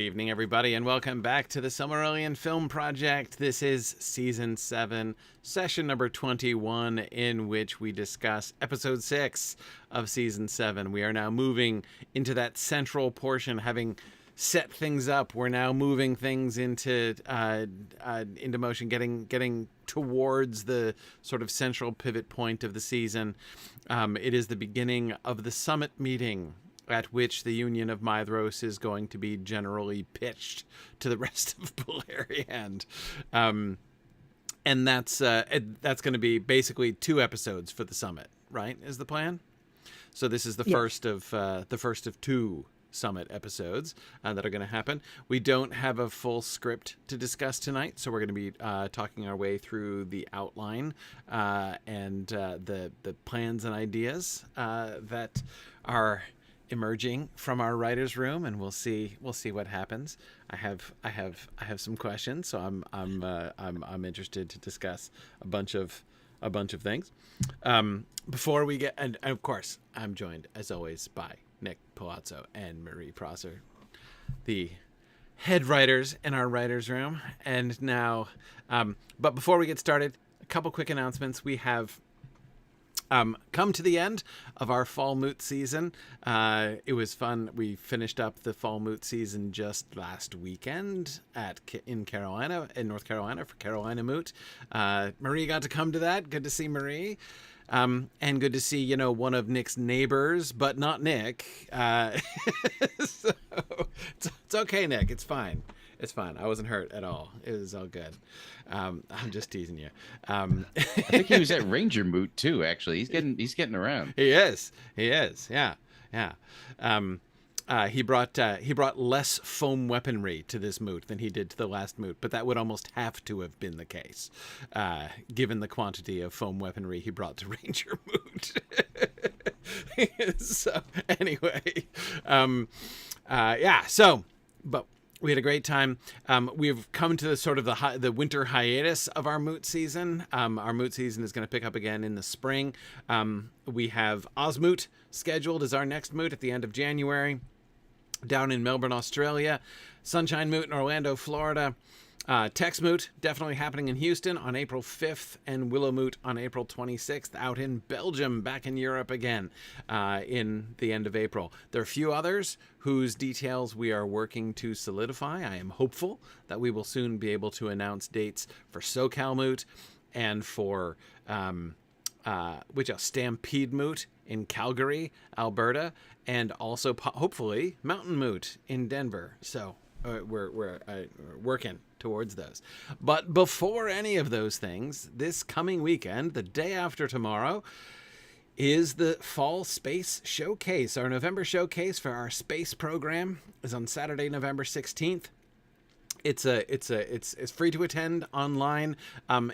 evening, everybody, and welcome back to the Silmarillion Film Project. This is Season 7, Session number 21, in which we discuss Episode 6 of Season 7. We are now moving into that central portion, having set things up. We're now moving things into motion, getting towards the sort of central pivot point of the season. It is the beginning of the summit meeting, at which the Union of Maedhros is going to be generally pitched to the rest of Beleriand. And that's going to be basically 2 episodes for the summit, right? Is the plan? So this is the first of 2 summit episodes that are going to happen. We don't have a full script to discuss tonight, so we're going to be talking our way through the outline and the plans and ideas that are emerging from our writers' room, and we'll see what happens. I have some questions, so I'm interested to discuss a bunch of things. Before we get, and of course, I'm joined as always by Nick Palazzo and Marie Prosser, the head writers in our writers' room. And now, but before we get started, a couple quick announcements. We have come to the end of our fall moot season. It was fun. We finished up the fall moot season just last weekend in North Carolina for Carolina Moot. Marie got to come to that. Good to see Marie. And good to see, one of Nick's neighbors, but not Nick. So it's okay, Nick. It's fine. It's fine. I wasn't hurt at all. It was all good. I'm just teasing you. I think he was at Ranger Moot too. Actually, he's getting around. He is. Yeah. He brought less foam weaponry to this moot than he did to the last moot, but that would almost have to have been the case, given the quantity of foam weaponry he brought to Ranger Moot. So anyway, but we had a great time. We've come to the sort of the winter hiatus of our moot season. Our moot season is going to pick up again in the spring. We have Osmoot scheduled as our next moot at the end of January, down in Melbourne, Australia. Sunshine Moot in Orlando, Florida. Tex Moot definitely happening in Houston on April 5th, and Willow Moot on April 26th out in Belgium, back in Europe again in the end of April. There are a few others whose details we are working to solidify. I am hopeful that we will soon be able to announce dates for SoCal Moot and for Stampede Moot in Calgary, Alberta, and also hopefully Mountain Moot in Denver. So we're working towards those. But before any of those things, this coming weekend, the day after tomorrow, is the Fall Space Showcase. Our November showcase for our space program is on Saturday, November 16th. It's free to attend online.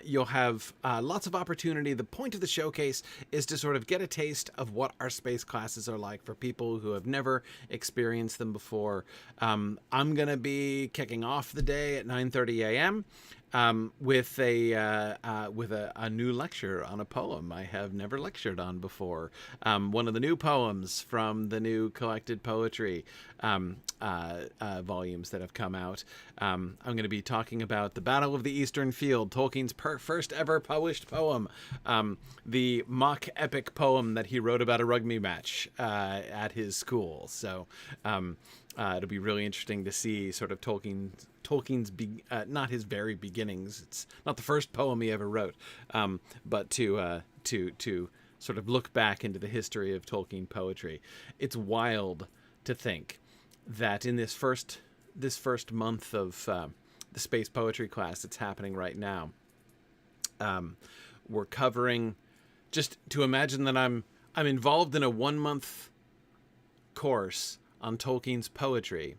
You'll have lots of opportunity. The point of the showcase is to sort of get a taste of what our space classes are like for people who have never experienced them before. I'm going to be kicking off the day at 9:30 a.m. With a new lecture on a poem I have never lectured on before. One of the new poems from the new collected poetry volumes that have come out. I'm going to be talking about The Battle of the Eastern Field, Tolkien's first ever published poem, the mock epic poem that he wrote about a rugby match at his school. So it'll be really interesting to see sort of Tolkien's not his very beginnings. It's not the first poem he ever wrote, but to sort of look back into the history of Tolkien poetry. It's wild to think that in this first month of the space poetry class that's happening right now, we're covering, just to imagine that I'm involved in a 1-month course on Tolkien's poetry,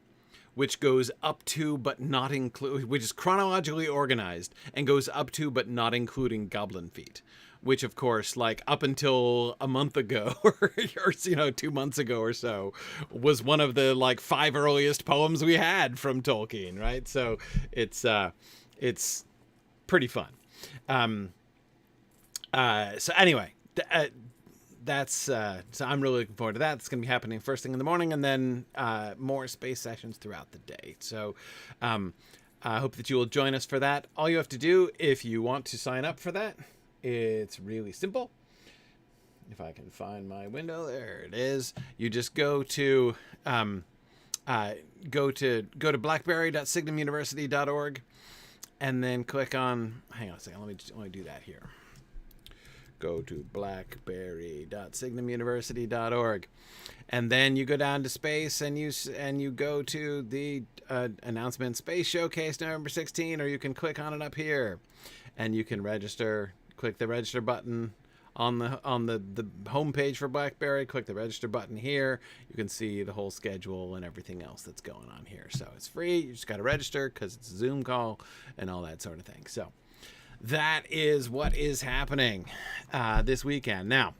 which goes up to but not include, which is chronologically organized and goes up to but not including Goblin Feet, which of course, like up until a month ago or 2 months ago or so, was one of the 5 earliest poems we had from Tolkien, right? So it's pretty fun. So anyway, so I'm really looking forward to that. It's going to be happening first thing in the morning, and then more space sessions throughout the day. So I hope that you will join us for that. All you have to do if you want to sign up for that, it's really simple. If I can find my window, there it is. You just go to blackberry.signumuniversity.org, and then click on. Hang on a second. Let me do that here. Go to blackberry.signumuniversity.org, and then you go down to space, and you go to the announcement Space Showcase November 16, or you can click on it up here, and you can register. Click the register button on the homepage for BlackBerry. Click the register button here. You can see the whole schedule and everything else that's going on here. So it's free. You just got to register because it's a Zoom call and all that sort of thing. So that is what is happening this weekend. Now,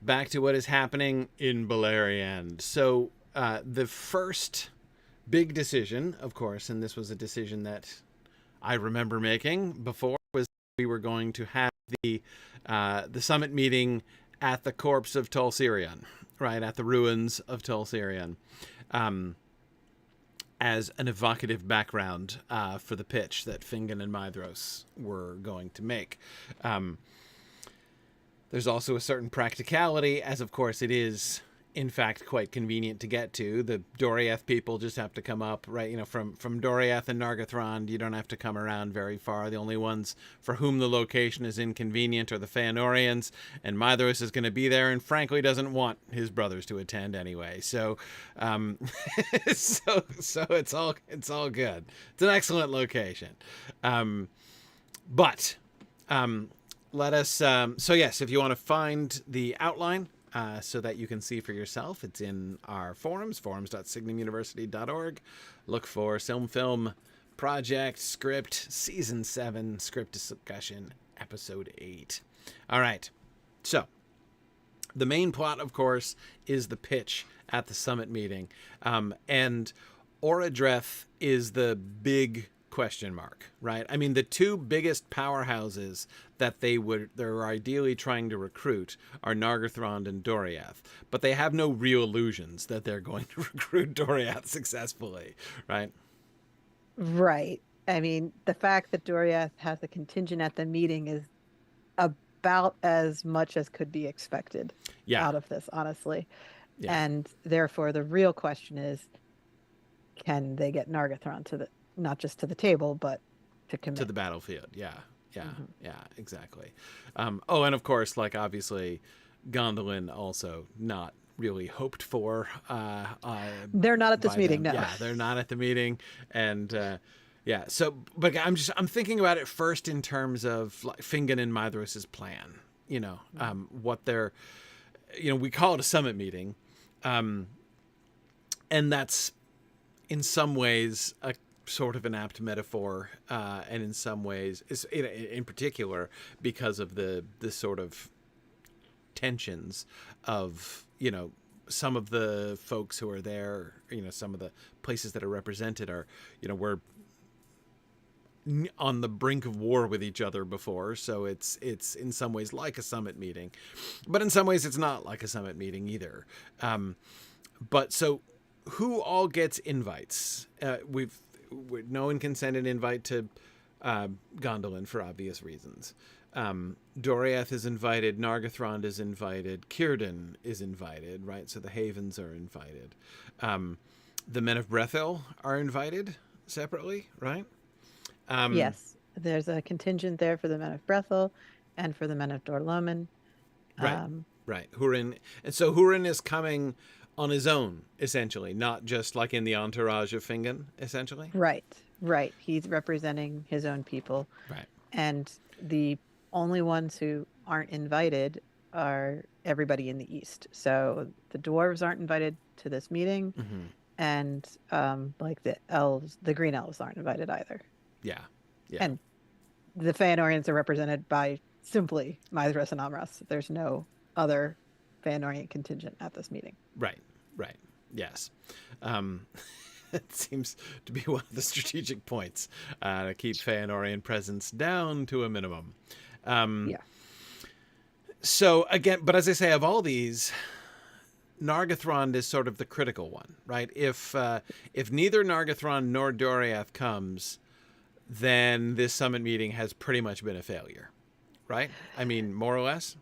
back to what is happening in Beleriand. So the first big decision, of course, and this was a decision that I remember making before, was we were going to have the summit meeting at the corpse of Tulsirion, right, at the ruins of Tulsirion, as an evocative background for the pitch that Fingon and Maedhros were going to make. There's also a certain practicality, as of course it is in fact quite convenient to get to. The Doriath people just have to come up, right? You know, from Doriath and Nargothrond, you don't have to come around very far. The only ones for whom the location is inconvenient are the Feanorians, and Maedhros is going to be there and frankly doesn't want his brothers to attend anyway. So so it's all good. It's an excellent location. Let us so yes, if you want to find the outline so that you can see for yourself, it's in our forums.signumuniversity.org. Look for Film Project Script Season 7 Script Discussion Episode 8. All right. So the main plot, of course, is the pitch at the summit meeting. And Oradreth is the big question mark, right? I mean, the two biggest powerhouses that they're ideally trying to recruit are Nargothrond and Doriath, but they have no real illusions that they're going to recruit Doriath successfully, right? Right. I mean, the fact that Doriath has a contingent at the meeting is about as much as could be expected out of this, honestly. Yeah. And therefore, the real question is, can they get Nargothrond to not just to the table, but to commit to the battlefield? Yeah, exactly. And of course, like obviously, Gondolin also not really hoped for. They're not at this meeting, no. Yeah, they're not at the meeting, and So, but I'm thinking about it first in terms of like Fingon and Maedhros' plan. You know, what they're, we call it a summit meeting, and that's in some ways a sort of an apt metaphor, and in some ways, in particular, because of the sort of tensions of, some of the folks who are there, some of the places that are represented are, we're on the brink of war with each other before, so it's in some ways like a summit meeting, but in some ways it's not like a summit meeting either. But so who all gets invites? No one can send an invite to Gondolin for obvious reasons. Doriath is invited, Nargothrond is invited, Círdan is invited, right? So the Havens are invited. The Men of Brethil are invited separately, right? Yes, there's a contingent there for the Men of Brethil and for the Men of Dorloman. Right. Hurin. And so Hurin is coming on his own, essentially, not just like in the entourage of Fingon, essentially. Right. He's representing his own people. Right. And the only ones who aren't invited are everybody in the East. So the dwarves aren't invited to this meeting, and like the elves, the green elves aren't invited either. Yeah. And the Feanorians are represented by simply Maedhros and Amras. There's no other Feanorian contingent at this meeting. Right. Yes. It seems to be one of the strategic points, to keep Feanorian presence down to a minimum. So again, but as I say, of all these, Nargothrond is sort of the critical one, right? If neither Nargothrond nor Doriath comes, then this summit meeting has pretty much been a failure, right? I mean, more or less.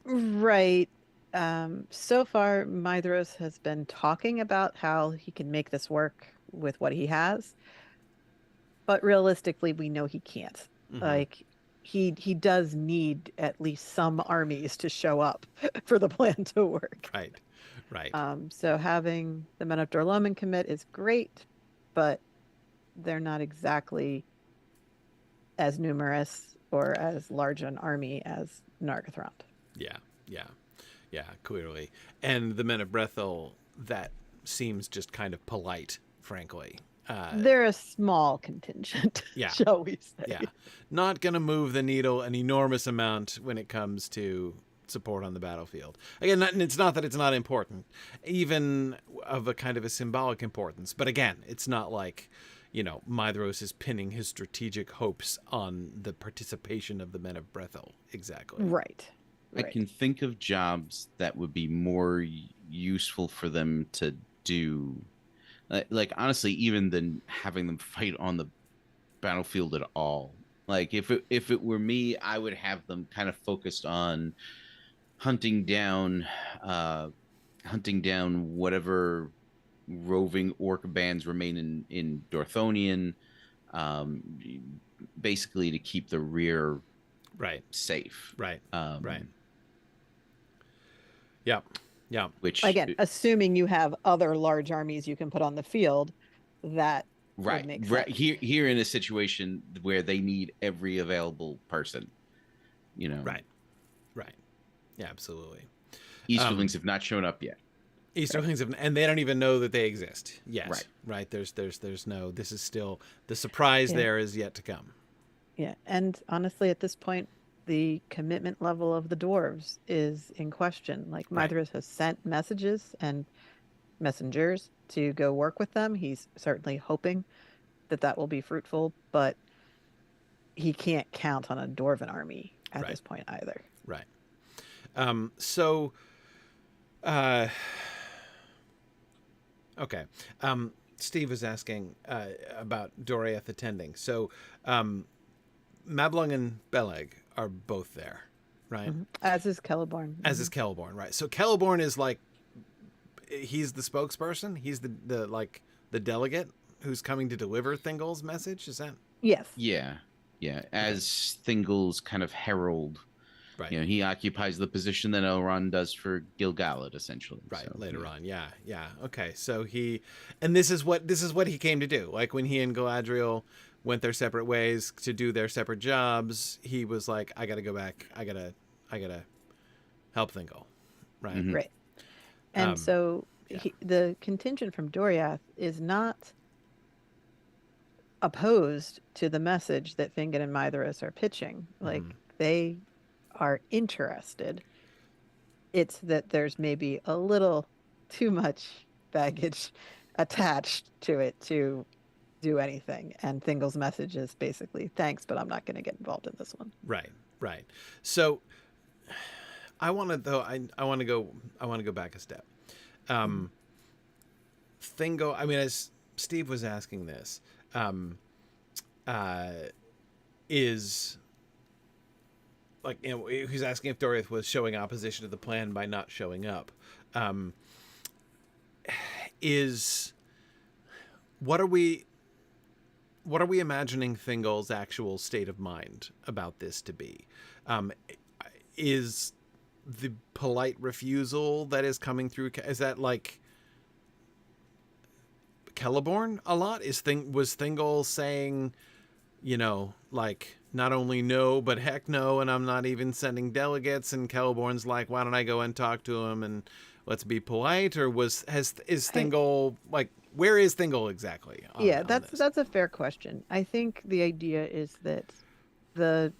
Right. So far, Maedhros has been talking about how he can make this work with what he has, but realistically, we know he can't. Like, he does need at least some armies to show up for the plan to work. Right. Right. So having the Men of Dorloman commit is great, but they're not exactly as numerous or as large an army as Nargothrond. Yeah. Yeah. Yeah. Clearly, and the Men of Brethil, that seems just kind of polite, frankly. They're a small contingent, Yeah. shall we say. Yeah. Not going to move the needle an enormous amount when it comes to support on the battlefield. Again, it's not that it's not important, even of a kind of a symbolic importance. But again, it's not like, Maedhros is pinning his strategic hopes on the participation of the Men of Brethil. Exactly. Right. I can think of jobs that would be more useful for them to do. Like honestly, even than having them fight on the battlefield at all. Like if it were me, I would have them kind of focused on hunting down whatever roving orc bands remain in Dorthonion, basically to keep the rear right safe. Right. Right. Yeah. Yeah. Which again, assuming you have other large armies you can put on the field, that would make sense. Right. Here in a situation where they need every available person, Right. Right. Yeah, absolutely. Easterlings have not shown up yet. Easterlings have, and they don't even know that they exist. Yes. Right. Right. There's no. This is still the surprise. There is yet to come. Yeah, and honestly, at this point, the commitment level of the dwarves is in question. Like Maedhros has sent messages and messengers to go work with them. He's certainly hoping that will be fruitful, but he can't count on a dwarven army at this point either. Right. Okay. Steve was asking about Doriath attending. So, Mablung and Beleg are both there, right? Mm-hmm. As is Celeborn. As is Celeborn, right? So Celeborn is like, he's the spokesperson. He's the delegate who's coming to deliver Thingol's message. Is that? Yes. Yeah. As Thingol's kind of herald. Right. He occupies the position that Elrond does for Gil-galad, essentially. Right. So, later on. Yeah. Okay. So this is what he came to do. Like when he and Galadriel went their separate ways to do their separate jobs, he was like, I got to go back. I got to help Thingol. Right. Mm-hmm. Right. And so the contingent from Doriath is not opposed to the message that Fingon and Maedhros are pitching. Like they are interested. It's that there's maybe a little too much baggage attached to it to do anything. And Thingol's message is basically, thanks, but I'm not going to get involved in this one. Right. So I want to go back a step. Thingol, I mean, as Steve was asking this, is like, he's asking if Doriath was showing opposition to the plan by not showing up. What are we imagining Thingol's actual state of mind about this to be? Is the polite refusal that is coming through, is that like Celeborn a lot? Was Thingol saying, like, not only no, but heck no, and I'm not even sending delegates, and Celeborn's like, why don't I go and talk to him and let's be polite? Or is Thingol, like, where is Thingol exactly? That's a fair question. I think the idea is that the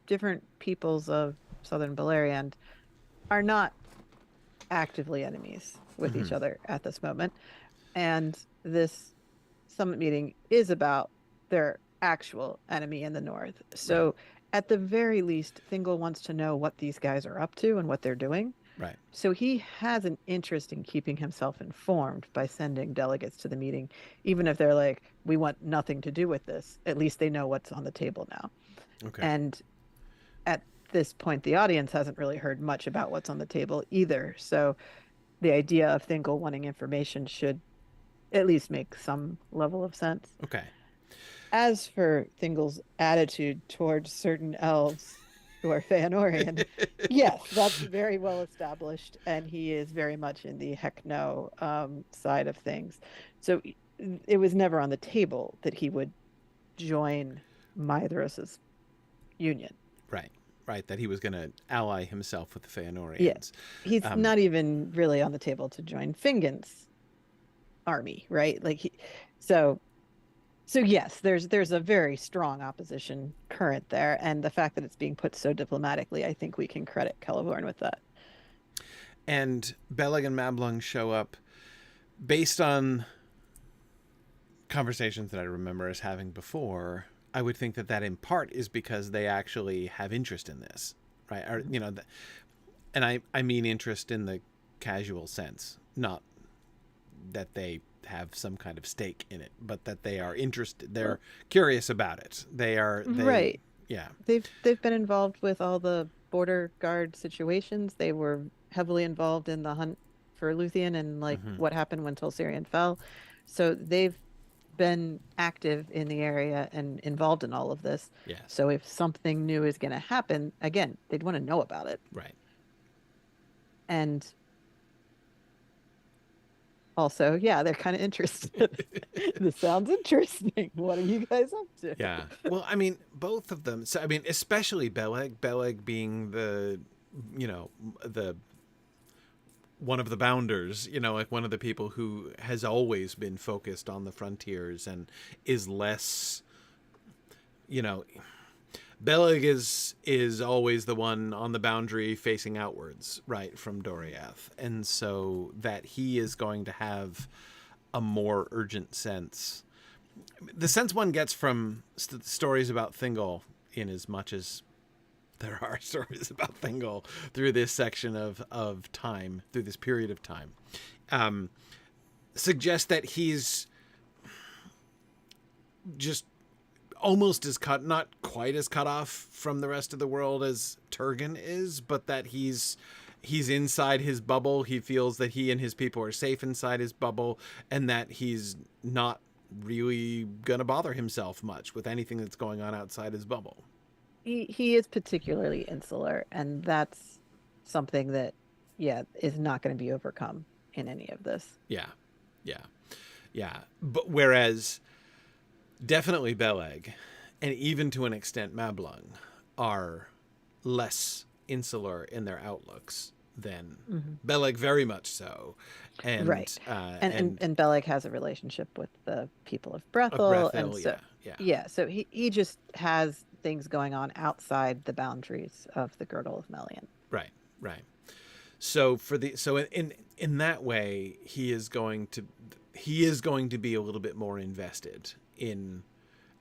different peoples of Southern Beleriand are not actively enemies with each other at this moment. And this summit meeting is about their actual enemy in the north. So at the very least, Thingol wants to know what these guys are up to and what they're doing. Right. So he has an interest in keeping himself informed by sending delegates to the meeting, even if they're like, we want nothing to do with this. At least they know what's on the table now. Okay. And at this point, the audience hasn't really heard much about what's on the table either. So the idea of Thingol wanting information should at least make some level of sense. Okay. As for Thingol's attitude towards certain elves who are Feanorian, yes, that's very well established, and he is very much in the heck no side of things. So it was never on the table that he would join Maedhros's union. Right. Right. That he was going to ally himself with the Feanorians. Yeah. He's not even really on the table to join Fingon's army, right? So yes, there's a very strong opposition current there, and the fact that it's being put so diplomatically, I think we can credit Celeborn with that. And Beleg and Mablung show up based on conversations that I remember us having before. I would think that in part is because they actually have interest in this, right? Or, you know, and I mean interest in the casual sense, not that they have some kind of stake in it, but that they are interested. They're curious about it. Right. Yeah. They've been involved with all the border guard situations. They were heavily involved in the hunt for Luthien and what happened when Tolsirian fell. So they've been active in the area and involved in all of this. Yes. So if something new is going to happen, again, they'd want to know about it. Right. And also, yeah, they're kind of interested. This sounds interesting. What are you guys up to? Yeah. Well, I mean, both of them. So, I mean, especially Beleg being the one of the bounders, like one of the people who has always been focused on the frontiers and is less, Beleg is always the one on the boundary facing outwards, right, from Doriath. And so that he is going to have a more urgent sense. The sense one gets from stories about Thingol, in as much as there are stories about Thingol through this section of time, through this period of time, suggests that he's just almost not quite as cut off from the rest of the world as Turgon is, but that he's inside his bubble. He feels that he and his people are safe inside his bubble, and that he's not really gonna bother himself much with anything that's going on outside his bubble. He is particularly insular, and that's something that, is not going to be overcome in any of this. Yeah. But whereas definitely Beleg, and even to an extent Mablung, are less insular in their outlooks than Beleg, very much so. And, right. And Beleg has a relationship with the people of Brethil. And so, so he just has things going on outside the boundaries of the Girdle of Melian. Right. So in that way, he is going to be a little bit more invested in,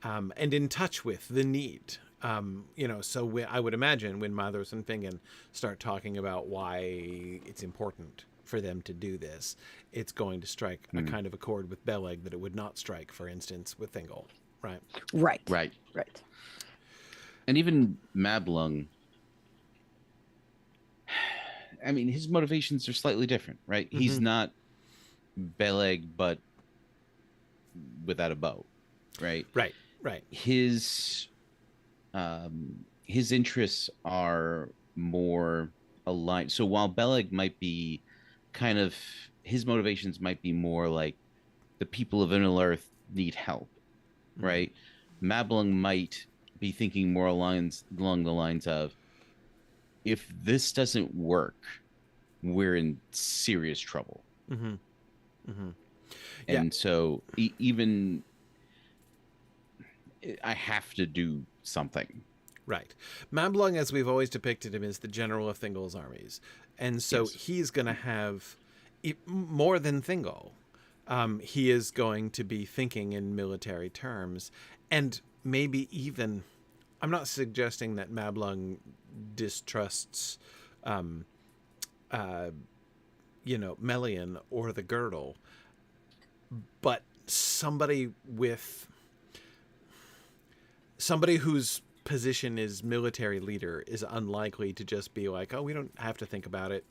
and in touch with the need. So I would imagine when Maedhros and Fingon start talking about why it's important for them to do this, it's going to strike a kind of a chord with Beleg that it would not strike, for instance, with Thingol. Right. And even Mablung, I mean, his motivations are slightly different, right? He's not Beleg, but without a bow, right? Right. His interests are more aligned. So while Beleg might be his motivations might be more like the people of Inner Earth need help, right? Mablung might be thinking more along the lines of, if this doesn't work, we're in serious trouble. And so even I have to do something. Right. Mablung, as we've always depicted him, is the general of Thingol's armies. And so he's going to have more than Thingol. He is going to be thinking in military terms, and maybe even I'm not suggesting that Mablung distrusts, Melian or the girdle, but somebody whose position is military leader is unlikely to just be like, oh, we don't have to think about it.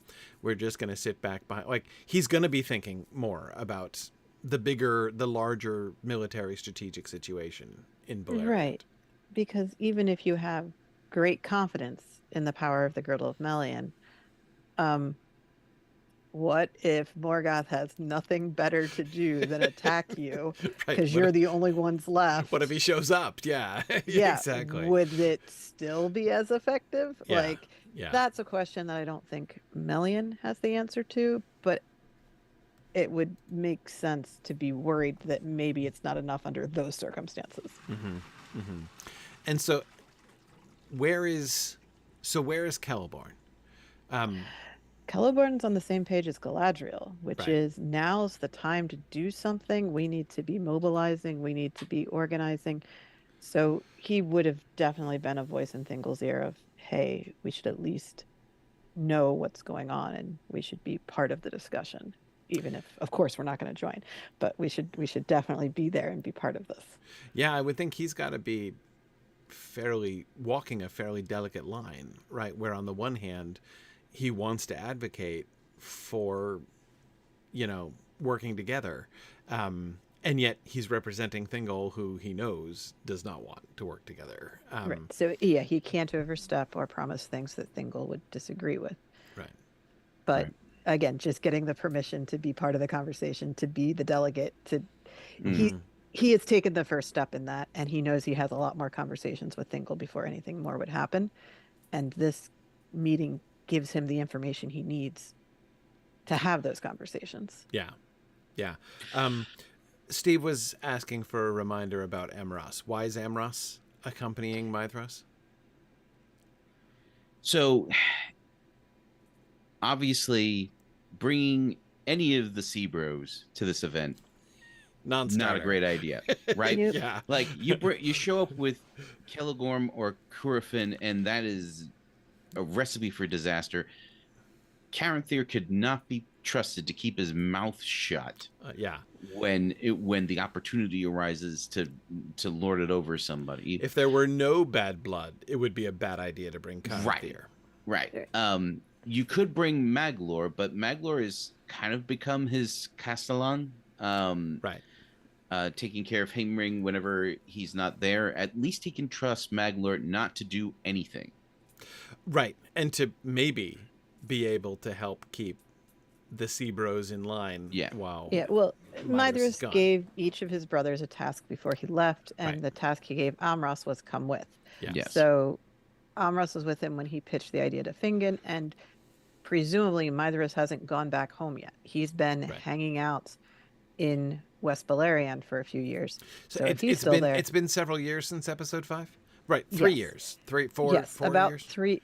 We're just going to sit back behind. Like, he's going to be thinking more about the larger military strategic situation in Beleriand. Right. Because even if you have great confidence in the power of the Girdle of Melian, what if Morgoth has nothing better to do than attack you because you're the only ones left? What if he shows up? Yeah. Yeah, exactly. Would it still be as effective? Yeah. That's a question that I don't think Melian has the answer to, but it would make sense to be worried that maybe it's not enough under those circumstances. Mm-hmm. Mm-hmm. And so where is Celeborn? Celeborn's on the same page as Galadriel, which Right. is now's the time to do something. We need to be mobilizing. We need to be organizing. So he would have definitely been a voice in Thingol's ear of, hey, we should at least know what's going on and we should be part of the discussion, even if, of course, we're not going to join. But we should definitely be there and be part of this. Yeah, I would think he's got to be walking a fairly delicate line, right? Where on the one hand, he wants to advocate for, working together. And yet he's representing Thingol, who he knows does not want to work together. Right. So, yeah, he can't overstep or promise things that Thingol would disagree with. Right. But Right. again, just getting the permission to be part of the conversation, to be the delegate, he has taken the first step in that, and he knows he has a lot more conversations with Thingol before anything more would happen. And this meeting gives him the information he needs to have those conversations. Yeah. Yeah. Steve was asking for a reminder about Amros. Why is Amros accompanying Maedhros? So, obviously, bringing any of the Seabros to this event, not a great idea, right? Yep. Yeah. Like, you show up with Celegorm or Curufin, and that is a recipe for disaster. Caranthir could not be trusted to keep his mouth shut. Yeah. When the opportunity arises to lord it over somebody. If there were no bad blood, it would be a bad idea to bring Caranthir. Right. You could bring Maglor, but Maglor has kind of become his Castellan. Right. Taking care of Heimring whenever he's not there. At least he can trust Maglor not to do anything. Right. And to maybe be able to help keep the Seabros in line. Yeah. Wow. Yeah, well, Maedhros is Maedhros gone. gave each of his brothers a task before he left, and Right. the task he gave Amros was come with. Yeah. Yes. So Amros was with him when he pitched the idea to Fingon, and presumably Maedhros hasn't gone back home yet. He's been Right. hanging out in West Beleriand for a few years. So if he's it's still been there. it's been several years since episode 5. Right. 3 Yes. years. 4 about years. 3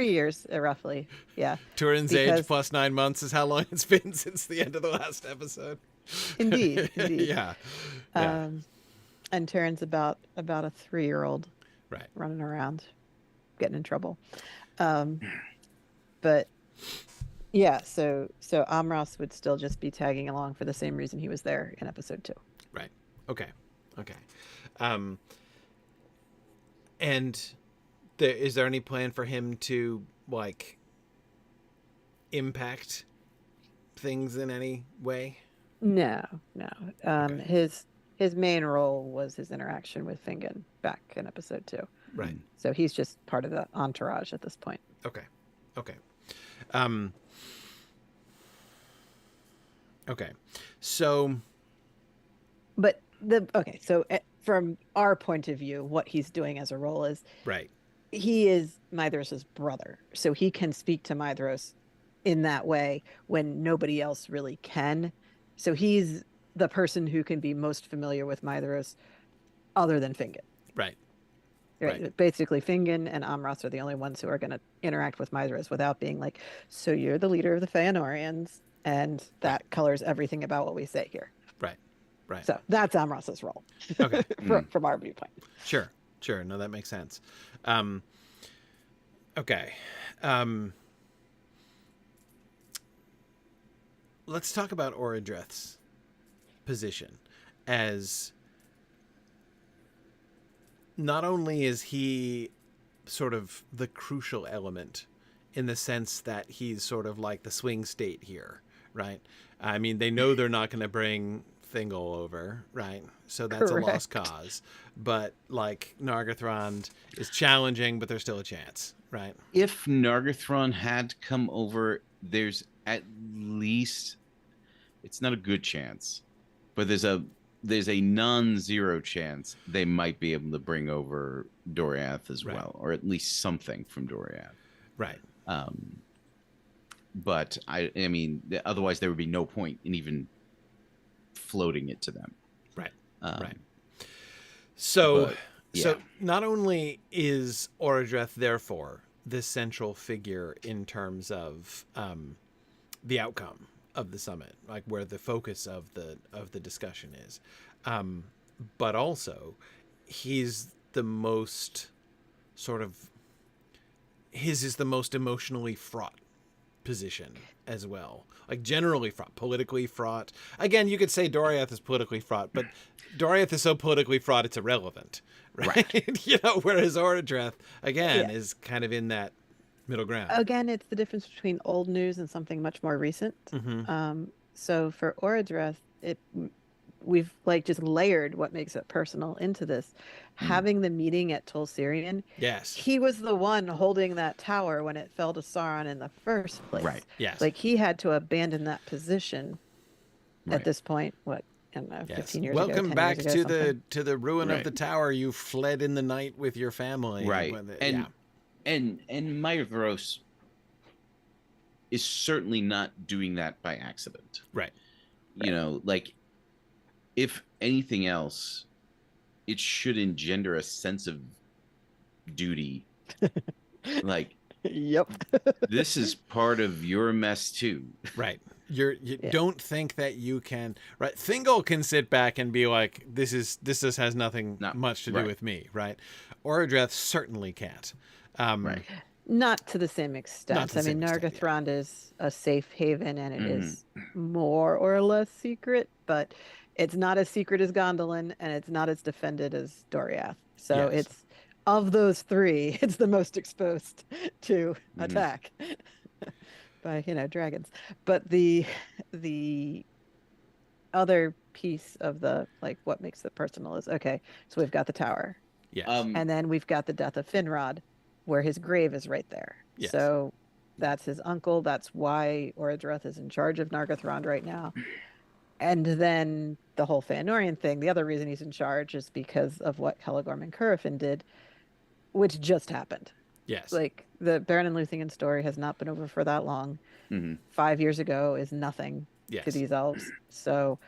years, roughly. Yeah. Turin's age because- plus 9 months is how long it's been since the end of the last episode. Indeed. Yeah. Yeah. And Turin's about a 3-year-old Right. running around, getting in trouble. But yeah, so Amros would still just be tagging along for the same reason he was there in episode 2. Right. Okay. And is there any plan for him to like impact things in any way? No. Okay. His main role was his interaction with Fingon back in episode 2. Right. So he's just part of the entourage at this point. Okay. Okay. So But so from our point of view, what he's doing as a role is right. he is Maedhros' brother, so he can speak to Maedhros in that way when nobody else really can. So he's the person who can be most familiar with Maedhros other than Fingon. Right. Basically, Fingon and Amros are the only ones who are going to interact with Maedhros without being like, so you're the leader of the Feanorians, and that colors everything about what we say here. Right. So that's Amros' role. Okay. From our viewpoint. Sure. Sure. No, that makes sense. Okay. Let's talk about Orodreth's position, as not only is he sort of the crucial element in the sense that he's sort of like the swing state here, right? I mean, they know they're not going to bring Thingol over, right? So that's Correct. a lost cause. But like Nargothrond is challenging, but there's still a chance, right? If Nargothrond had come over, there's at least, it's not a good chance, but there's a non-zero chance they might be able to bring over Doriath as Right. well, or at least something from Doriath. Right. But I mean, otherwise there would be no point in even floating it to them. Right. Right. So, but, so yeah. not only is Orodreth therefore the central figure in terms of the outcome of the summit, like where the focus of the discussion is, but also he's the most sort of, his is the most emotionally fraught position as well, like generally fraught, politically fraught. Again, you could say Doriath is politically fraught, but Doriath is so politically fraught it's irrelevant, right? You know, whereas Orodreth again is kind of in that middle ground. Again, it's the difference between old news and something much more recent. So for Orodreth, we've like just layered what makes it personal into this. Having the meeting at Tolsirion, Yes, he was the one holding that tower when it fell to Sauron in the first place. Right. yes, Like he had to abandon that position Right. at this point. What, I don't know, yes. 15 years ago. Welcome 10 back years ago, to something. the ruin of Right. the tower you fled in the night with your family. Right. Yeah. And Maedhros is certainly not doing that by accident. Right. You know, like, if anything else, it should engender a sense of duty. Like, Yep. this is part of your mess too. Right. You don't think that you can, right? Thingol can sit back and be like, this just has nothing much to do with me, right? Orodreth certainly can't. Right. Not to the same extent. Not to the I mean, same extent, Nargothrond is a safe haven and it is more or less secret, but it's not as secret as Gondolin and it's not as defended as Doriath. So Yes. it's, of those three, it's the most exposed to attack by, dragons. But the other piece of the, like, what makes it personal is, okay, so we've got the tower. Yes. And then we've got the death of Finrod, where his grave is right there. Yes. So that's his uncle. That's why Orodreth is in charge of Nargothrond right now. And then the whole Feanorian thing, the other reason he's in charge is because of what Celegorm and Curufin did, which just happened. Yes. Like, the Baron and Luthien story has not been over for that long. 5 years ago is nothing to these elves. So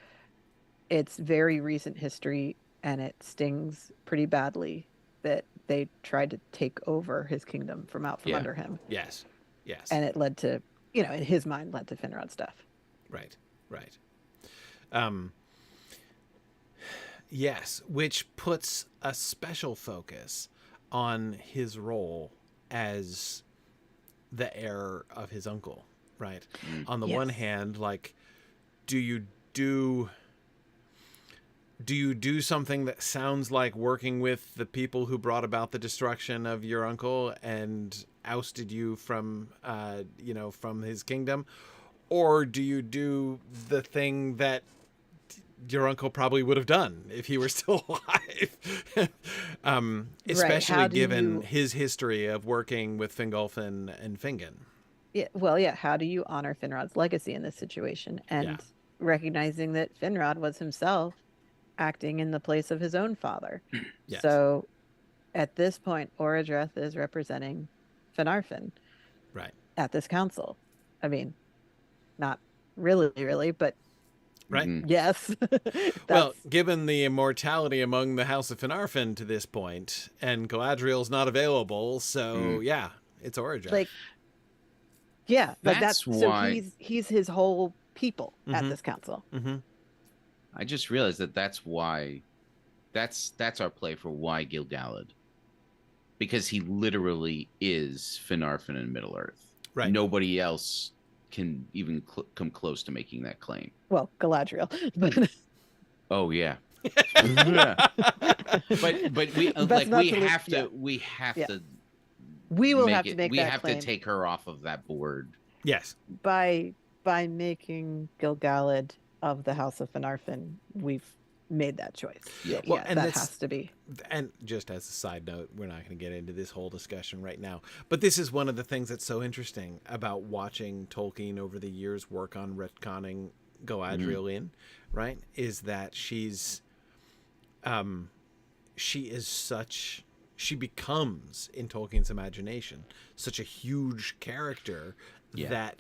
it's very recent history, and it stings pretty badly that they tried to take over his kingdom from under him. Yes. Yes. And it led to, in his mind, led to Finrod's death. Right. Right. Yes, which puts a special focus on his role as the heir of his uncle, right? On the one hand, like, do you do something that sounds like working with the people who brought about the destruction of your uncle and ousted you from from his kingdom, or do you do the thing that your uncle probably would have done if he were still alive? Especially given his history of working with Fingolfin and Fingin. Yeah, well, yeah. How do you honor Finrod's legacy in this situation? And recognizing that Finrod was himself acting in the place of his own father. Yes. So at this point, Orodreth is representing Finarfin at this council. I mean, not really, but yes. Well, given the immortality among the House of Finarfin to this point, and Galadriel's not available, so it's Orodreth. Like, that's why. So he's his whole people at this council. I just realized that's why. That's our play for why Gil-galad. because he literally is Finarfin in Middle Earth. Right. Nobody else can even come close to making that claim. Well, Galadriel. Oh yeah. but we like we have to we will have it, to make we that have claim to take her off of that board. Yes. By making Gil-galad of the House of Finarfin, we've made that choice. Yeah. Well, and that has to be. And just as a side note, we're not going to get into this whole discussion right now, but this is one of the things that's so interesting about watching Tolkien over the years work on retconning Galadriel right? Is that she becomes, in Tolkien's imagination, such a huge character that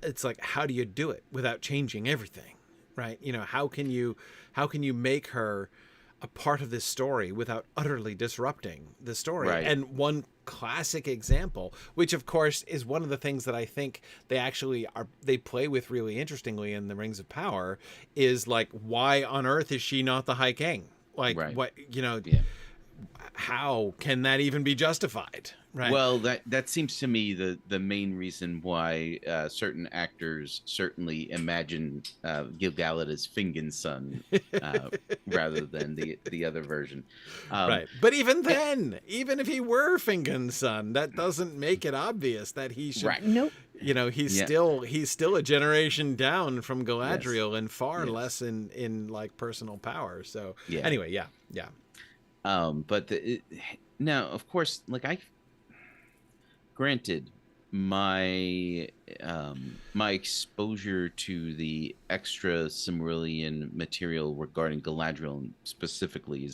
it's like, how do you do it without changing everything, right? You know, how can you make her a part of this story without utterly disrupting the story? Right. And one classic example, which of course is one of the things that I think they play with really interestingly in the Rings of Power, is like, why on earth is she not the High King? Like, what, you know, how can that even be justified? Right. Well, that seems to me the main reason why certain actors certainly imagine Gil-galad as Fingon's son rather than the other version. Right. But even then, even if he were Fingon's son, that doesn't make it obvious that he should. Right. Nope. You know, he's still a generation down from Galadriel and far less in like personal power. So anyway, yeah. But now, of course, like granted, my exposure to the extra Silmarillion material regarding Galadriel specifically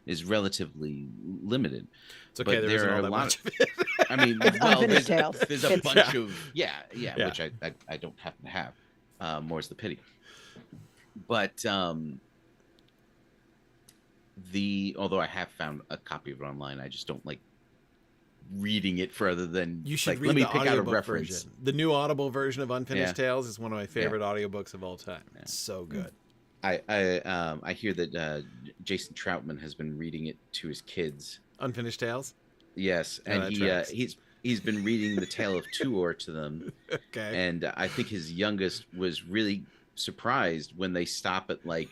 is relatively limited. It's okay. But there are all a that lot much of it. I mean, well, there's a bunch of which I don't happen to have. More's the pity. But although I have found a copy of it online, I just don't like reading it further than you should like, read let me the pick out a audiobook reference. version. The new Audible version of Unfinished Tales is one of my favorite audiobooks of all time. It's so good. I hear that Jason Troutman has been reading it to his kids. Unfinished Tales? Yes, and he's been reading The Tale of Tuor to them. Okay. And I think his youngest was really surprised when they stop at like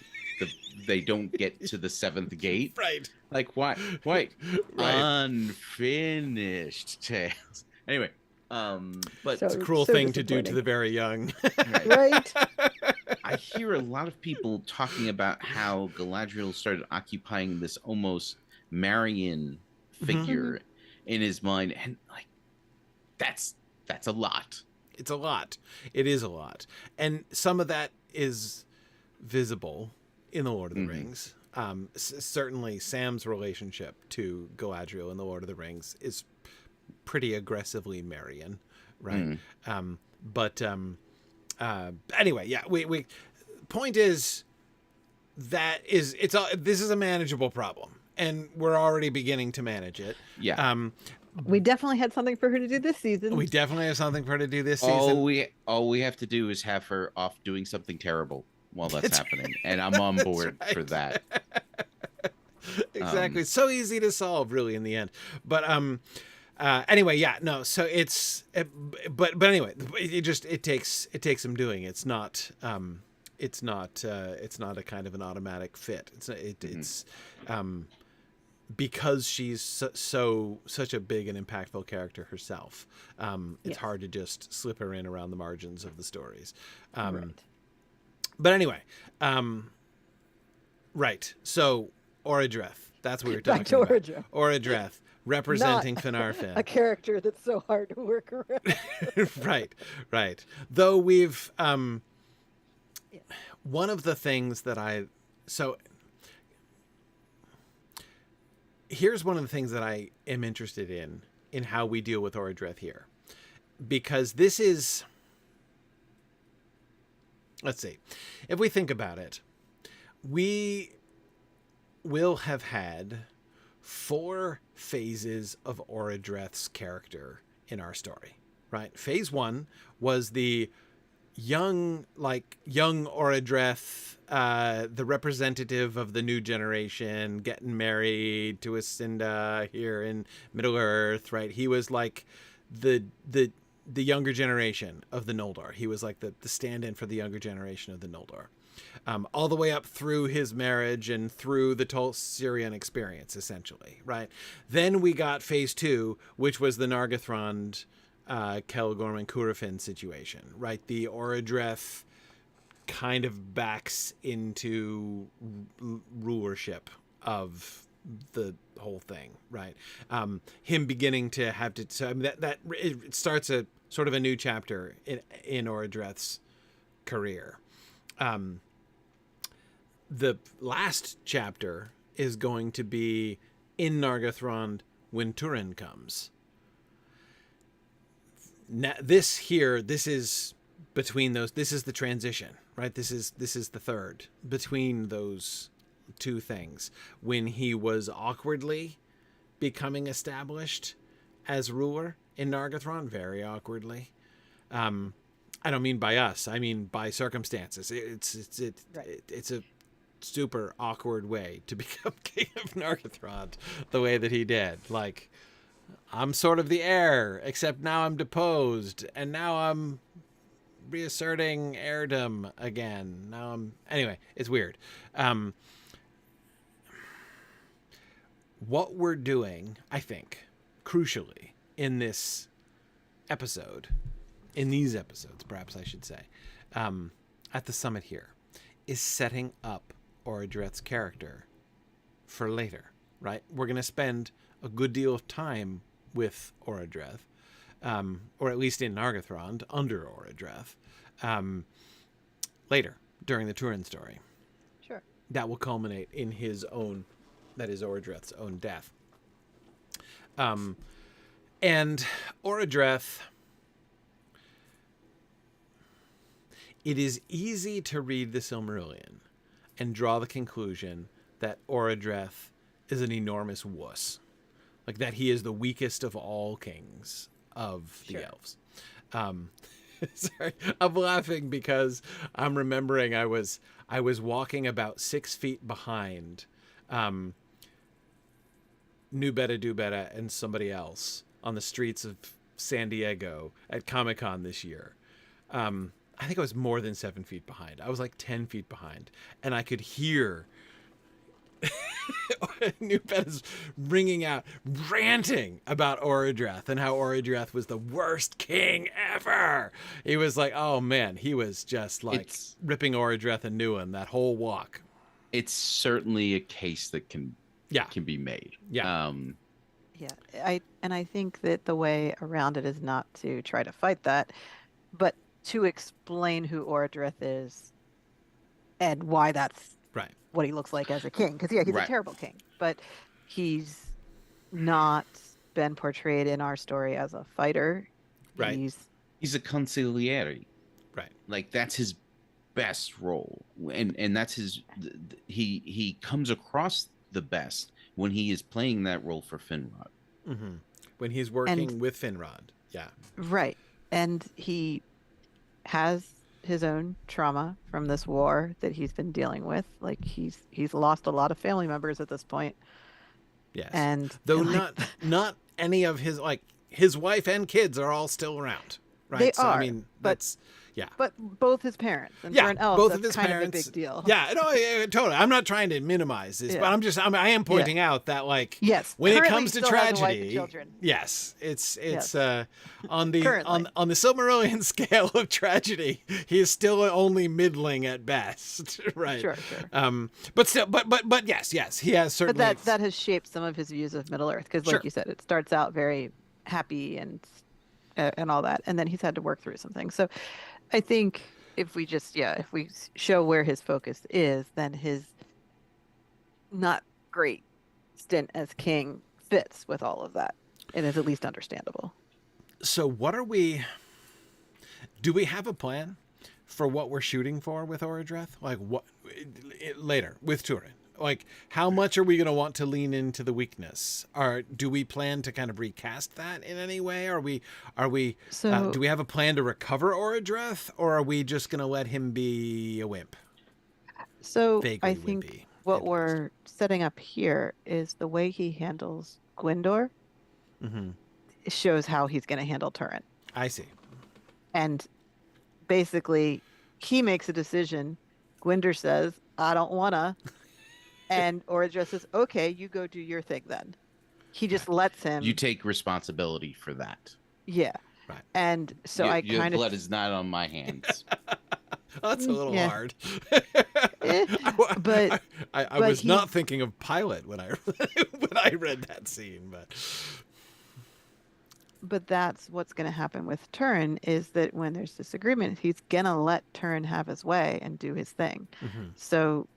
they don't get to the seventh gate. Right. Like why? Right. Unfinished Tales. Anyway, but it's a cruel thing to do to the very young. Right. I hear a lot of people talking about how Galadriel started occupying this almost Marian figure in his mind, and like that's a lot. It's a lot. It is a lot, and some of that is visible in the Lord of the Rings. Certainly, Sam's relationship to Galadriel in the Lord of the Rings is pretty aggressively Marian, right? But anyway, yeah. We point is that this is a manageable problem, and we're already beginning to manage it. Yeah. We definitely had something for her to do this season. We definitely have something for her to do this season. All we have to do is have her off doing something terrible while that's happening, and I'm on board for that. Exactly. It's so easy to solve, really, in the end. But anyway, yeah, no. So but anyway, it takes some doing. It's not a kind of an automatic fit. It's because she's such a big and impactful character herself. It's hard to just slip her in around the margins of the stories. Right. But anyway, right. So Orodreth, that's what we're talking about. Orodreth, representing Finarfin. A character that's so hard to work around. Right. Though we've one of the things that here's one of the things that I am interested in how we deal with Orodreth here. Because this is, let's see, if we think about it, we will have had 4 phases of Orodreth's character in our story, right? Phase 1 was the young Orodreth, the representative of the new generation, getting married to a Cinda here in Middle Earth, right? He was like the younger generation of the Noldor. He was like the stand-in for the younger generation of the Noldor. All the way up through his marriage and through the Tolsirian experience, essentially, right? Then we got phase 2, which was the Nargothrond, Kelgorm and Curufin situation, right? The Orodreth kind of backs into rulership of the whole thing, right? Him beginning to have to, so I mean, that it starts a sort of a new chapter in Orodreth's career. The last chapter is going to be in Nargothrond when Turin comes. Now, this is between those. This is the transition, right? This is the third between those two things. When he was awkwardly becoming established as ruler in Nargothrond, very awkwardly. I don't mean by us. I mean by circumstances. It's a super awkward way to become king of Nargothrond, the way that he did. Like, I'm sort of the heir, except now I'm deposed, and now I'm reasserting heirdom again. Anyway, it's weird. What we're doing, I think, crucially, in this episode, in these episodes, perhaps I should say, at the summit here, is setting up Orodreth's character for later, right? We're going to spend a good deal of time with Orodreth, or at least in Nargothrond, under Orodreth, later, during the Turin story. Sure. That will culminate in his own, that is Orodreth's own death. And Orodreth, it is easy to read the Silmarillion and draw the conclusion that Orodreth is an enormous wuss. Like, that he is the weakest of all kings of the elves. Sorry, I'm laughing because I'm remembering I was walking about 6 feet behind New Beta Do Beta and somebody else on the streets of San Diego at Comic-Con this year. I think I was more than 7 feet behind. I was like 10 feet behind. And I could hear New Beta's ringing out, ranting about Orodreth and how Orodreth was the worst king ever. He was like, oh man, he was just like ripping Orodreth a new one that whole walk. It's certainly a case that can be made. Yeah. I think that the way around it is not to try to fight that, but to explain who Orodreth is and why that's right. What he looks like as a king. Because, he's a terrible king, but he's not been portrayed in our story as a fighter. Right. He's a consigliere. Right. Like, that's his best role. And that's his... He comes across the best when he is playing that role for Finrod. Mm-hmm. When he's working with Finrod. Yeah. Right. And he has his own trauma from this war that he's been dealing with. Like, he's lost a lot of family members at this point. Yes. And though not any of his, like, his wife and kids are all still around. Right. They are. I mean, that's But both his parents, and for an elf, both that's of his kind parents, of a big deal. Yeah, no, totally. I'm not trying to minimize this, but I am pointing out that, like, when it comes to tragedy, yes, it's on the Silmarillion scale of tragedy, he is still only middling at best, right? Sure. But still, but yes, he has certainly. But that has shaped some of his views of Middle Earth, because, like you said, it starts out very happy and all that, and then he's had to work through some things. So I think if we show where his focus is, then his not great stint as king fits with all of that and is at least understandable. So do we have a plan for what we're shooting for with Orodreth? Like, what later with Turin? Like, how much are we going to want to lean into the weakness? Or do we plan to kind of recast that in any way? Do we have a plan to recover Orodreth, or are we just going to let him be a wimp? So Vaguely I think wimpy. what we're setting up here is the way he handles Gwyndor shows how he's going to handle Turin. I see. And basically, he makes a decision. Gwyndor says, I don't wanna. And Orodreth says, okay, you go do your thing then. He just lets him. You take responsibility for that. Yeah. Right. And so your blood is not on my hands. That's a little hard. But I was not thinking of Pilate when I read that scene, but that's what's going to happen with Turin, is that when there's disagreement, he's going to let Turin have his way and do his thing. So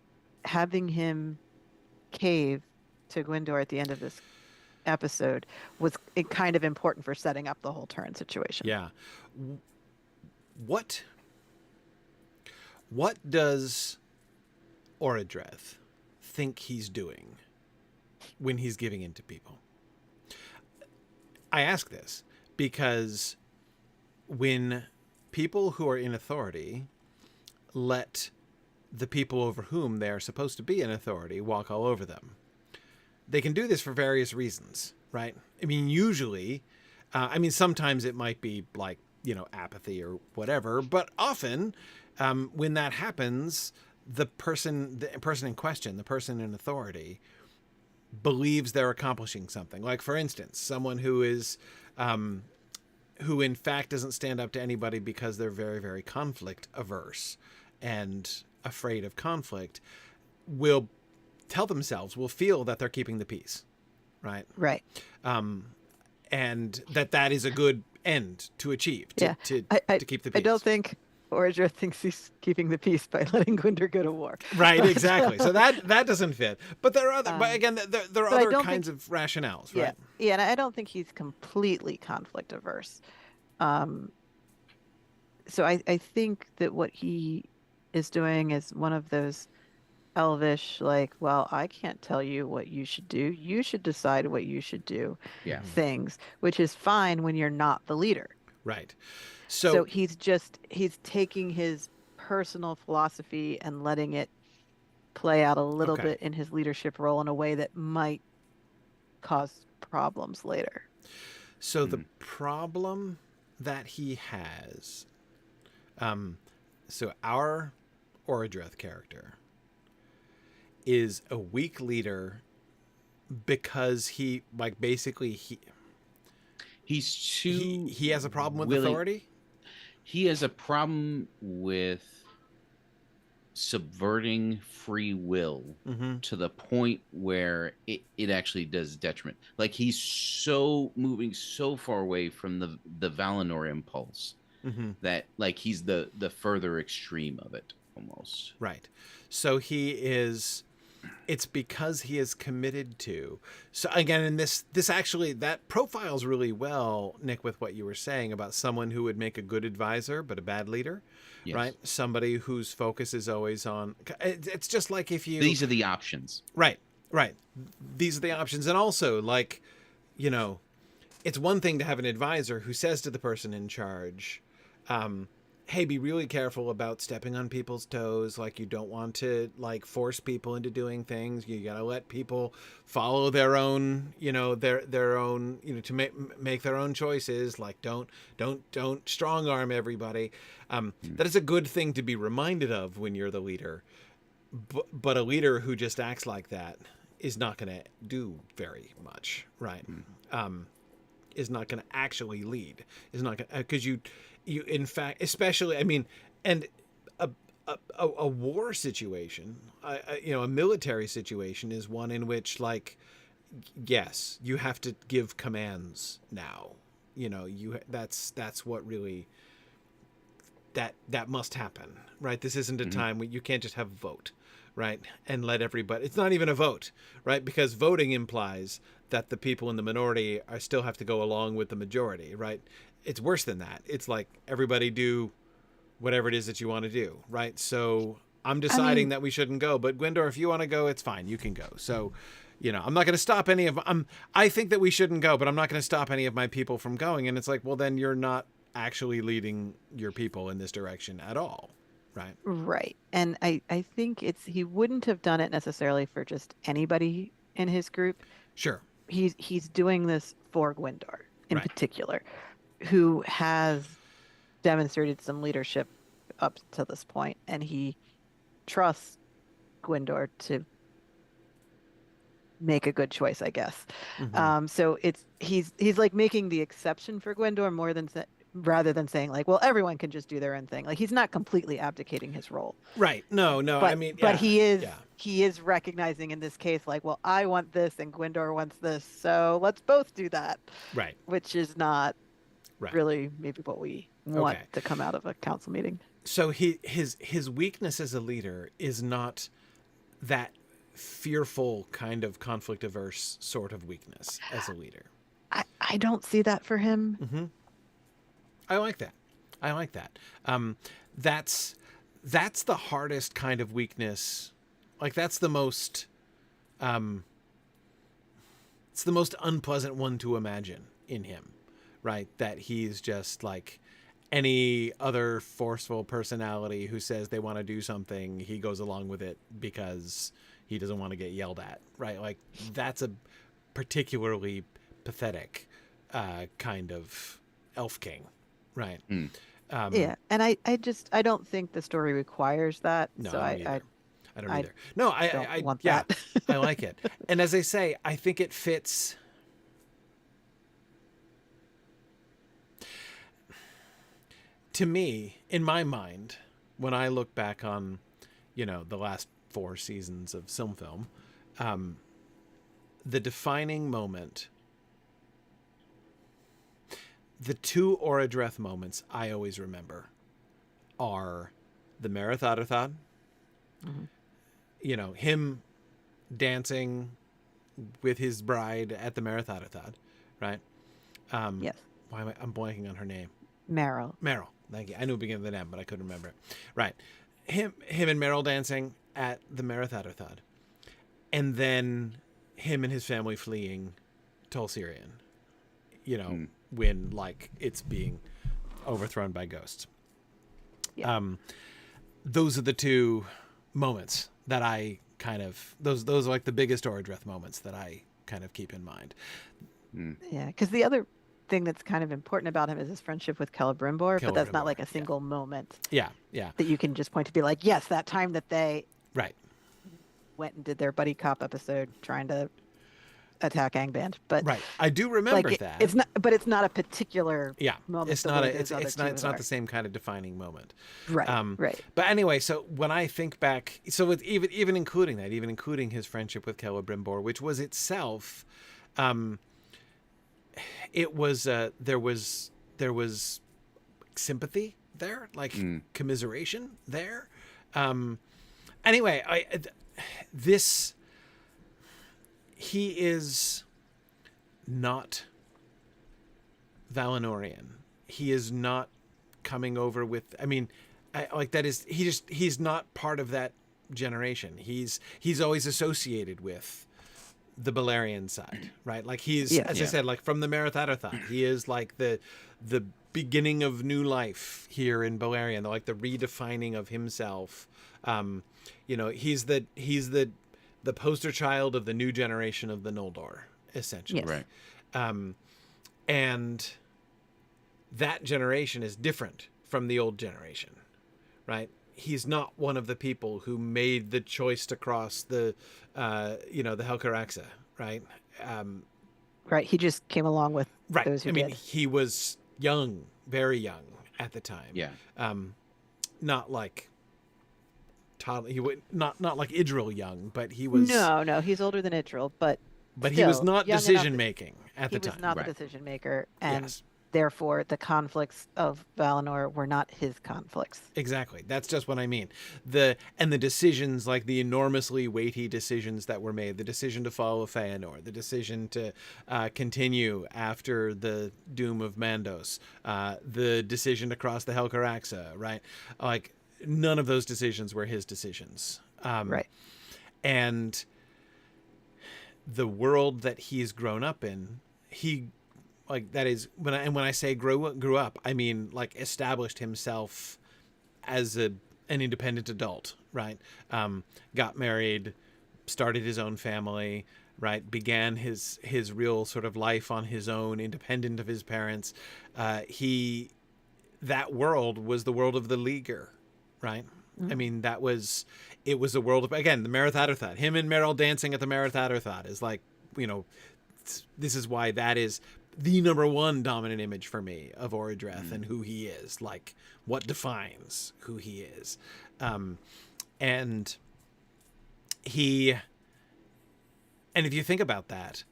having him cave to Gwyndor at the end of this episode was kind of important for setting up the whole Turin situation. Yeah. What does Orodreth think he's doing when he's giving in to people? I ask this because when people who are in authority let the people over whom they are supposed to be in authority walk all over them, they can do this for various reasons, right? I mean, usually, sometimes it might be like, apathy or whatever, but often when that happens, the person in question, the person in authority, believes they're accomplishing something. Like, for instance, someone who is who in fact doesn't stand up to anybody because they're very, very conflict averse and afraid of conflict will feel that they're keeping the peace, right? Right. And that is a good end to achieve, to keep the peace. I don't think Orodreth thinks he's keeping the peace by letting Gwyndor go to war. Right, exactly. So that doesn't fit. But there are other. But again, there are other kinds of rationales, right? Yeah, and I don't think he's completely conflict averse. So I think that what he is doing is one of those elvish, like, well, I can't tell you what you should do. You should decide what you should do. Things, which is fine when you're not the leader. Right. So he's taking his personal philosophy and letting it play out a little bit in his leadership role in a way that might cause problems later. So the problem that he has, so our Orodreth character is a weak leader because he has a problem with authority. He has a problem with subverting free will to the point where it actually does detriment. Like, he's moving so far away from the Valinor impulse that, like, he's the further extreme of it almost. Right. So it's because he is committed to. So again, in this actually, that profiles really well, Nick, with what you were saying about someone who would make a good advisor but a bad leader. Yes. Right? Somebody whose focus is always on. It's just like if you. These are the options. Right. These are the options, and also, like, it's one thing to have an advisor who says to the person in charge, hey, be really careful about stepping on people's toes. Like, you don't want to, like, force people into doing things. You got to let people follow their own, their own, to make their own choices. Like, don't strong arm everybody. That is a good thing to be reminded of when you're the leader. But a leader who just acts like that is not going to do very much, right? Is not going to actually lead. Is not going to, because you in fact, especially, and a war situation, a military situation is one in which, like, yes, you have to give commands now. That's what really that must happen, right? This isn't a time when you can't just have a vote, right? And let everybody. It's not even a vote, right? Because voting implies that the people in the minority still have to go along with the majority, right? It's worse than that. It's like, everybody do whatever it is that you want to do, right? So I'm deciding that we shouldn't go, but Gwendor, if you want to go, it's fine. You can go. So, I'm not going to stop any of I think that we shouldn't go, but I'm not going to stop any of my people from going. And it's like, well, then you're not actually leading your people in this direction at all. Right. Right. And I think he wouldn't have done it necessarily for just anybody in his group. Sure. He's doing this for Gwendor in particular, who has demonstrated some leadership up to this point, and he trusts Gwendor to make a good choice, I guess. Mm-hmm. So he's like making the exception for Gwendor more than rather than saying like, well, everyone can just do their own thing. Like he's not completely abdicating his role. Right. No. But, but he is recognizing in this case, like, well, I want this and Gwendor wants this, so let's both do that. Right. Which is not really maybe what we want to come out of a council meeting. So his weakness as a leader is not that fearful kind of conflict averse sort of weakness as a leader. I don't see that for him. Mm-hmm. I like that. That's the hardest kind of weakness. Like that's the most it's the most unpleasant one to imagine in him, right? That he's just like any other forceful personality who says they want to do something, he goes along with it because he doesn't want to get yelled at, right? Like that's a particularly pathetic kind of elf king, right? Yeah, and I don't think the story requires that. No, so I don't either. No, I want that. I like it. And as I say, I think it fits. To me, in my mind, when I look back on, the last 4 seasons of Silmfilm, the defining moment, the 2 Orodreth moments I always remember are the Marathadathad, him dancing with his bride at the Marathadathad, right? Yes. Why I'm blanking on her name? Meryl. Thank you. I knew it began with an M, but I couldn't remember it. Right. Him and Meryl dancing at the Marathadathad. And then him and his family fleeing Tolsirian. When like it's being overthrown by ghosts. Yeah. Those are the 2 moments that I kind of those are like the biggest Orodreth moments that I kind of keep in mind. Yeah, because the other thing that's kind of important about him is his friendship with Celebrimbor, but that's not like a single moment. Yeah. That you can just point to be like, yes, that time that they went and did their buddy cop episode trying to attack Angband. But I do remember that. It's not, but it's not a particular moment. It's not the same kind of defining moment. Right. But anyway, so when I think back, so with even including his friendship with Celebrimbor, which was itself, it was there was sympathy there, like commiseration there. Anyway, he is not Valinorian. He is not coming over with. I mean, he's not part of that generation. He's always associated with the Balerian side, right? Like he's, I said, like from the Marathadathon, he is like the beginning of new life here in Balerion, like the redefining of himself. He's the poster child of the new generation of the Noldor, essentially. Yes. Right. And that generation is different from the old generation, right? He's not one of the people who made the choice to cross the Helcaraxa, right? Right. He just came along with those who did. He was young, very young at the time. Yeah. Not like he would not like Idril young, but he was no. He's older than Idril, but he was not decision making at the time. He was not the decision maker, and therefore the conflicts of Valinor were not his conflicts. Exactly. That's just what I mean. The decisions, like the enormously weighty decisions that were made, the decision to follow Feanor, the decision to continue after the doom of Mandos, the decision to cross the Helcaraxa, right? Like none of those decisions were his decisions. Right. And the world that he's grown up in, he, like, that is when I say grew up, I mean like established himself as an independent adult, right? Got married, started his own family, right? Began his real sort of life on his own, independent of his parents. That world was the world of the Leaguer, right? I mean, it was a world of, again, the Merith Atherthot. Him and Meryl dancing at the Merith Atherthot is like, you know, this is why that is the number one dominant image for me of Orodreth and who he is, like what defines who he is. And if you think about that,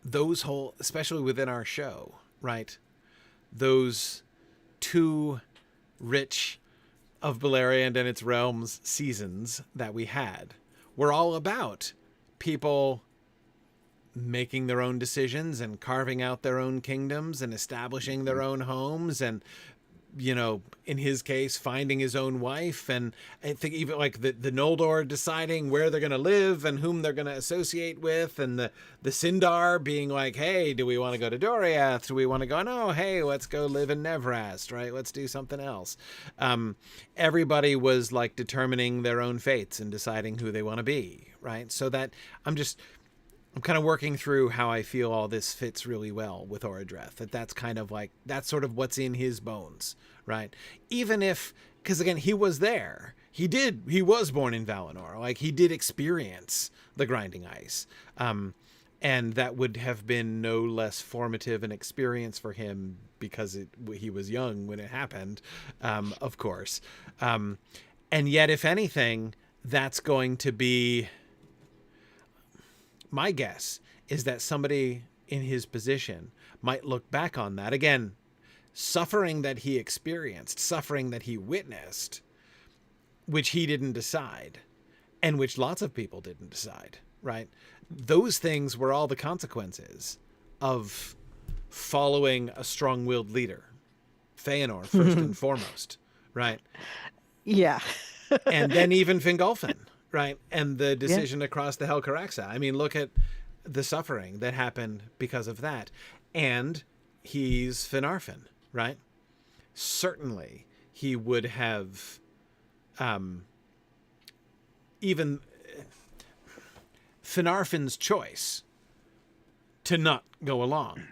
those whole, especially within our show, right? Those two rich of Beleriand and its realms seasons that we had were all about people making their own decisions and carving out their own kingdoms and establishing their own homes and, you know, in his case, finding his own wife. And I think even like the Noldor deciding where they're going to live and whom they're going to associate with. And the Sindar being like, hey, do we want to go to Doriath? Do we want to go? No, hey, let's go live in Nevrast, right? Let's do something else. Everybody was like determining their own fates and deciding who they want to be, right? So that I'm kind of working through how I feel all this fits really well with Orodreth. That's kind of like, that's sort of what's in his bones, right? Even if, because again, he was there. He was born in Valinor. Like, he did experience the grinding ice. And that would have been no less formative an experience for him because he was young when it happened, of course. And yet, if anything, that's going to be... My guess is that somebody in his position might look back on that. Again, suffering that he experienced, suffering that he witnessed, which he didn't decide, and which lots of people didn't decide, right? Those things were all the consequences of following a strong-willed leader. Feanor, first and foremost, right? Yeah. And then even Fingolfin. Right. And the decision to cross the Helcaraxa. I mean, look at the suffering that happened because of that. And he's Finarfin, right? Certainly he would have even Finarfin's choice to not go along,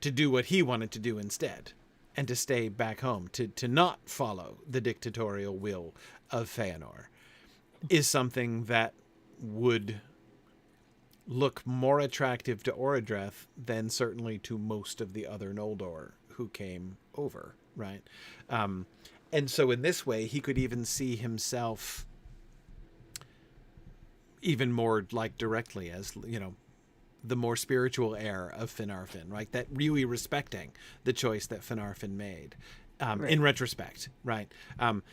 to do what he wanted to do instead, and to stay back home, to not follow the dictatorial will of Feanor, is something that would look more attractive to Orodreth than certainly to most of the other Noldor who came over, right? And so in this way, he could even see himself even more like directly as, you know, the more spiritual heir of Finarfin, right? That really respecting the choice that Finarfin made. Right. In retrospect, right?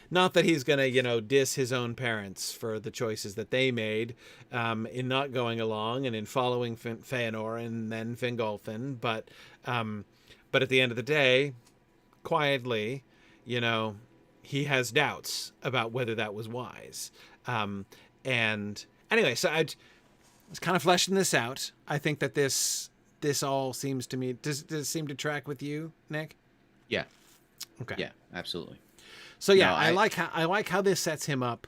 Not that he's going to, you know, diss his own parents for the choices that they made in not going along and in following Feanor and then Fingolfin, but at the end of the day, quietly, you know, he has doubts about whether that was wise. And anyway, so I was kind of fleshing this out. I think that this all seems to me, does it seem to track with you, Nick? Yeah. Okay. Yeah, absolutely. So yeah, no, I like how this sets him up,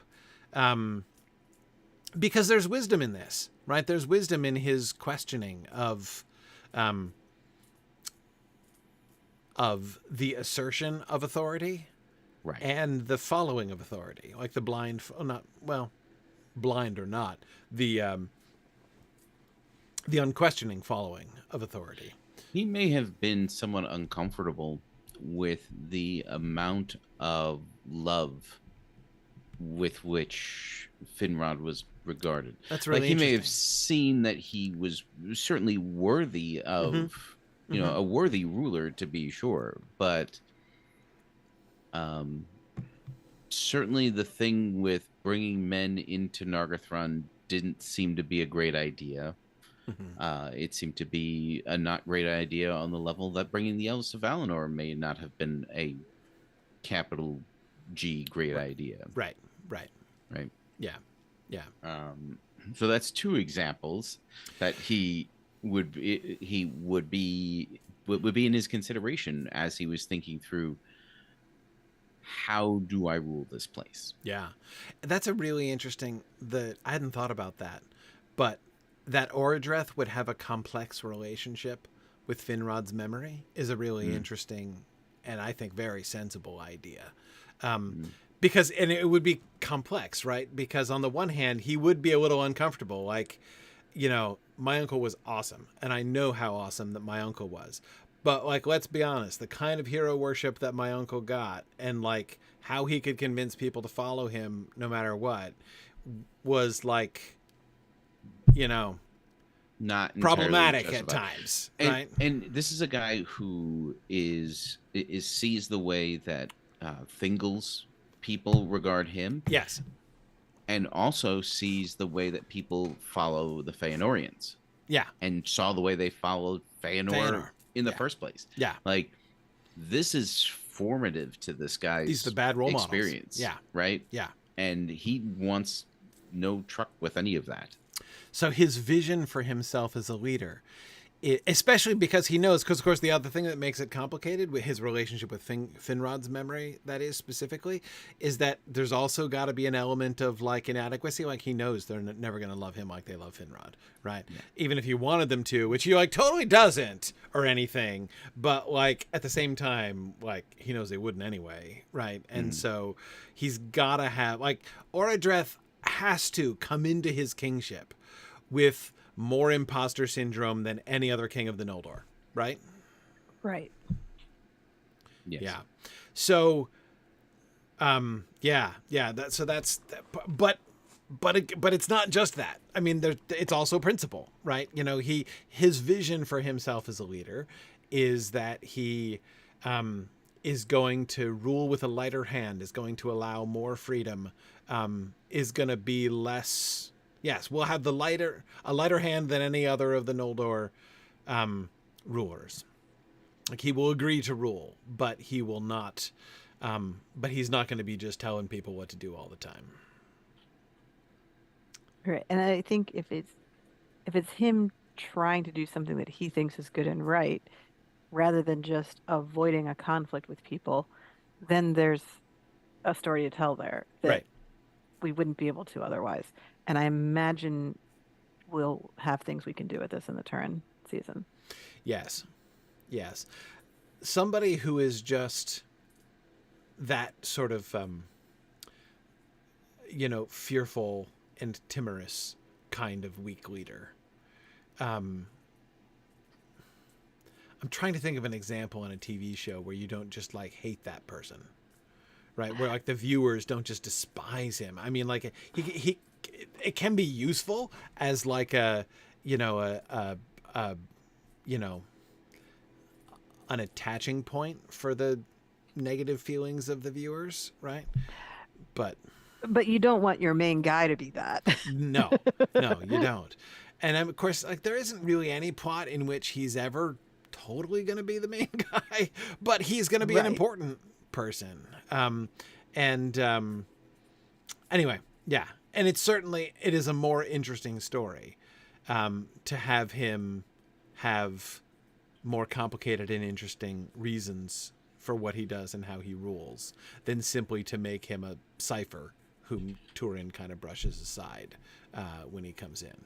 because there's wisdom in this, right? There's wisdom in his questioning of the assertion of authority, right, and the following of authority, like the blind, blind or not, the unquestioning following of authority. He may have been somewhat uncomfortable with the amount of love with which Finrod was regarded. That's really like he may have seen that he was certainly worthy of, you know, a worthy ruler, to be sure, but certainly the thing with bringing men into Nargothrond didn't seem to be a great idea. It seemed to be a not great idea on the level that bringing the Elves to Valinor may not have been a capital G great idea. Right. Yeah. So that's two examples that he would be in his consideration as he was thinking through, how do I rule this place? Yeah. That's a really interesting, I hadn't thought about that, but that Orodreth would have a complex relationship with Finrod's memory is a really interesting and I think very sensible idea. Because, and it would be complex, right? Because on the one hand, he would be a little uncomfortable. Like, you know, my uncle was awesome. And I know how awesome that my uncle was. But, like, let's be honest, the kind of hero worship that my uncle got and, like, how he could convince people to follow him no matter what was, like, you know, not problematic at times, right? And this is a guy who sees the way that Thingol's people regard him. Yes. And also sees the way that people follow the Feanorians. Yeah. And saw the way they followed Feanor in the first place. Yeah. Like, this is formative to this guy's He's the bad role experience. Models. Yeah. Right? Yeah. And he wants no truck with any of that. So his vision for himself as a leader, especially because he knows, because of course the other thing that makes it complicated with his relationship with Finrod's memory, that is specifically, is that there's also got to be an element of like inadequacy. Like he knows they're never going to love him like they love Finrod, right? Yeah. Even if he wanted them to, which he like totally doesn't or anything, but like at the same time, like he knows they wouldn't anyway, right? And so he's got to have, like, Orodreth has to come into his kingship with more imposter syndrome than any other king of the Noldor, right? Right. Yes. Yeah. So, but it's not just that. I mean, it's also principle, right? You know, his vision for himself as a leader is that he is going to rule with a lighter hand, is going to allow more freedom, is going to be less. Yes, we'll have a lighter hand than any other of the Noldor rulers. Like he will agree to rule, but he will not. But he's not going to be just telling people what to do all the time. Right, and I think if it's him trying to do something that he thinks is good and right, rather than just avoiding a conflict with people, then there's a story to tell there that we wouldn't be able to otherwise. And I imagine we'll have things we can do with this in the Turin season. Yes. Somebody who is just that sort of, fearful and timorous kind of weak leader. I'm trying to think of an example in a TV show where you don't just like hate that person, right? Where like the viewers don't just despise him. I mean, like he it can be useful as like an attaching point for the negative feelings of the viewers, right? But you don't want your main guy to be that. No, you don't. And of course, like there isn't really any plot in which he's ever totally going to be the main guy, but he's going to be an important person. Anyway, yeah. And it is a more interesting story to have him have more complicated and interesting reasons for what he does and how he rules than simply to make him a cipher whom Turin kind of brushes aside when he comes in.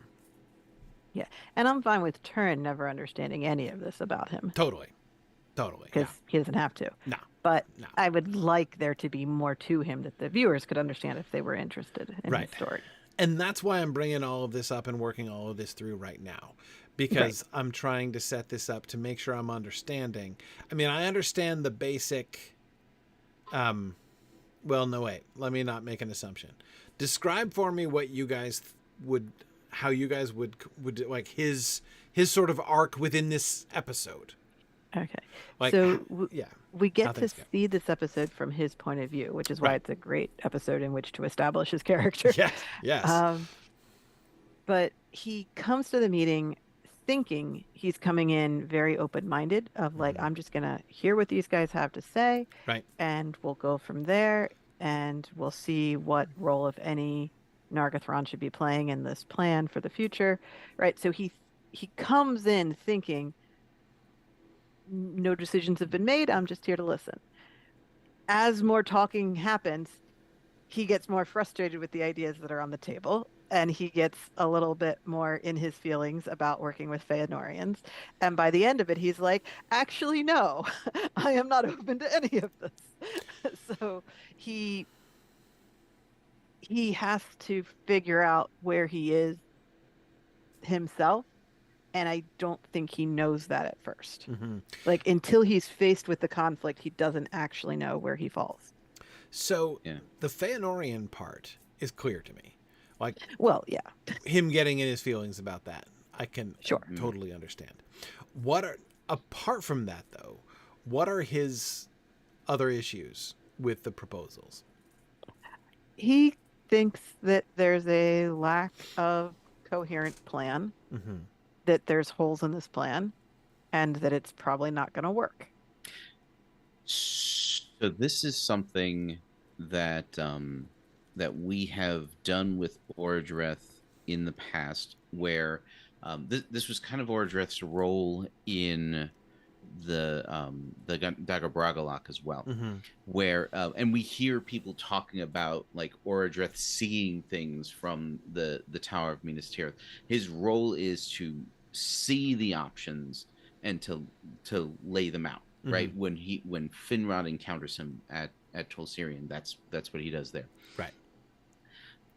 Yeah. And I'm fine with Turin never understanding any of this about him. Totally. Because he doesn't have to. No. But I would like there to be more to him that the viewers could understand if they were interested in his story. And that's why I'm bringing all of this up and working all of this through right now. Because I'm trying to set this up to make sure I'm understanding. I mean, I understand the basic... well, no, wait. Let me not make an assumption. Describe for me what you guys would... How you guys would like his sort of arc within this episode. Okay. Like, we get to see this episode from his point of view, which is why it's a great episode in which to establish his character. Yes. But he comes to the meeting thinking he's coming in very open-minded of like, I'm just going to hear what these guys have to say, Right. and we'll go from there, and we'll see what role, if any, Nargothrond should be playing in this plan for the future, right? So he comes in thinking no decisions have been made. I'm just here to listen. As more talking happens, he gets more frustrated with the ideas that are on the table, and he gets a little bit more in his feelings about working with Feanorians. And by the end of it, he's like, actually, no, I am not open to any of this. So he he has to figure out where he is himself. And I don't think he knows that at first. Like, until he's faced with the conflict, he doesn't actually know where he falls. So the Feanorian part is clear to me. Like, well, yeah, him getting in his feelings about that, I can totally understand. Apart from that, though, what are his other issues with the proposals? He thinks that there's a lack of coherent plan, that there's holes in this plan, and that it's probably not going to work. So this is something that that we have done with Orodreth in the past, where this was kind of Orodreth's role in the Dagor Bragollach as well, where and we hear people talking about like Orodreth seeing things from the Tower of Minas Tirith. His role is to see the options and to lay them out. Right, when Finrod encounters him at Tolsirian, that's what he does there. Right.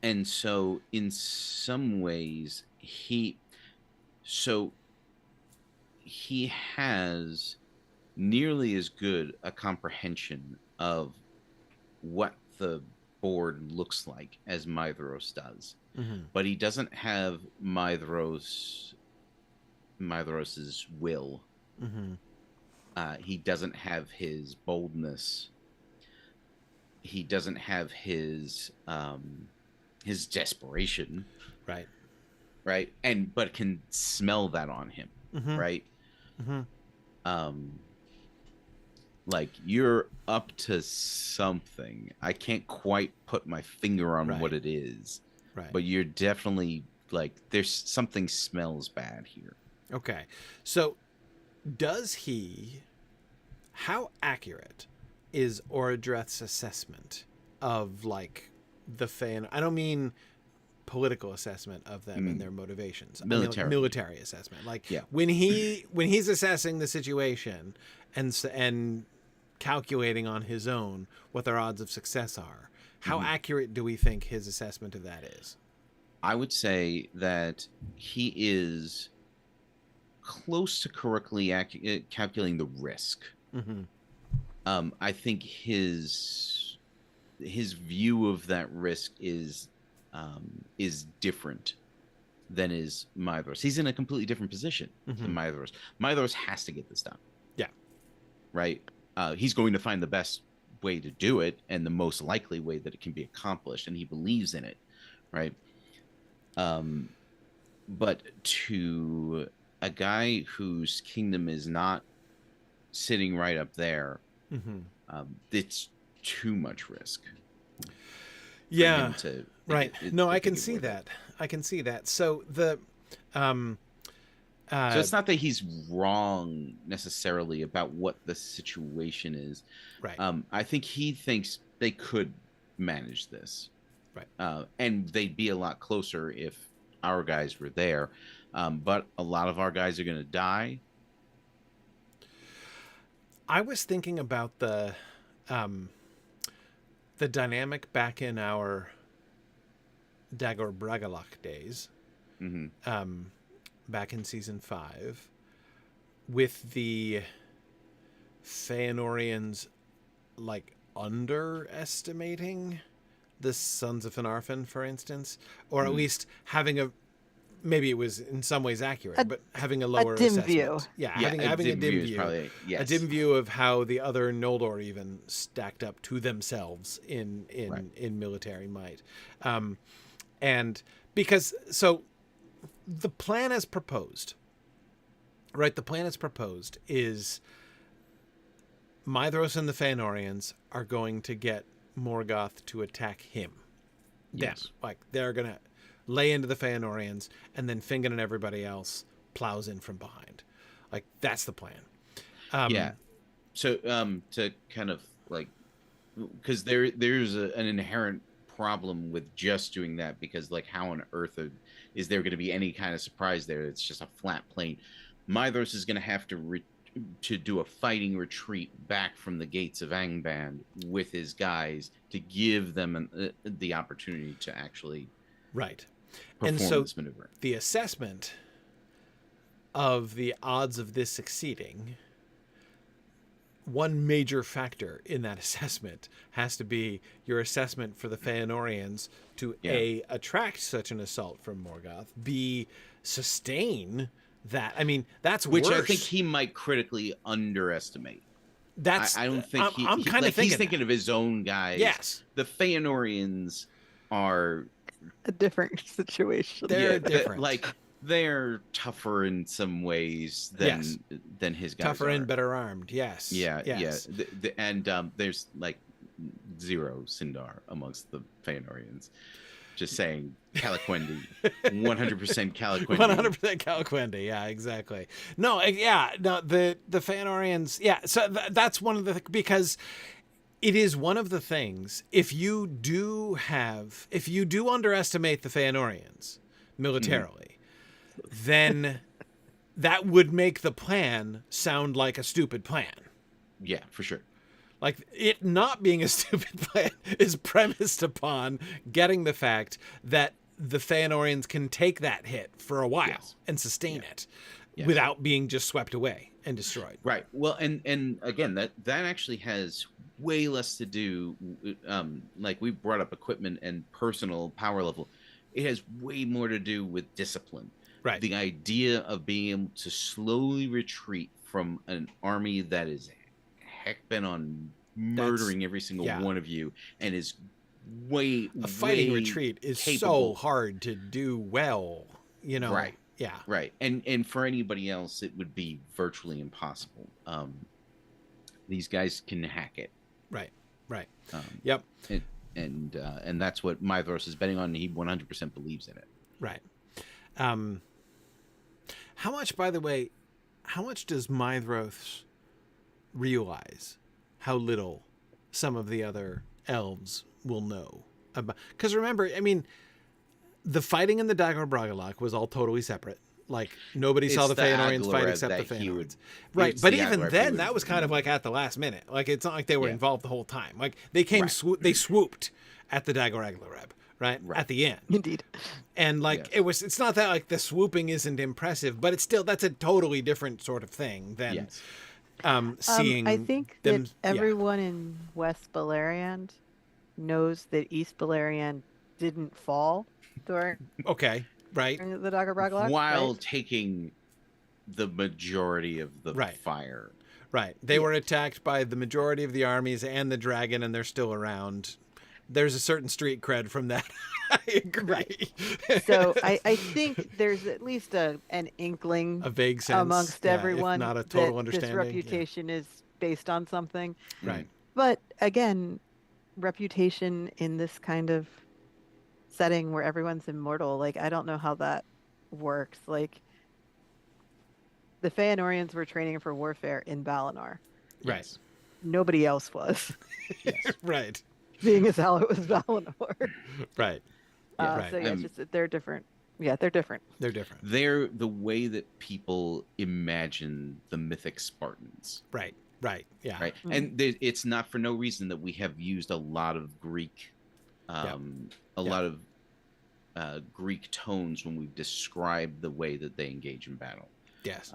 And so in some ways he has nearly as good a comprehension of what the board looks like as Maedhros does. But he doesn't have Maedhros's will. He doesn't have his boldness. He doesn't have his desperation. Right. Right. But can smell that on him. Right. Like, you're up to something. I can't quite put my finger on what it is. Right. But you're definitely like, there's something smells bad here. Okay. So how accurate is Orodreth's assessment of like the Feanor? I don't mean political assessment of them and their motivations. Military. I mean, like, military assessment. Like when he's assessing the situation and calculating on his own what their odds of success are, how accurate do we think his assessment of that is? I would say that he is close to correctly calculating the risk. I think his view of that risk is different than is Maedhros. He's in a completely different position than Maedhros. Maedhros has to get this done. Yeah. Right. He's going to find the best way to do it and the most likely way that it can be accomplished, and he believes in it. Right. But to a guy whose kingdom is not sitting right up there, it's too much risk. Yeah. Right. No, I can see that. I can see that. So the so it's not that he's wrong necessarily about what the situation is. Right. I think he thinks they could manage this. Right. And they'd be a lot closer if our guys were there. But a lot of our guys are going to die. I was thinking about the dynamic back in our Dagor Bragollach days, back in season 5, with the Feanorians like underestimating the Sons of Finarfin, for instance, or at least having maybe it was in some ways accurate, but having a lower dim assessment. view. Yeah, having a dim view. Probably, yes. A dim view of how the other Noldor even stacked up to themselves in military might. And because the plan as proposed Right. The plan is proposed is Maedhros and the Feanorians are going to get Morgoth to attack him. Yes. Them. Like, they're going to lay into the Feanorians, and then Fingon and everybody else plows in from behind. Like, that's the plan. Yeah. So, to kind of, like, because there's an inherent problem with just doing that, because, like, how on earth is there going to be any kind of surprise there? It's just a flat plane. Maedhros is going to have to do a fighting retreat back from the gates of Angband with his guys to give them the opportunity to actually right. perform And so this maneuver. The assessment of the odds of this succeeding, one major factor in that assessment has to be your assessment for the Feanorians to A, attract such an assault from Morgoth, B, sustain that. I mean, that's which worse. I think he might critically underestimate. That's I don't think I'm kind of he's thinking of his own guys. Yes, the Feanorians are a different situation. They're different. Like, they're tougher in some ways than his guys. Tougher are. and better armed. Yes. Yeah. And there's like zero Sindar amongst the Feanorians. Just saying, Calaquendi, 100% Calaquendi. 100% Calaquendi. Yeah, exactly. No, the Feanorians. Yeah, so that's one of the because it is one of the things. If you do underestimate the Feanorians militarily, then that would make the plan sound like a stupid plan. Yeah, for sure. Like, it not being a stupid plan is premised upon getting the fact that the Feanorians can take that hit for a while and sustain it without being just swept away and destroyed. Right. Well, and again, that actually has way less to do, like we brought up equipment and personal power level. It has way more to do with discipline. Right. The idea of being able to slowly retreat from an army that is heck bent on murdering every single one of you and is a fighting retreat is capable. So hard to do well, you know. Right. Yeah. Right. And for anybody else it would be virtually impossible. These guys can hack it. Right. Yep. And that's what Maedhros is betting on, and he 100% believes in it. Right. How much, by the way, does Maedhros realize how little some of the other elves will know about? Because remember, I mean, the fighting in the Dagor Bragollach was all totally separate. Like, nobody saw the Feanorians fight except the Feanorians. Right, but even then, that was kind of like at the last minute. Like, it's not like they were involved the whole time. Like, they came, they swooped at the Dagor Aglareb, right? At the end. Indeed. And like, it's not that like the swooping isn't impressive, but it's still, that's a totally different sort of thing than seeing I think them, that everyone in West Beleriand knows that East Beleriand didn't fall during right the Dagor Bragollach, while taking the majority of the fire. Right. They were attacked by the majority of the armies and the dragon, and they're still around. There's a certain street cred from that. I agree. Right. So I think there's at least an inkling, a vague sense amongst everyone, if not a total that understanding. This reputation is based on something. Right. But again, reputation in this kind of setting where everyone's immortal, like, I don't know how that works. Like, the Feanorians were training for warfare in Valinor. Right. Nobody else was. Right. Being as how it was Valinor. Right. Right. So it's just that they're different. Yeah, they're different. They're different. They're the way that people imagine the mythic Spartans. Right. Yeah. Right. Mm-hmm. And it's not for no reason that we have used a lot of Greek, lot of Greek tones when we've described the way that they engage in battle. Yes.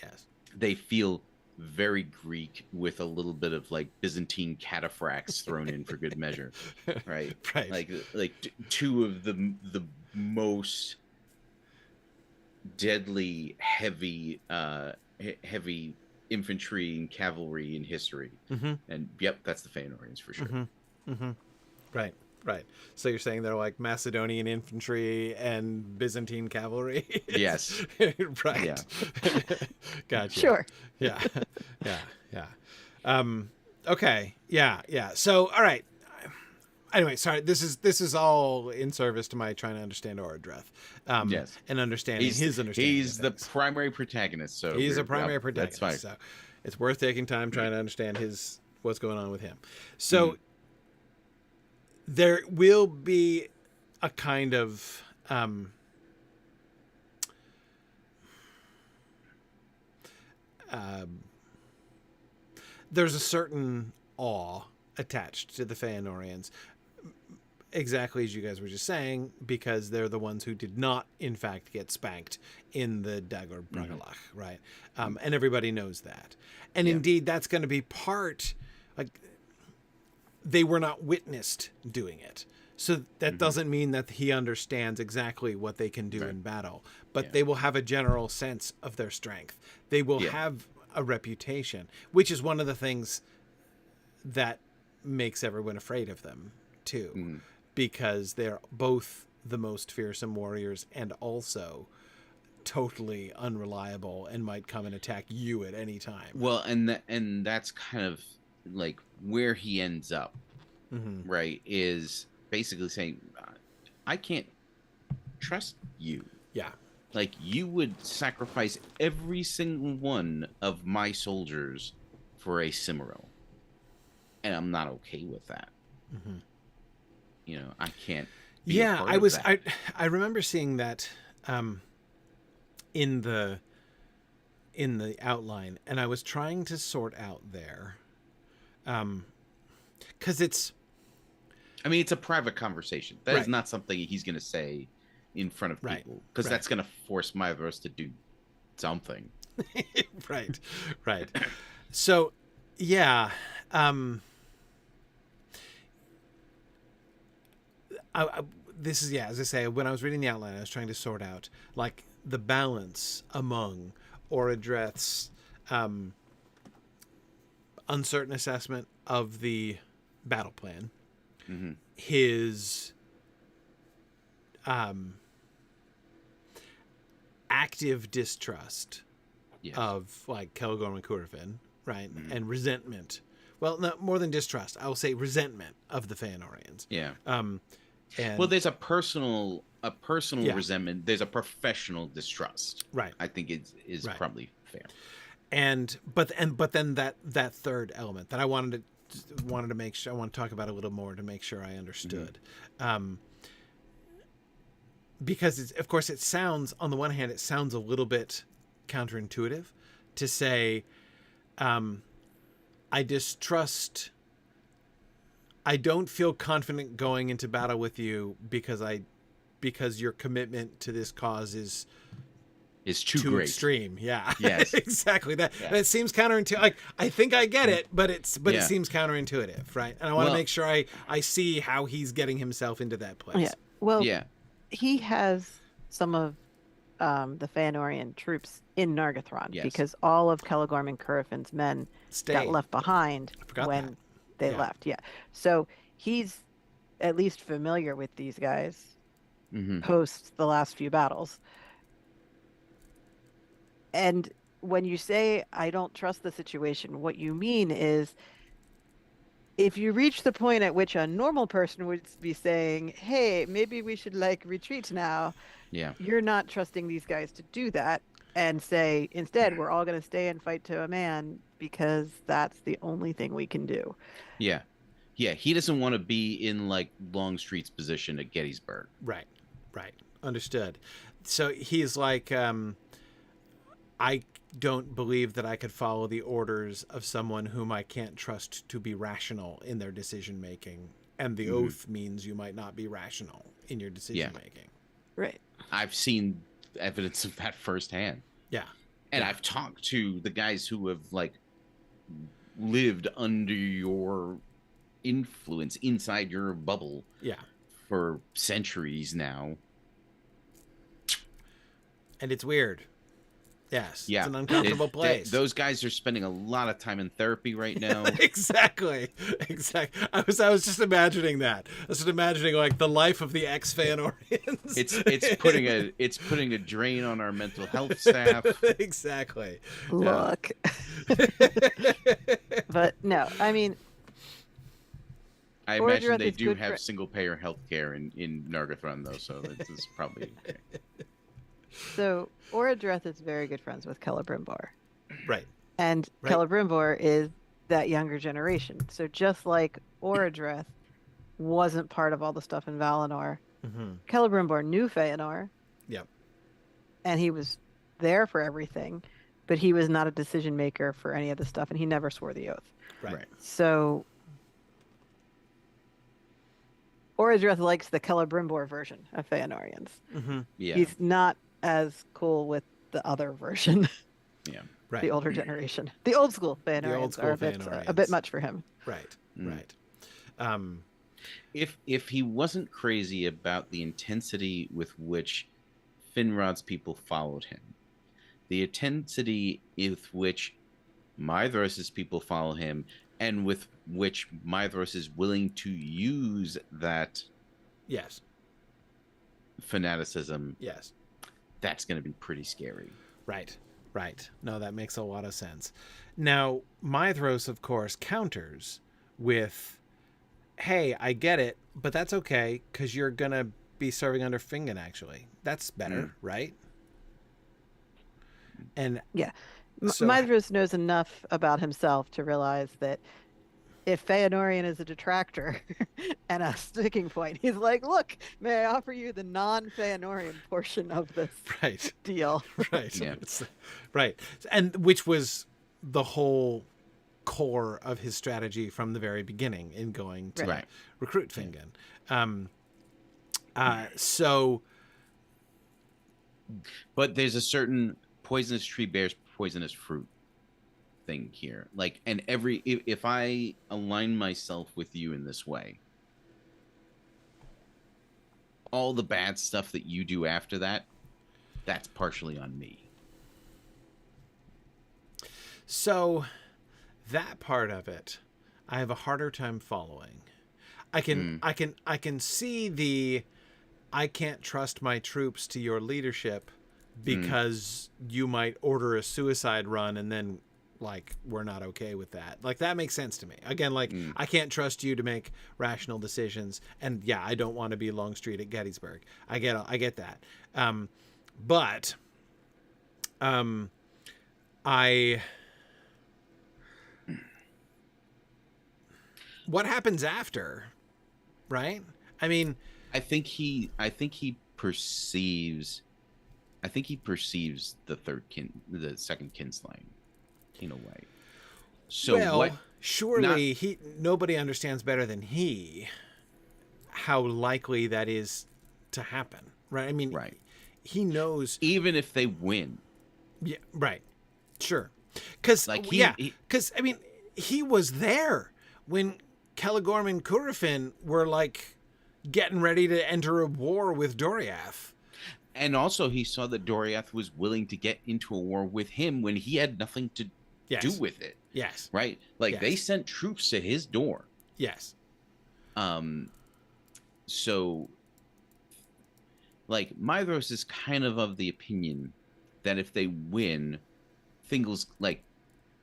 Yes. They feel very Greek with a little bit of like Byzantine cataphracts thrown in for good measure. Right. Right. Like two of the most deadly heavy infantry and cavalry in history. Mm-hmm. And that's the Feanorians for sure. Mm-hmm. Mm-hmm. Right. Right. So you're saying they're like Macedonian infantry and Byzantine cavalry? Yes. Right. Yeah. Gotcha. Sure. Yeah. Yeah. Yeah. Okay. Yeah. Yeah. So, all right. Anyway, sorry. This is all in service to my trying to understand Orodreth, Yes. and understanding his understanding. He's of the things. primary protagonist. So He's a primary protagonist. That's fine. So it's worth taking time trying to understand what's going on with him. So there will be a kind of there's a certain awe attached to the Feanorians, exactly as you guys were just saying, because they're the ones who did not, in fact, get spanked in the Dagor Bragalach, right? And everybody knows that. And indeed, that's going to be part, like, they were not witnessed doing it. So that doesn't mean that he understands exactly what they can do in battle, but they will have a general sense of their strength. They will have a reputation, which is one of the things that makes everyone afraid of them too, because they're both the most fearsome warriors and also totally unreliable and might come and attack you at any time. Well, and that's kind of like where he ends up, right? Is basically saying, I can't trust you. Yeah. Like, you would sacrifice every single one of my soldiers for a Silmaril. And I'm not okay with that. You know, I can't be a part of that. I remember seeing that in the outline, and I was trying to sort out there. Because it's... I mean, it's a private conversation. That is not something he's going to say in front of people, because that's going to force Maedhros to do something. Right. So, yeah. This is, as I say, when I was reading the outline, I was trying to sort out, like, the balance among Orodreth's uncertain assessment of the battle plan, his active distrust of, like, Kelgorm and Curufin, right? And resentment. Well, not more than distrust. I will say resentment of the Feanorians. Yeah. And well, there's a personal resentment. There's a professional distrust. Right. I think is probably fair. But then that third element that I wanted to make sure, I want to talk about a little more to make sure I understood. Because of course it sounds, on the one hand, it sounds a little bit counterintuitive to say, I distrust, I don't feel confident going into battle with you because your commitment to this cause is too great. Extreme. Yeah. Yes. Exactly. That seems counterintuitive. Like, I think I get it, but it seems counterintuitive, right? And I want to make sure I see how he's getting himself into that place. Yeah. Well, he has some of the Feanorian troops in Nargothrond because all of Kelgorm and Curufin's men got left behind when they left. Yeah. So he's at least familiar with these guys post the last few battles. And when you say, I don't trust the situation, what you mean is, if you reach the point at which a normal person would be saying, hey, maybe we should, like, retreat now. Yeah. You're not trusting these guys to do that and say, instead, we're all going to stay and fight to a man because that's the only thing we can do. Yeah. Yeah. He doesn't want to be in, like, Longstreet's position at Gettysburg. Right. Understood. So he's like, I don't believe that I could follow the orders of someone whom I can't trust to be rational in their decision making, and the oath means you might not be rational in your decision making. Right. I've seen evidence of that firsthand. Yeah. And I've talked to the guys who have, like, lived under your influence, inside your bubble, for centuries now. And it's weird. Yes, Yeah. it's an uncomfortable place. Those guys are spending a lot of time in therapy right now. Exactly. I was just imagining that. I was just imagining like the life of the ex-Feanorians. It's putting a drain on our mental health staff. Exactly. Look. But no, I mean, I imagine Orodreth they is do good have single payer health care in Nargothrond though, so this is probably okay. So Orodreth is very good friends with Celebrimbor. Right. And Right. Celebrimbor is that younger generation. So just like Orodreth wasn't part of all the stuff in Valinor, Celebrimbor knew Feanor. Yep. And he was there for everything, but he was not a decision maker for any of the stuff, and he never swore the oath. Right. So Orodreth likes the Celebrimbor version of Feanorians. Yeah. He's not as cool with the other version. Yeah. Right. The older generation. The old school Feanorians are a bit much for him. Right. Right. If he wasn't crazy about the intensity with which Finrod's people followed him, the intensity with which Maedhros' people follow him, and with which Maedhros is willing to use that fanaticism, that's going to be pretty scary. Right. Right. No, that makes a lot of sense. Now, Maedhros, of course, counters with, hey, I get it, but that's okay, because you're going to be serving under Fingon, actually. That's better, right? And yeah. So, Maedhros knows enough about himself to realize that if Feanorian is a detractor and a sticking point, he's like, look, may I offer you the non-Feanorian portion of this deal? Right. Yeah. Right. And which was the whole core of his strategy from the very beginning in going to recruit Fingon. But there's a certain poisonous tree bears poisonous fruit thing here. Like, and if I align myself with you in this way, all the bad stuff that you do after that, that's partially on me. So that part of it, I have a harder time following. I can see the I can't trust my troops to your leadership because you might order a suicide run and then like we're not okay with that. Like that makes sense to me. Again, like I can't trust you to make rational decisions, and yeah, I don't want to be Longstreet at Gettysburg. I get that. But what happens after, right? I mean, I think he perceives the second kinslaying in a way. So surely nobody understands better than he how likely that is to happen, right? I mean, he knows even if they win. Yeah, right. Sure. Because I mean, he was there when Caligorm and Curufin were like getting ready to enter a war with Doriath. And also he saw that Doriath was willing to get into a war with him when he had nothing to do with it. Yes. Right? Like they sent troops to his door. Yes. So like Maedhros is kind of the opinion that if they win, Thingol's like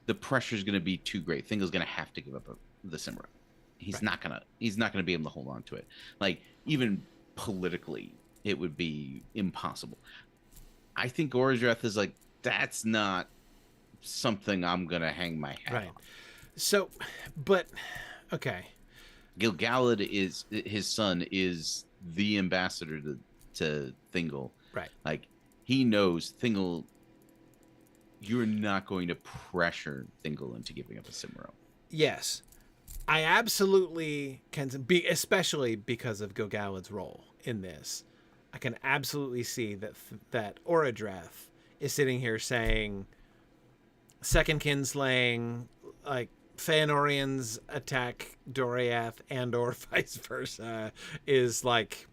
the pressure's going to be too great. Thingol's going to have to give up the Cimmeria. He's not gonna be able to hold on to it. Like even politically, it would be impossible. I think Orodreth is like, that's not something I'm gonna hang my hat on. So, but okay. Gil-galad is his son is the ambassador to Thingol. Right. Like he knows Thingol. You're not going to pressure Thingol into giving up a Cimmeria. Yes. I absolutely can be, especially because of Gil-galad's role in this. I can absolutely see that Orodreth is sitting here saying, second kinslaying, like Feanorians attack Doriath and or vice versa, is like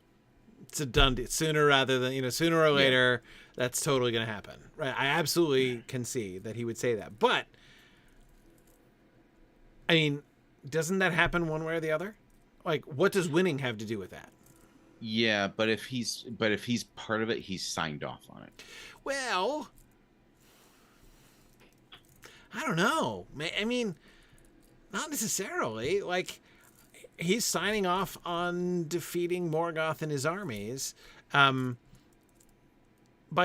it's a done deal. Sooner rather than, sooner or later, that's totally going to happen. Right? I absolutely can see that he would say that. But, I mean, doesn't that happen one way or the other? Like, what does winning have to do with that? Yeah, but if he's part of it, he's signed off on it. Well, I don't know. I mean, not necessarily. Like, he's signing off on defeating Morgoth and his armies. By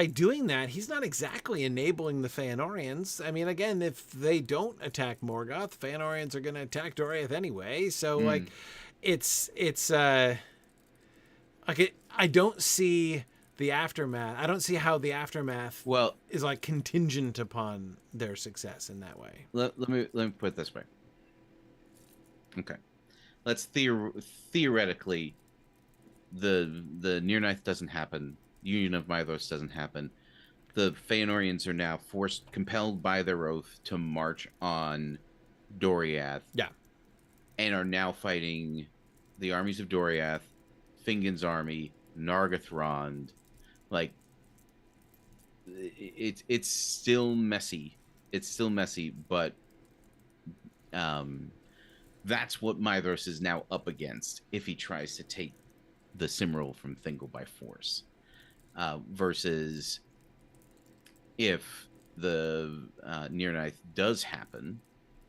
doing that, he's not exactly enabling the Feanorians. I mean, again, if they don't attack Morgoth, Feanorians are going to attack Doriath anyway. So, like, I don't see the aftermath. I don't see how the aftermath is like contingent upon their success in that way. Let me put it this way. Okay, let's theoretically, the Near-Ninth doesn't happen. Union of Maedhros doesn't happen. The Feanorians are now compelled by their oath to march on Doriath. Yeah, and are now fighting the armies of Doriath, Fingon's army, Nargothrond. Like, it's still messy. It's still messy, but that's what Maedhros is now up against if he tries to take the Silmaril from Thingol by force. Versus if the Near-Ninth does happen,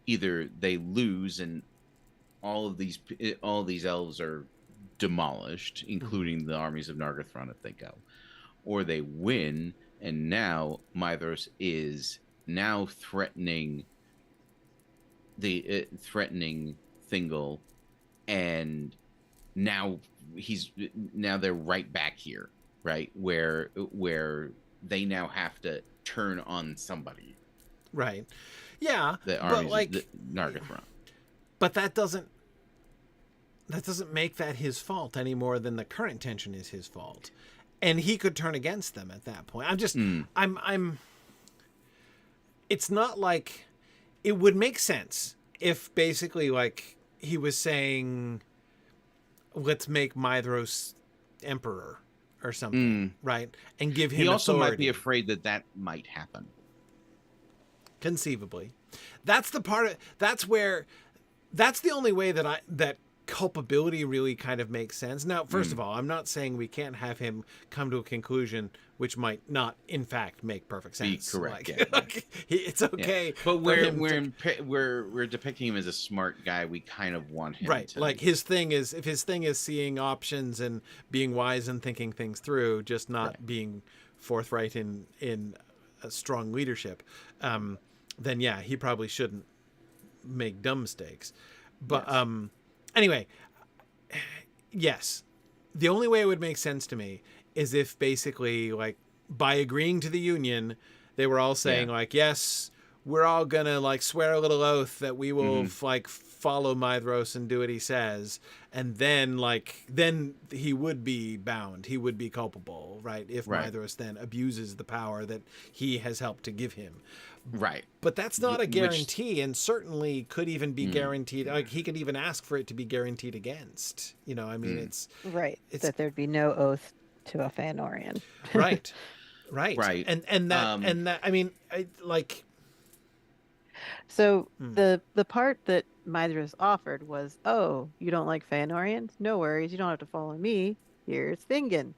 either they lose and all of these elves are demolished, including the armies of Nargothrond and Thingol, or they win, and now Maedhros is now threatening Thingol, and now they're right back here, right where they now have to turn on somebody, right? Yeah, the armies of Nargothrond. But that doesn't make that his fault any more than the current tension is his fault. And he could turn against them at that point. It's not like it would make sense if basically like he was saying, let's make Maedhros emperor or something, right? And give him He also authority. might be afraid that might happen. Conceivably. That's the only way that culpability really kind of makes sense. Now, first of all, I'm not saying we can't have him come to a conclusion which might not, in fact, make perfect sense. Be correct. It's okay. Yeah. But we're depicting him as a smart guy. We kind of want him to. Like his thing is, if his thing is seeing options and being wise and thinking things through, just not being forthright in a strong leadership, then yeah, he probably shouldn't make dumb mistakes. But anyway, yes, the only way it would make sense to me is if basically, like, by agreeing to the Union, they were all saying like, yes, we're all gonna like swear a little oath that we will like follow Maedhros and do what he says, and then he would be bound, he would be culpable, right? If Maedhros then abuses the power that he has helped to give him. Right. But that's not a guarantee, and certainly could even be guaranteed. Like, he could even ask for it to be guaranteed against. I mean, it's that there'd be no oath to a Feanorian. right. And that I mean, So the part that Maedhros offered was, oh, you don't like Feanorians? No worries, you don't have to follow me. Here's Fingon.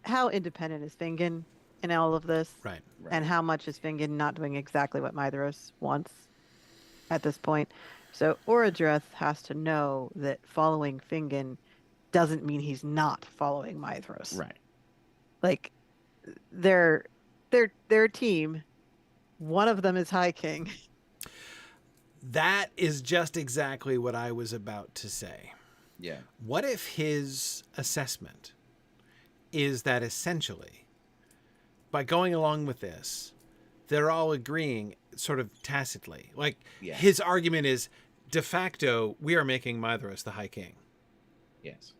How independent is Fingon in all of this? Right. And how much is Fingon not doing exactly what Maedhros wants at this point? So Orodreth has to know that following Fingon doesn't mean he's not following Maedhros. Right. Like, they're a team. One of them is High King. That is just exactly what I was about to say. Yeah. What if his assessment is that essentially, by going along with this, they're all agreeing sort of tacitly. Like, his argument is, de facto, we are making Maedhros the High King. Yes.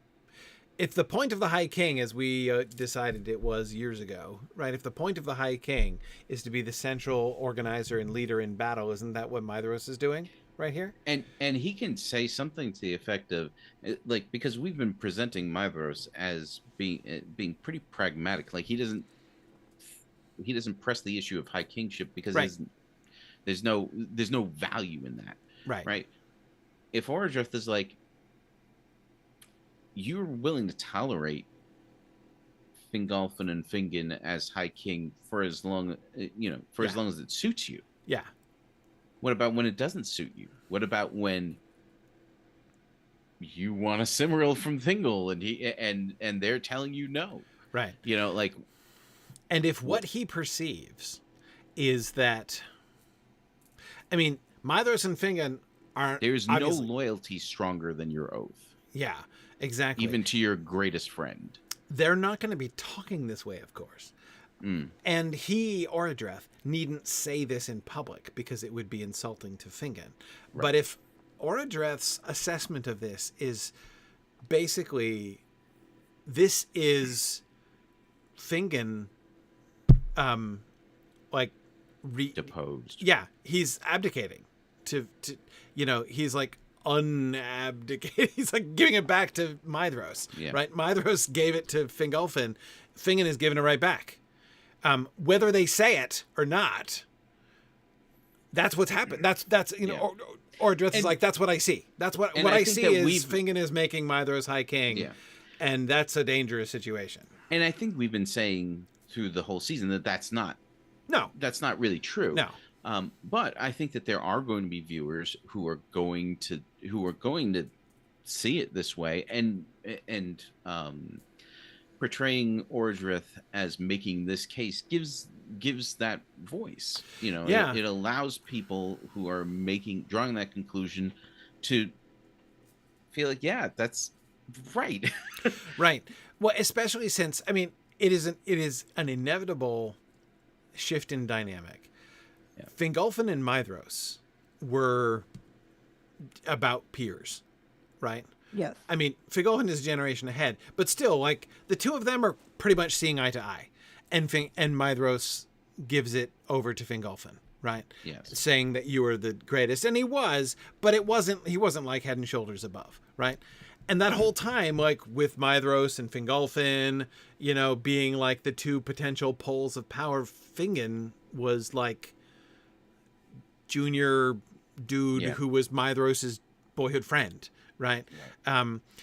If the point of the High King, as we decided it was years ago, right? If the point of the High King is to be the central organizer and leader in battle, isn't that what Maedhros is doing? right here. And he can say something to the effect of, like, because we've been presenting Maedhros as being pretty pragmatic. Like he doesn't press the issue of high kingship because Right. there's no value in that. Right. Right. If Orodreth is like, you're willing to tolerate Fingolfin and Fingin as High King for as long, as long as it suits you. Yeah. What about when it doesn't suit you? What about when you want a Cimmeril from Thingol and they're telling you no? Right. Like. And if what he perceives is that, I mean, Maedhros and Fingin aren't. There's no loyalty stronger than your oath. Yeah, exactly. Even to your greatest friend. They're not going to be talking this way, of course. Mm. And Orodreth, needn't say this in public because it would be insulting to Fingin. Right. But if Orodreth's assessment of this is basically, this is Fingin, deposed. Yeah, he's abdicating to he's like unabdicated. He's like giving it back to Maedhros, right? Maedhros gave it to Fingolfin. Fingin is giving it right back. Whether they say it or not, that's what's happened. That's Orodreth is like, that's what I see. That's what I see is Fingin is making Maedhros High King, and that's a dangerous situation. And I think we've been saying through the whole season that's not really true. No. But I think that there are going to be viewers who are going to see it this way, and portraying Orodreth as making this case gives that voice. It allows people who are drawing that conclusion to feel like, that's right. Right. Well, especially since, I mean, it is an inevitable shift in dynamic. Yeah. Fingolfin and Maedhros were about peers, right? Yes. I mean, Fingolfin is a generation ahead, but still, like, the two of them are pretty much seeing eye to eye, and Maedhros gives it over to Fingolfin, right? Yes. Saying that you were the greatest, and he was, but he wasn't like head and shoulders above, right? And that whole time, like with Maedhros and Fingolfin, being like the two potential poles of power, Fingin was like junior dude who was Maedhros' boyhood friend, right?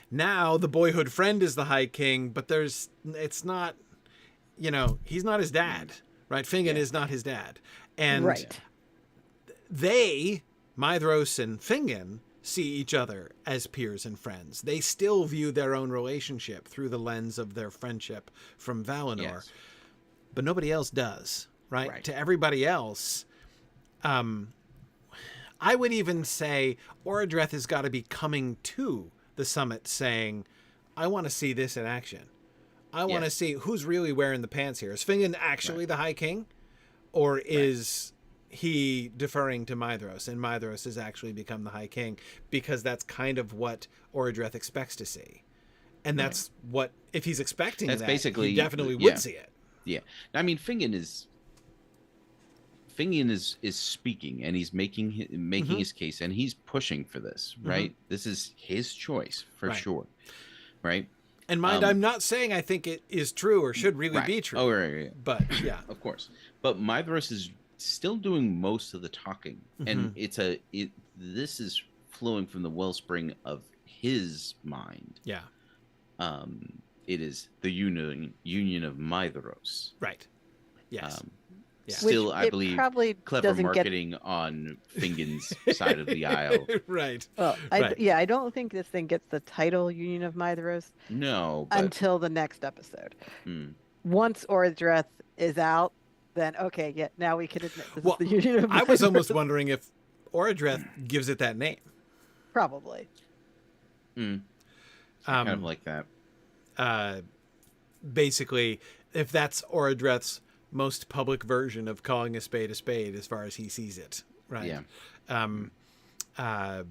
Now the boyhood friend is the High King, but it's not, he's not his dad, right? Fingin is not his dad. And Maedhros and Fingin, see each other as peers and friends. They still view their own relationship through the lens of their friendship from Valinor, but nobody else does, right? To everybody else, I would even say Orodreth has got to be coming to the summit saying, I want to see this in action. I want to see who's really wearing the pants here. Is Fingin actually the High King? Or is he deferring to Maedhros, and Maedhros has actually become the High King? Because that's kind of what Orodreth expects to see. And that's what, if he's expecting that, basically, he definitely would see it. Yeah. I mean, Fingin is speaking, and he's making his case, and he's pushing for this, right? This is his choice for sure, right? And mind, I'm not saying I think it is true or should really be true. Oh, right. But yeah, of course. But Maedhros is still doing most of the talking, and this is flowing from the wellspring of his mind. Yeah. It is the Union of Maedhros. Right. Yes. Still, Which I believe, clever marketing get... on Fingin's side of the aisle. Right. Well, I don't think this thing gets the title Union of Maedhros. No. Until the next episode. Once Orodreth is out, then now we can admit this is the Union of Maedhros. I was almost wondering if Orodreth gives it that name. Probably. Kind of like that. Basically, if that's Orodreth's most public version of calling a spade as far as he sees it, right? That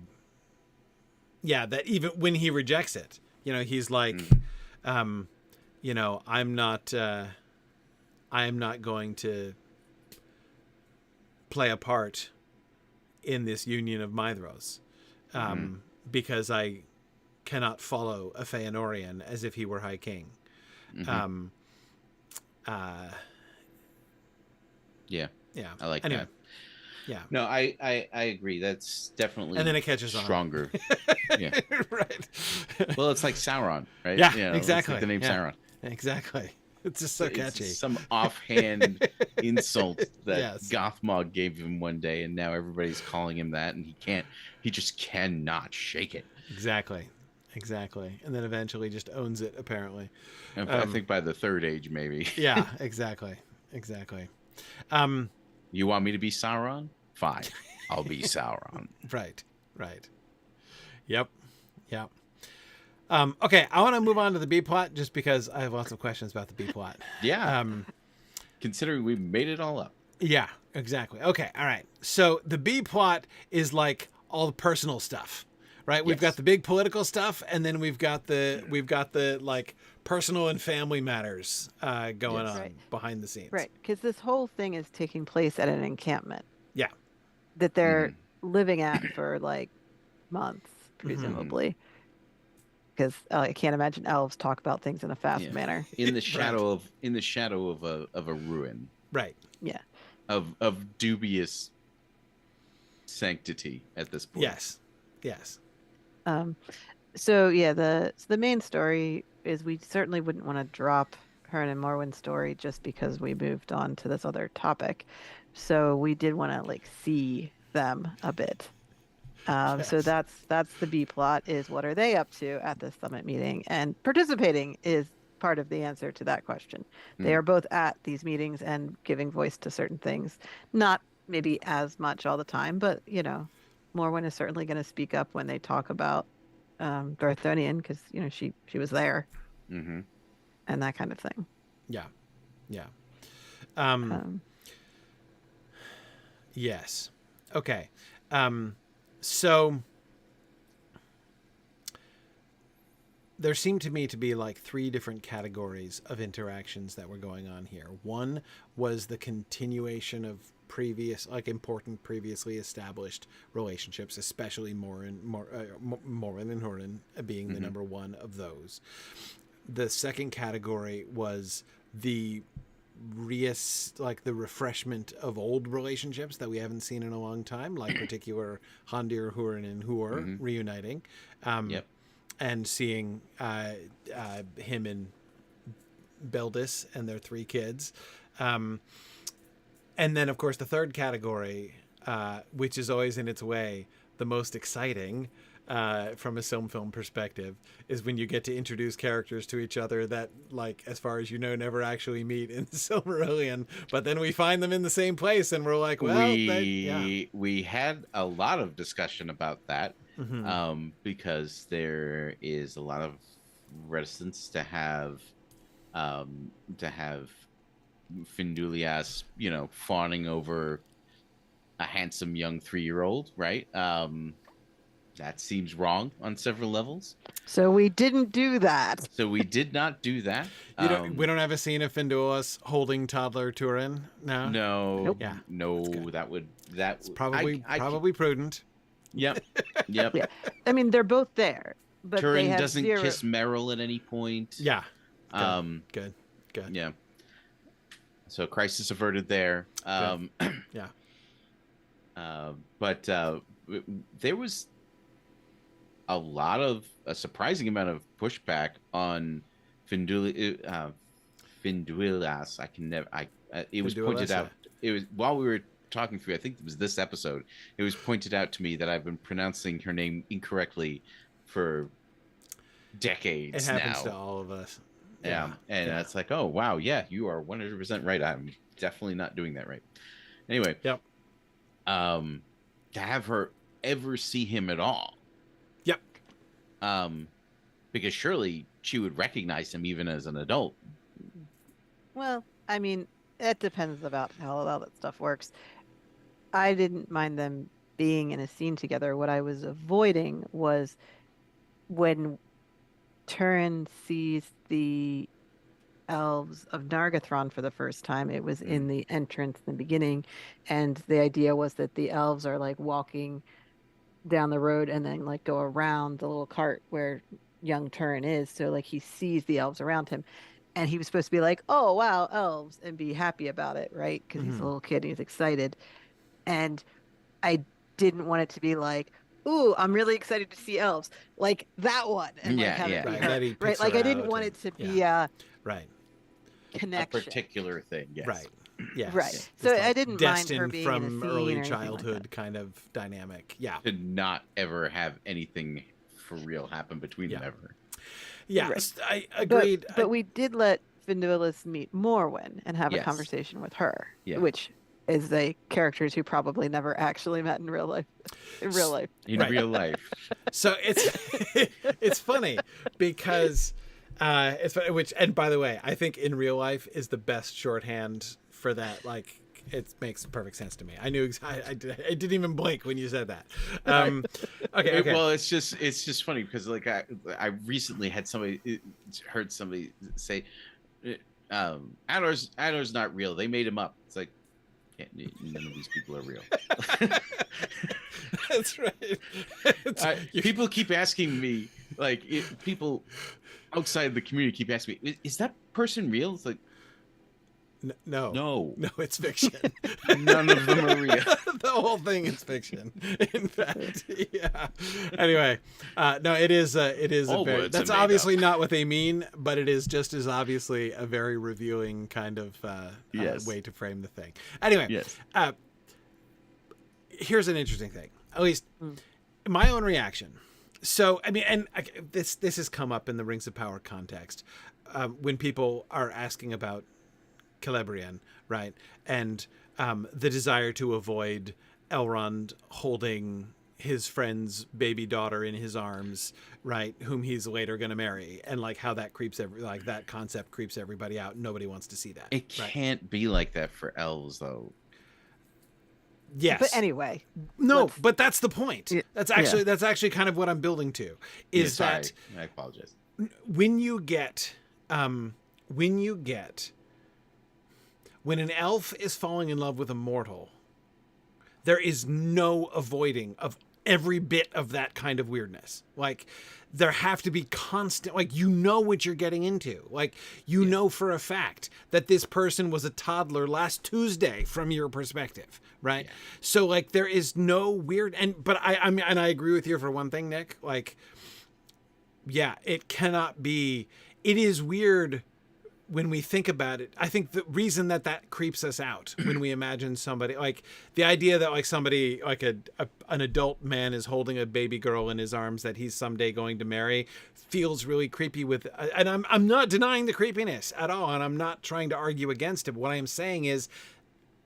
even when he rejects it, he's like, I am not going to play a part in this Union of Maedhros, because I cannot follow a Feanorian as if he were High King. Yeah. Yeah. I like anyway, that. Yeah. No, I agree. That's definitely And then it catches stronger. Yeah. Right. Well, it's like Sauron, right? Yeah, You know, exactly. It's like the name Sauron. Exactly. It's just so catchy. It's some offhand insult that Yes. Gothmog gave him one day, and now everybody's calling him that, and he just cannot shake it. Exactly. And then eventually just owns it, apparently. I think by the third age, maybe. Yeah, exactly. You want me to be Sauron? Fine. I'll be Sauron. Right. Yep. Okay, I want to move on to the B plot just because I have lots of questions about the B plot. Yeah. Considering we made it all up. Yeah, exactly. Okay, all right. So the B plot is like all the personal stuff, right? We've got the big political stuff, and then we've got the like personal and family matters going on behind the scenes. Right, because this whole thing is taking place at an encampment. Yeah. That they're living at for like months, presumably. Because I can't imagine elves talk about things in a fast manner. In the shadow of a ruin. Right. Yeah. Of dubious sanctity at this point. Yes. So yeah, the main story is we certainly wouldn't want to drop Hern and Morwen's story just because we moved on to this other topic. So we did want to like see them a bit. So that's the B plot, is what are they up to at this summit meeting, and participating is part of the answer to that question. They are both at these meetings and giving voice to certain things, not maybe as much all the time, but you know, Morwen is certainly going to speak up when they talk about Garthonian, because you know she was there, and that kind of thing. Yeah. Yes. Okay. So there seemed to me to be like 3 different categories of interactions that were going on here. One was the continuation of important previously established relationships, especially Morwen and Horan being the number one of those. The second category was the refreshment of old relationships that we haven't seen in a long time, like particular Hondir, Hurin, and Hur reuniting, and seeing him and Beldis and their 3 kids. And then, of course, the third category, which is always in its way the most exciting from a film perspective, is when you get to introduce characters to each other that, like, as far as you know, never actually meet in Silmarillion, but then we find them in the same place, and we're like, well, we had a lot of discussion about that, because there is a lot of reticence to have Findulias, you know, fawning over a handsome young 3-year-old, right? That seems wrong on several levels. So we didn't do that. So we did not do that. We don't have a scene of Findulias holding toddler Turin now. No. Nope. Yeah. No, that's probably prudent. Yep. Yeah. I mean, they're both there, but Turin they have doesn't 0... kiss Meryl at any point. Yeah. Good. Good. Yeah. So crisis averted there. Yeah. But there was a surprising amount of pushback on Finduilas. I can never. It was pointed out. It was while we were talking through. I think it was this episode. It was pointed out to me that I've been pronouncing her name incorrectly for decades. It happens now. to all of us. Yeah, and it's like, oh wow, yeah, you are 100% right. I'm definitely not doing that right. Anyway. Yep. To have her ever see him at all. Yep. Because surely she would recognize him even as an adult. Well, I mean, it depends about how all that stuff works. I didn't mind them being in a scene together. What I was avoiding was when Turin sees the elves of Nargothrond for the first time. It was in the entrance in the beginning, and the idea was that the elves are like walking down the road and then like go around the little cart where young Turin is. So like he sees the elves around him, and he was supposed to be like, "Oh wow, elves," and be happy about it, right? Because he's a little kid and he's excited. And I didn't want it to be like, "Ooh, I'm really excited to see elves," like that one, and like have it be Right, her, that he right? picks Like her I didn't out want and- it to yeah. be a Right. connection. A particular thing, yes. Right. Yes. Right. It's So like I didn't mind her destined being in a from scene or early anything like childhood that. kind of dynamic. Yeah. To not ever have anything for real happen between them ever. Yes, Right. I agreed. But we did let Finduilis meet Morwen and have a Yes. conversation with her, Yeah. which is a characters who probably never actually met in real life. In real life. In real life. So it's funny because it's funny, which, and by the way, I think in real life is the best shorthand for that. Like, it makes perfect sense to me. I knew I didn't even blink when you said that. Okay. Well, it's just funny because like I recently had heard somebody say, Ador's not real. They made him up. It's like, yeah, none of these people are real. That's right. People keep asking me, like, people outside the community keep asking me, is that person real? It's like, no, it's fiction. None of them are real. The whole thing is fiction. In fact, yeah. Anyway, no, it is All a very, words that's are made obviously up. not what they mean, but it is just as obviously a very reviewing kind of Yes. way to frame the thing. Anyway, Yes. Here's an interesting thing. At least my own reaction. So, I mean, and this has come up in the Rings of Power context when people are asking about Celebrian, right? And the desire to avoid Elrond holding his friend's baby daughter in his arms, right? Whom he's later going to marry, and like how that creeps that concept creeps everybody out. Nobody wants to see that. It can't be like that for elves, though. Yes. But anyway. No, but that's the point. Yeah. That's actually kind of what I'm building to. Is that I apologize. when an elf is falling in love with a mortal, there is no avoiding of every bit of that kind of weirdness. Like, there have to be constant, like, you know what you're getting into. Like, you know for a fact that this person was a toddler last Tuesday from your perspective, right? Yeah. So, like, there is no weird, but I mean, and I agree with you for one thing, Nick. Like, yeah, it cannot be, it is weird when we think about it. I think the reason that creeps us out when we imagine somebody, like the idea that like somebody like an adult man is holding a baby girl in his arms that he's someday going to marry feels really creepy and I'm not denying the creepiness at all. And I'm not trying to argue against it. What I am saying is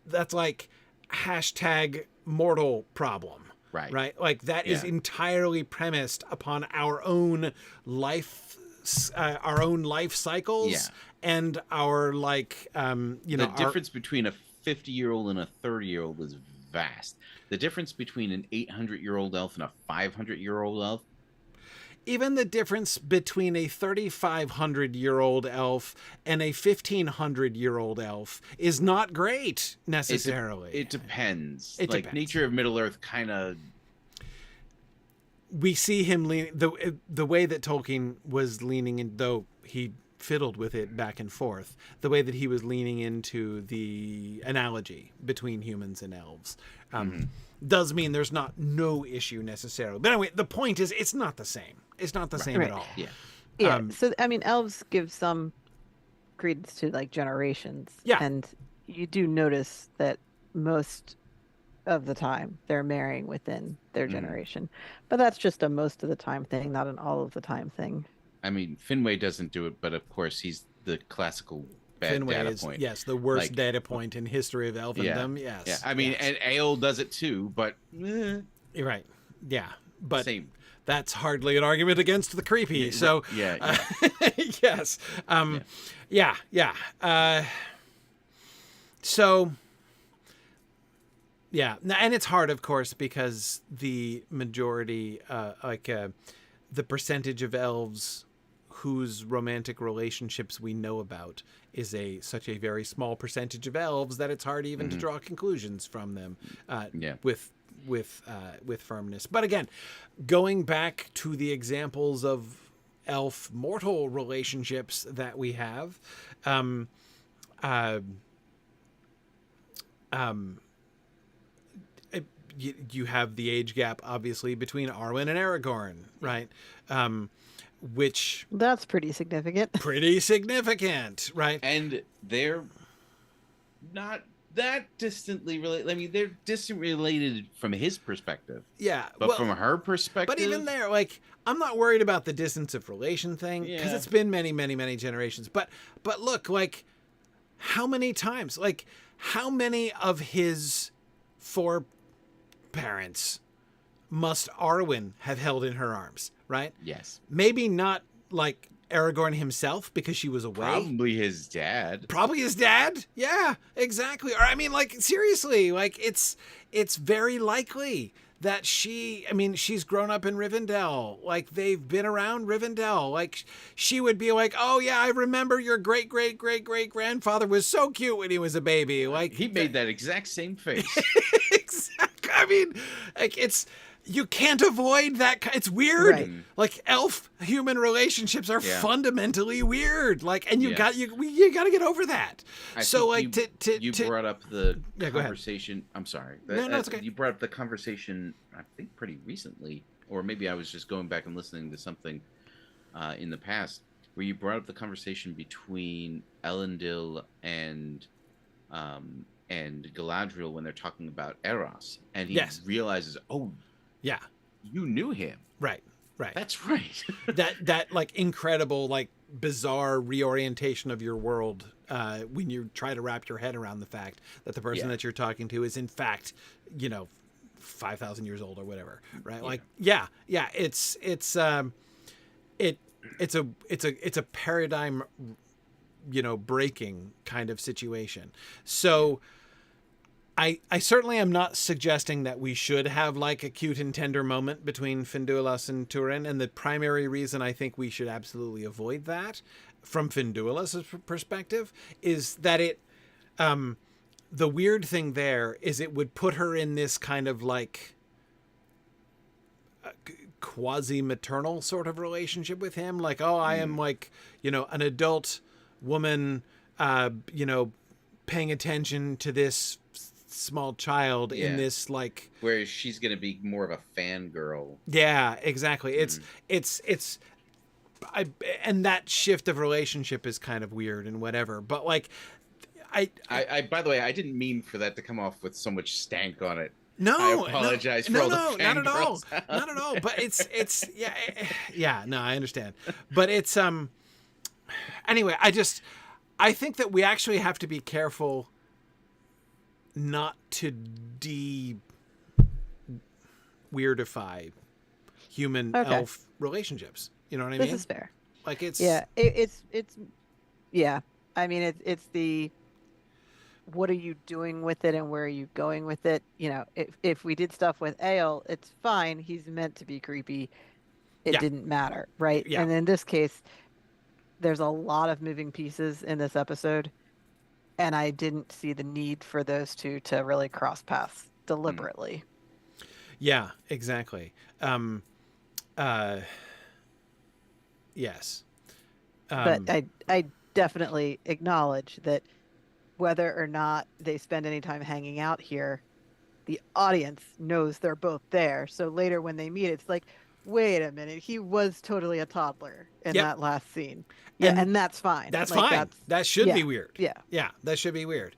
that's like hashtag mortal problem. Right. Like that is entirely premised upon our own life cycles and our the difference between a 50-year-old and a 30-year-old is vast. The difference between an 800-year-old elf and a 500-year-old elf, even the difference between a 3,500-year-old elf and a 1,500-year-old elf is not great necessarily. It depends. It like depends. Nature of Middle Earth kind of. We see him leaning the way that Tolkien was leaning in, though he fiddled with it back and forth, the way that he was leaning into the analogy between humans and elves does mean there's no issue necessarily. But anyway, the point is it's not the same. It's not the same at all. Yeah. So I mean, elves give some credence to like generations. Yeah. And you do notice that most of the time they're marrying within their generation, but that's just a most of the time thing, not an all of the time thing. I mean, Finwë doesn't do it, but of course he's the classical bad Finwë data is, point. yes, the worst data point in history of elfendom. Yeah. Yes. I mean, and Eöl does it too, but you're right. Yeah, but same. That's hardly an argument against the creepy. So yes. So yeah, and it's hard, of course, because the majority, the percentage of elves whose romantic relationships we know about is such a very small percentage of elves that it's hard even to draw conclusions from them with firmness. But again, going back to the examples of elf mortal relationships that we have, you have the age gap, obviously, between Arwen and Aragorn, right? Which that's pretty significant. Pretty significant, right? And they're not that distantly related. I mean, they're distant related from his perspective. Yeah, but from her perspective. But even there, like, I'm not worried about the distance of relation thing because it's been many, many, many generations. But look, like, how many times, like, how many of his four parents must Arwen have held in her arms, right? Yes. Maybe not like Aragorn himself because she was away. Probably his dad. Yeah, exactly. Or I mean, like, seriously, like it's very likely that she's grown up in Rivendell. Like, they've been around Rivendell. Like, she would be like, oh yeah, I remember your great grandfather was so cute when he was a baby. Like, he made that exact same face. Exactly. I mean, like, you can't avoid that. It's weird. Right. Like, elf-human relationships are fundamentally weird. Like, and you got to get over that. You brought up the conversation. I'm sorry. No, it's okay. You brought up the conversation, I think, pretty recently, or maybe I was just going back and listening to something in the past where you brought up the conversation between Elendil and Galadriel when they're talking about Eros, and he realizes, oh. Yeah. You knew him. Right. That's right. that like incredible, like, bizarre reorientation of your world when you try to wrap your head around the fact that the person that you're talking to is in fact, 5,000 years old or whatever. Right. Yeah. Like, it's a paradigm, breaking kind of situation. So I certainly am not suggesting that we should have, like, a cute and tender moment between Finduilas and Turin, and the primary reason I think we should absolutely avoid that from Finduilas' perspective is that the weird thing there is it would put her in this kind of, like, quasi-maternal sort of relationship with him. Like, oh, I am, like, an adult woman, paying attention to this small child in this, like, whereas she's gonna be more of a fangirl. Yeah, exactly. And that shift of relationship is kind of weird and whatever, but, like, I by the way, I didn't mean for that to come off with so much stank on it. No, I apologize for all the fangirls. Not at all. But it's no, I understand. But it's anyway, I think that we actually have to be careful not to weirdify human elf relationships. You know what I mean? This is fair. Like, it's I mean, it's the what are you doing with it and where are you going with it? If we did stuff with Ale, it's fine. He's meant to be creepy. It didn't matter, right? Yeah. And in this case, there's a lot of moving pieces in this episode, and I didn't see the need for those two to really cross paths deliberately. Yeah, exactly. Yes. But I definitely acknowledge that whether or not they spend any time hanging out here, the audience knows they're both there. So later when they meet, it's like, wait a minute, he was totally a toddler in that last scene. Yeah, and that's fine. That's fine. That should be weird. Yeah. Yeah, that should be weird.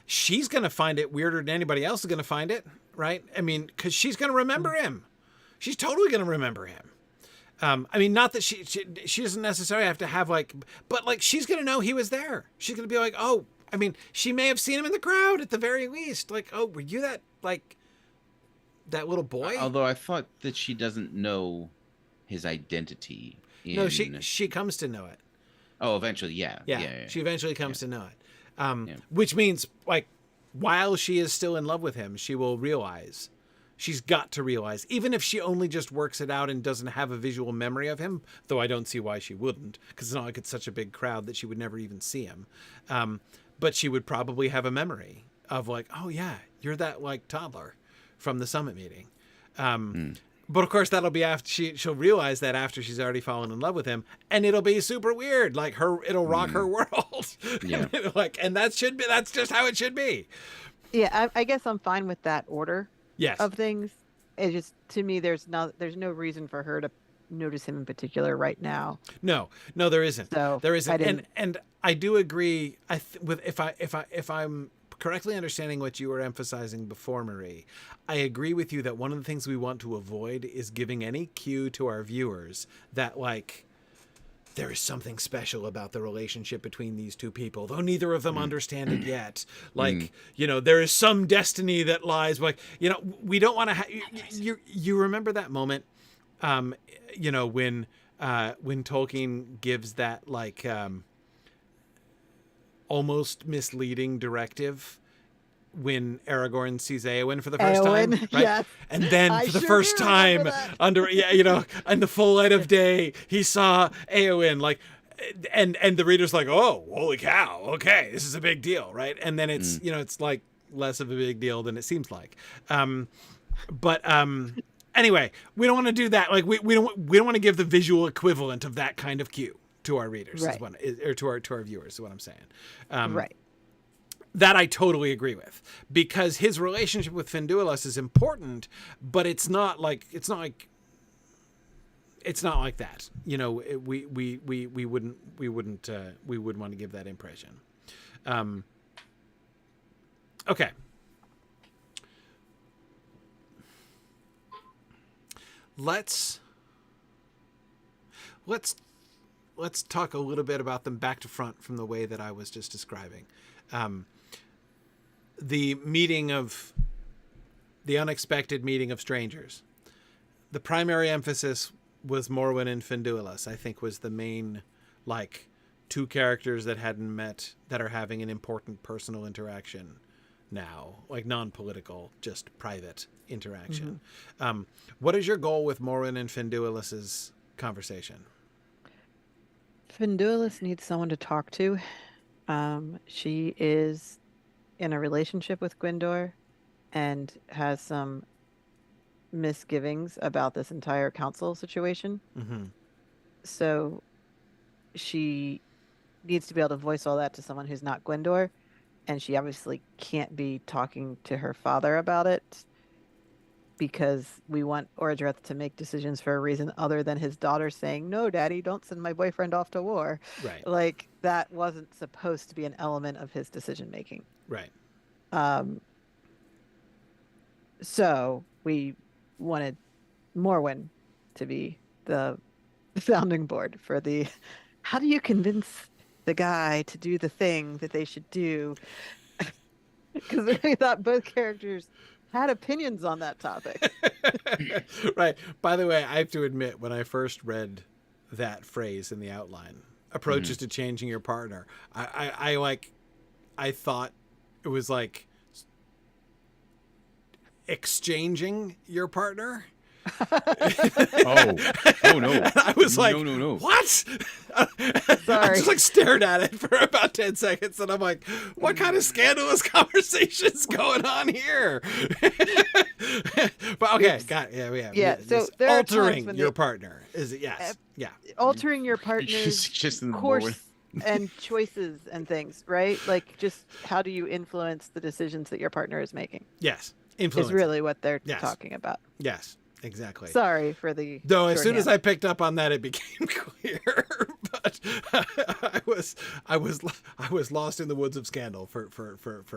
She's going to find it weirder than anybody else is going to find it, right? I mean, because she's going to remember him. She's totally going to remember him. I mean, not that she doesn't necessarily have to have, like, but, like, she's going to know he was there. She's going to be like, oh, I mean, she may have seen him in the crowd at the very least. Like, oh, were you that, like, that little boy? Although I thought that she doesn't know his identity. No, she comes to know it. Oh, eventually, yeah. She eventually comes to know it. Which means, like, while she is still in love with him, she will realize, She's got to realize, even if she only just works it out and doesn't have a visual memory of him, though I don't see why she wouldn't, because it's not like it's such a big crowd that she would never even see him. But she would probably have a memory of like, oh yeah, you're that like toddler from the summit meeting. But of course that'll be after she'll realize that after she's already fallen in love with him, and it'll be super weird. Like it'll rock her world. Yeah. and that's just how it should be. Yeah. I guess I'm fine with that order. Yes. Of things. It just, to me, there's no reason for her to notice him in particular right now. No, there isn't. So there isn't. And I do agree. If I'm correctly understanding what you were emphasizing before, Marie, I agree with you that one of the things we want to avoid is giving any cue to our viewers that like there is something special about the relationship between these two people, though neither of them understand it yet. Like, there is some destiny that lies, like, we don't want to you remember that moment, when Tolkien gives that like, almost misleading directive when Aragorn sees Éowyn for the first time, right? Yes. And then for the first time under, in the full light of day, he saw Éowyn, like, and the reader's like, oh, holy cow. Okay. This is a big deal. Right. And then it's, it's like less of a big deal than it seems like. Anyway, we don't want to do that. Like we don't want to give the visual equivalent of that kind of cue to our readers, right. Or to our viewers, is what I'm saying. Right. That I totally agree with, because his relationship with Finduilas is important, but it's not like that. We wouldn't want to give that impression. Okay. Let's talk a little bit about them back to front from the way that I was just describing. The unexpected meeting of strangers. The primary emphasis was Morwen and Finduilas, I think, was the main, like, two characters that hadn't met that are having an important personal interaction now, like non-political, just private interaction. Mm-hmm. What is your goal with Morwen and Finduilas's conversation? Finduilas needs someone to talk to. She is in a relationship with Gwyndor and has some misgivings about this entire council situation. Mm-hmm. So she needs to be able to voice all that to someone who's not Gwyndor, and she obviously can't be talking to her father about it because we want Orodreth to make decisions for a reason other than his daughter saying, no, Daddy, don't send my boyfriend off to war. Right. Like, that wasn't supposed to be an element of his decision making. Right. So we wanted Morwen to be the sounding board for the, how do you convince the guy to do the thing that they should do? Because we thought both characters had opinions on that topic. Right. By the way, I have to admit, when I first read that phrase in the outline, approaches to changing your partner, I thought it was like exchanging your partner. Oh no! And I was like, no! What? Sorry. I just like stared at it for about 10 seconds, and I'm like, what kind of scandalous conversation's going on here? But okay, got it. Yeah. So there altering your partner is it? Yes. Yeah. Altering your partner's just in the course moment. and choices and things, right? Like, just how do you influence the decisions that your partner is making? Yes. Influence is really what they're talking about. Yes. Exactly. Sorry for the. Though as soon as I picked up on that, it became clear. But I was lost in the woods of scandal for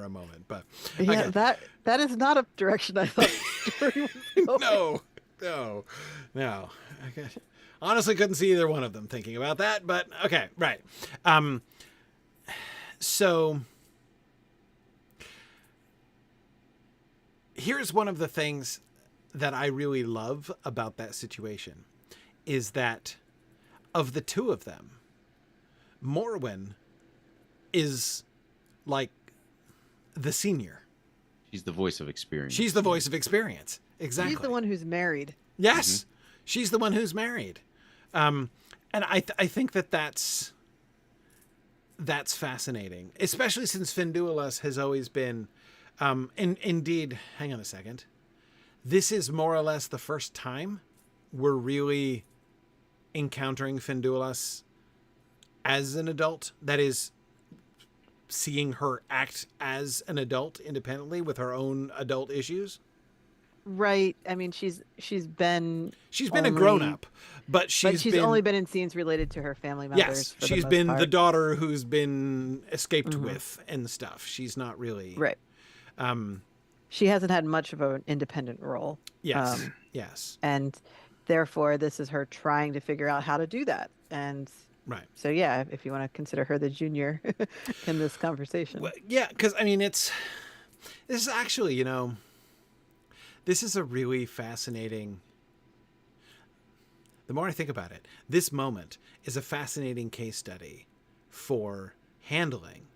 a moment. But yeah, okay. that is not a direction I thought the story was going. No. Okay. Honestly, couldn't see either one of them thinking about that. But okay, right. So here's one of the things that I really love about that situation is that of the two of them, Morwen is like the senior. She's the voice of experience. She's the voice of experience. exactly. She's the one who's married. Yes, she's the one who's married. And I think that's fascinating, especially since Finduilas has always been, indeed, hang on a second. This is more or less the first time we're really encountering Finduilas as an adult. That is, seeing her act as an adult independently with her own adult issues. Right. I mean, she's been a grown up, but she's only been in scenes related to her family members. Yes, for she's the been most the part. daughter who's been escaped with and stuff. She's not really Right. She hasn't had much of an independent role. Yes, yes, and therefore this is her trying to figure out how to do that. And right. so yeah, if you want to consider her the junior in this conversation. Well, yeah, because I mean, this is actually, this is a really fascinating. The more I think about it, this moment is a fascinating case study for handling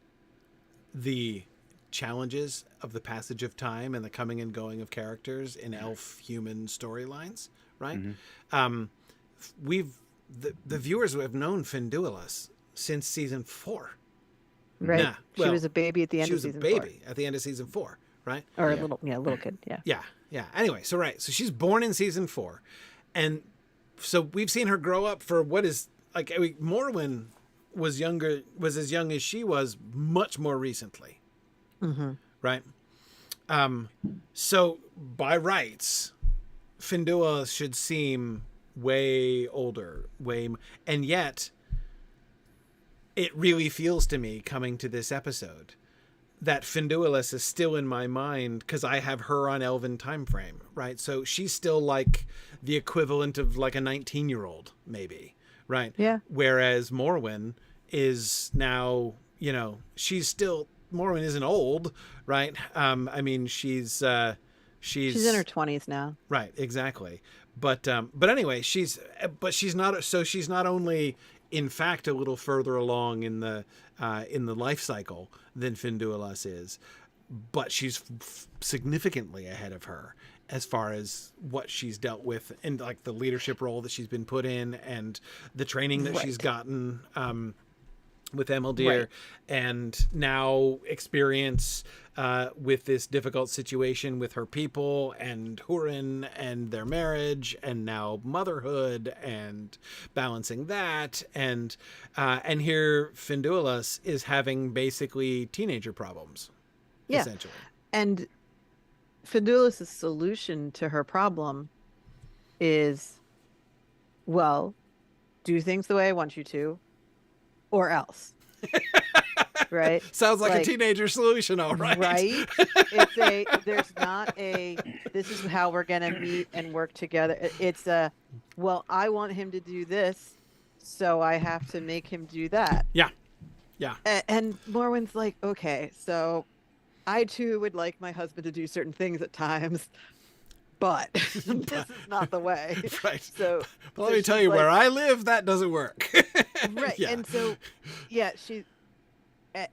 the challenges of the passage of time and the coming and going of characters in elf human storylines, right? The viewers have known Finduilas since season 4. Right. She was a baby at the end of season 4. She was a baby at the end of season 4, right? Or a little kid, yeah. Yeah. Anyway, so she's born in season 4. And so we've seen her grow up for what is, like, I mean, Morwen was as young as she was much more recently. Right? So by rights, Finduilas should seem way older, and yet it really feels to me coming to this episode that Finduilas is still in my mind because I have her on Elven time frame, right? So she's still like the equivalent of like a 19-year-old, maybe, right? Yeah. Whereas Morwen is now, Morwen isn't old, right? I mean, she's in her 20s now. Right, exactly. But anyway, she's not only in fact a little further along in the life cycle than Finduilas is, but she's significantly ahead of her as far as what she's dealt with and like the leadership role that she's been put in and the training that she's gotten with Emeldir, and now experience with this difficult situation with her people and Hurin and their marriage, and now motherhood and balancing that, and here Finduilas is having basically teenager problems, essentially. And Finduilas' solution to her problem is, well, do things the way I want you to, or else. Right? Sounds like a teenager solution, all right. Right? There's not a, this is how we're going to meet and work together. It's well, I want him to do this, so I have to make him do that. Yeah. Yeah. And Morwen's like, okay, so I too would like my husband to do certain things at times, but this is not the way. Right. So let me tell you, where I live, that doesn't work. Right. Yeah. And so, yeah,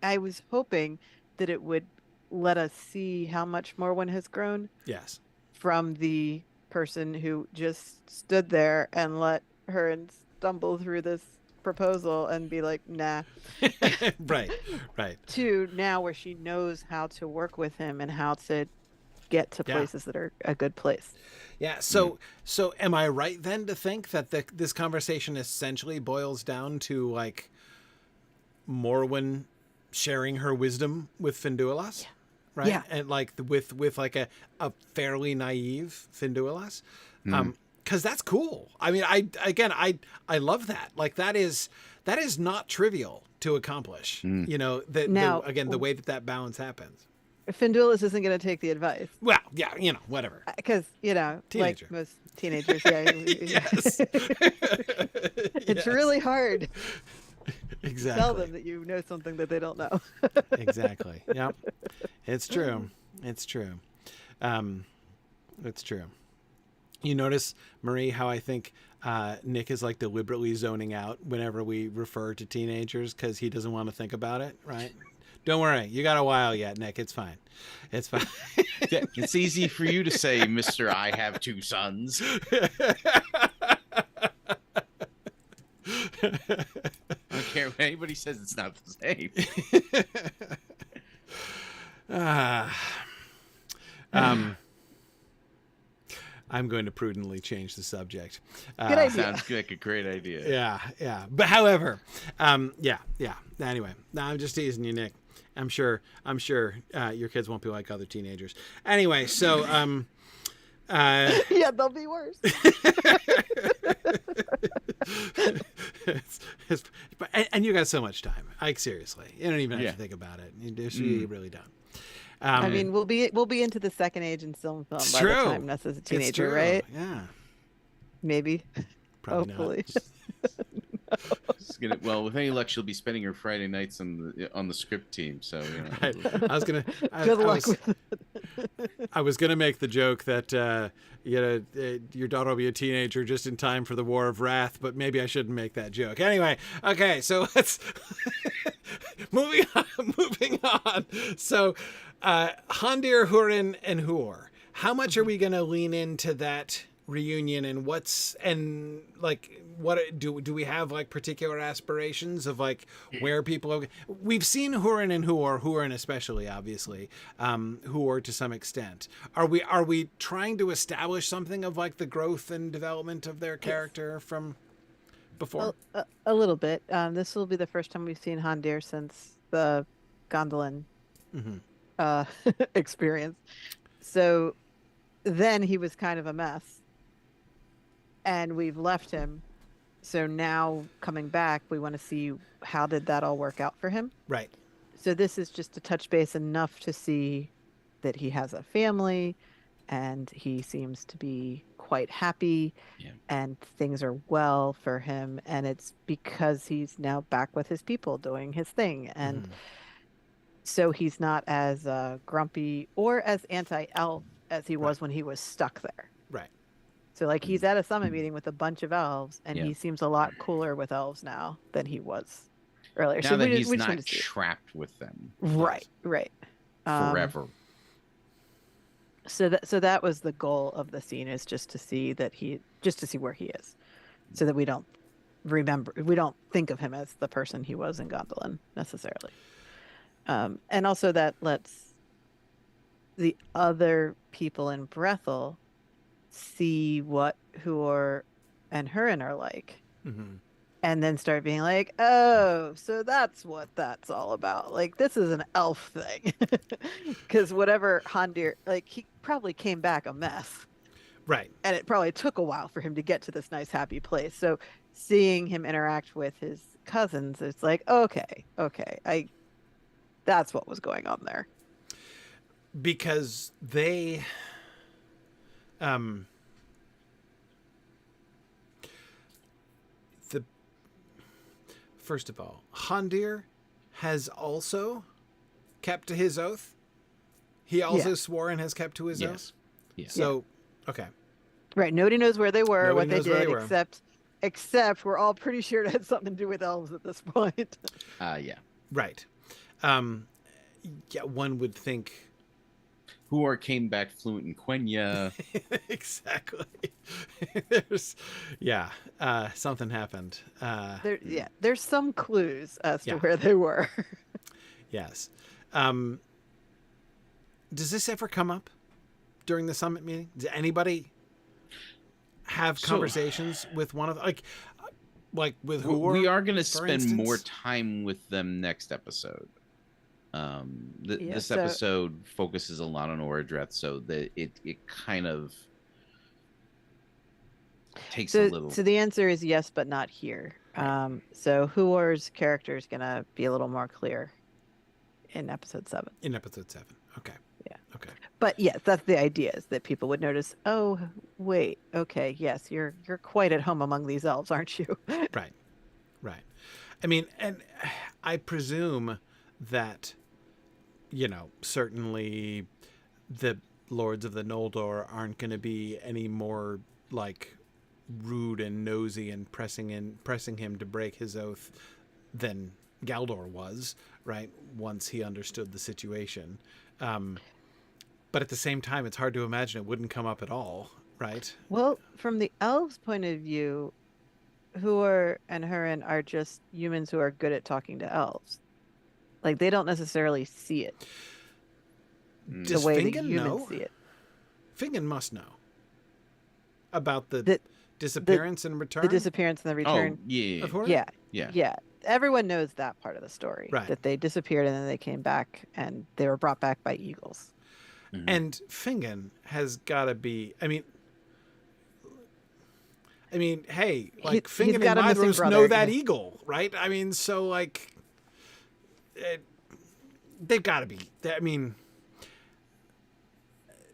I was hoping that it would let us see how much Morwen has grown. Yes. From the person who just stood there and let her stumble through this proposal and be like, nah. Right. To now where she knows how to work with him and how to get to places that are a good place. Yeah. So am I right then to think that this conversation essentially boils down to like Morwen sharing her wisdom with Finduilas? Yeah. Right. Yeah. And like with like a fairly naive Finduilas. Cause that's cool. I mean, I love that. Like that is not trivial to accomplish, the way that balance happens. Finduilas isn't going to take the advice. Well, yeah, whatever. Because, Teenager. like most teenagers, Yes. It's really hard exactly. to tell them that you know something that they don't know. Exactly. Yep. It's true. It's true. It's true. You notice, Marie, how I think Nick is like deliberately zoning out whenever we refer to teenagers because he doesn't want to think about it, right? Don't worry. You got a while yet, Nick. It's fine. It's fine. It's easy for you to say, Mr. I have two sons. I don't care what anybody says, it's not the same. I'm going to prudently change the subject. Good idea. Sounds like a great idea. Yeah. But however, yeah. Anyway, no, I'm just teasing you, Nick. I'm sure your kids won't be like other teenagers. Anyway, so yeah, they'll be worse. and you got so much time. Like seriously, you don't even have to think about it. You really don't. I mean, we'll be into the second age in film by the time Ness is a teenager, right? Yeah, maybe. Probably hopefully. Not. Well, with any luck, she'll be spending her Friday nights on the script team. So you know. I was gonna. Good luck with it. I was gonna make the joke that your daughter will be a teenager just in time for the War of Wrath, but maybe I shouldn't make that joke. Anyway, okay, so let's moving on. So, Hondir, Hurin, and Huor. How much are we gonna lean into that reunion, and what do we have like particular aspirations of like where people are? We've seen Hurin and Hurin especially, obviously, Huor to some extent. Are we trying to establish something of like the growth and development of their character from before? A little bit. This will be the first time we've seen Hondir since the Gondolin experience. So then he was kind of a mess. And we've left him. So now coming back, we want to see how did that all work out for him. Right. So this is just to touch base enough to see that he has a family and he seems to be quite happy and things are well for him. And it's because he's now back with his people doing his thing. And so he's not as grumpy or as anti-elf as he was when he was stuck there. Right. So, like, he's at a summit meeting with a bunch of elves, and he seems a lot cooler with elves now than he was earlier. Now so that we he's just not trapped with them. Right. Forever. So that was the goal of the scene, is just to see where he is, so that we don't think of him as the person he was in Gondolin necessarily. And also that lets the other people in Brethel see what Huor and Hurin are like, and then start being like, oh, so that's what that's all about. Like, this is an elf thing. Because whatever Hondir, like, he probably came back a mess. Right. And it probably took a while for him to get to this nice, happy place. So seeing him interact with his cousins, it's like, okay, that's what was going on there. Because they... First of all, Hondir has also kept to his oath. He also swore and has kept to his oath. Yes. So, okay. Right. Nobody knows where they were, Nobody what they knows did, except we're all pretty sure it had something to do with elves at this point. Yeah. Right. Yeah, one would think... Huor came back fluent in Quenya. Exactly. Something happened. There's some clues as to where they were. Yes. Does this ever come up during the summit meeting? Does anybody have conversations with one of like with Huor? We are going to spend more time with them next episode. This episode focuses a lot on Oradreth, so that it kind of takes a little. So the answer is yes, but not here. So Huor's character is going to be a little more clear in episode 7. Okay. Yeah. Okay. But yes, that's the idea, is that people would notice, oh, wait, okay, yes, you're quite at home among these elves, aren't you? Right. I mean, and I presume that, certainly the lords of the Noldor aren't going to be any more like rude and nosy and pressing him to break his oath than Galdor was, right, once he understood the situation. But at the same time, it's hard to imagine it wouldn't come up at all, right? Well, from the elves' point of view, Huor and Hurin are just humans who are good at talking to elves. Like, they don't necessarily see it the Does way the Fingen humans know? see it. Fingen must know about the The disappearance and return the disappearance and the return. Oh, yeah. of Hurin? Yeah, Yeah. yeah. Everyone knows that part of the story. Right. That they disappeared and then they came back and they were brought back by eagles. Mhm. And Fingen has got to be. I mean, hey, like He's Fingen and got a missing Maedhros brother, know that yeah. eagle, right? I mean, so like, they've got to be. I mean,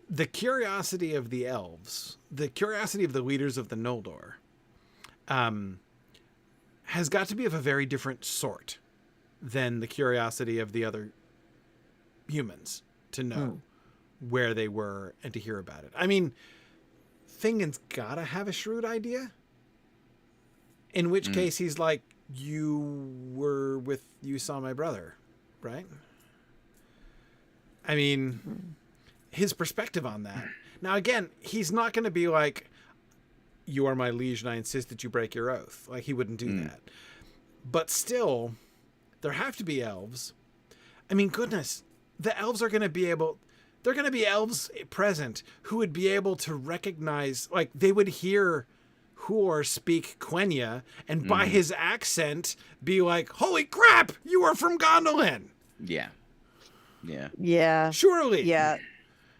the curiosity of the elves, the curiosity of the leaders of the Noldor, has got to be of a very different sort than the curiosity of the other humans to know where they were and to hear about it. I mean, Fingen's gotta have a shrewd idea. In which case he's like, you saw my brother, right? I mean, his perspective on that. Now, again, he's not going to be like, you are my liege and I insist that you break your oath. Like, he wouldn't do that. But still, there have to be elves. I mean, goodness, the elves are going to be able... They're going to be elves present who would be able to recognize... Like, they would hear Huor speak Quenya, and by his accent, be like, holy crap, you are from Gondolin! Yeah. Yeah. Yeah. Surely. Yeah.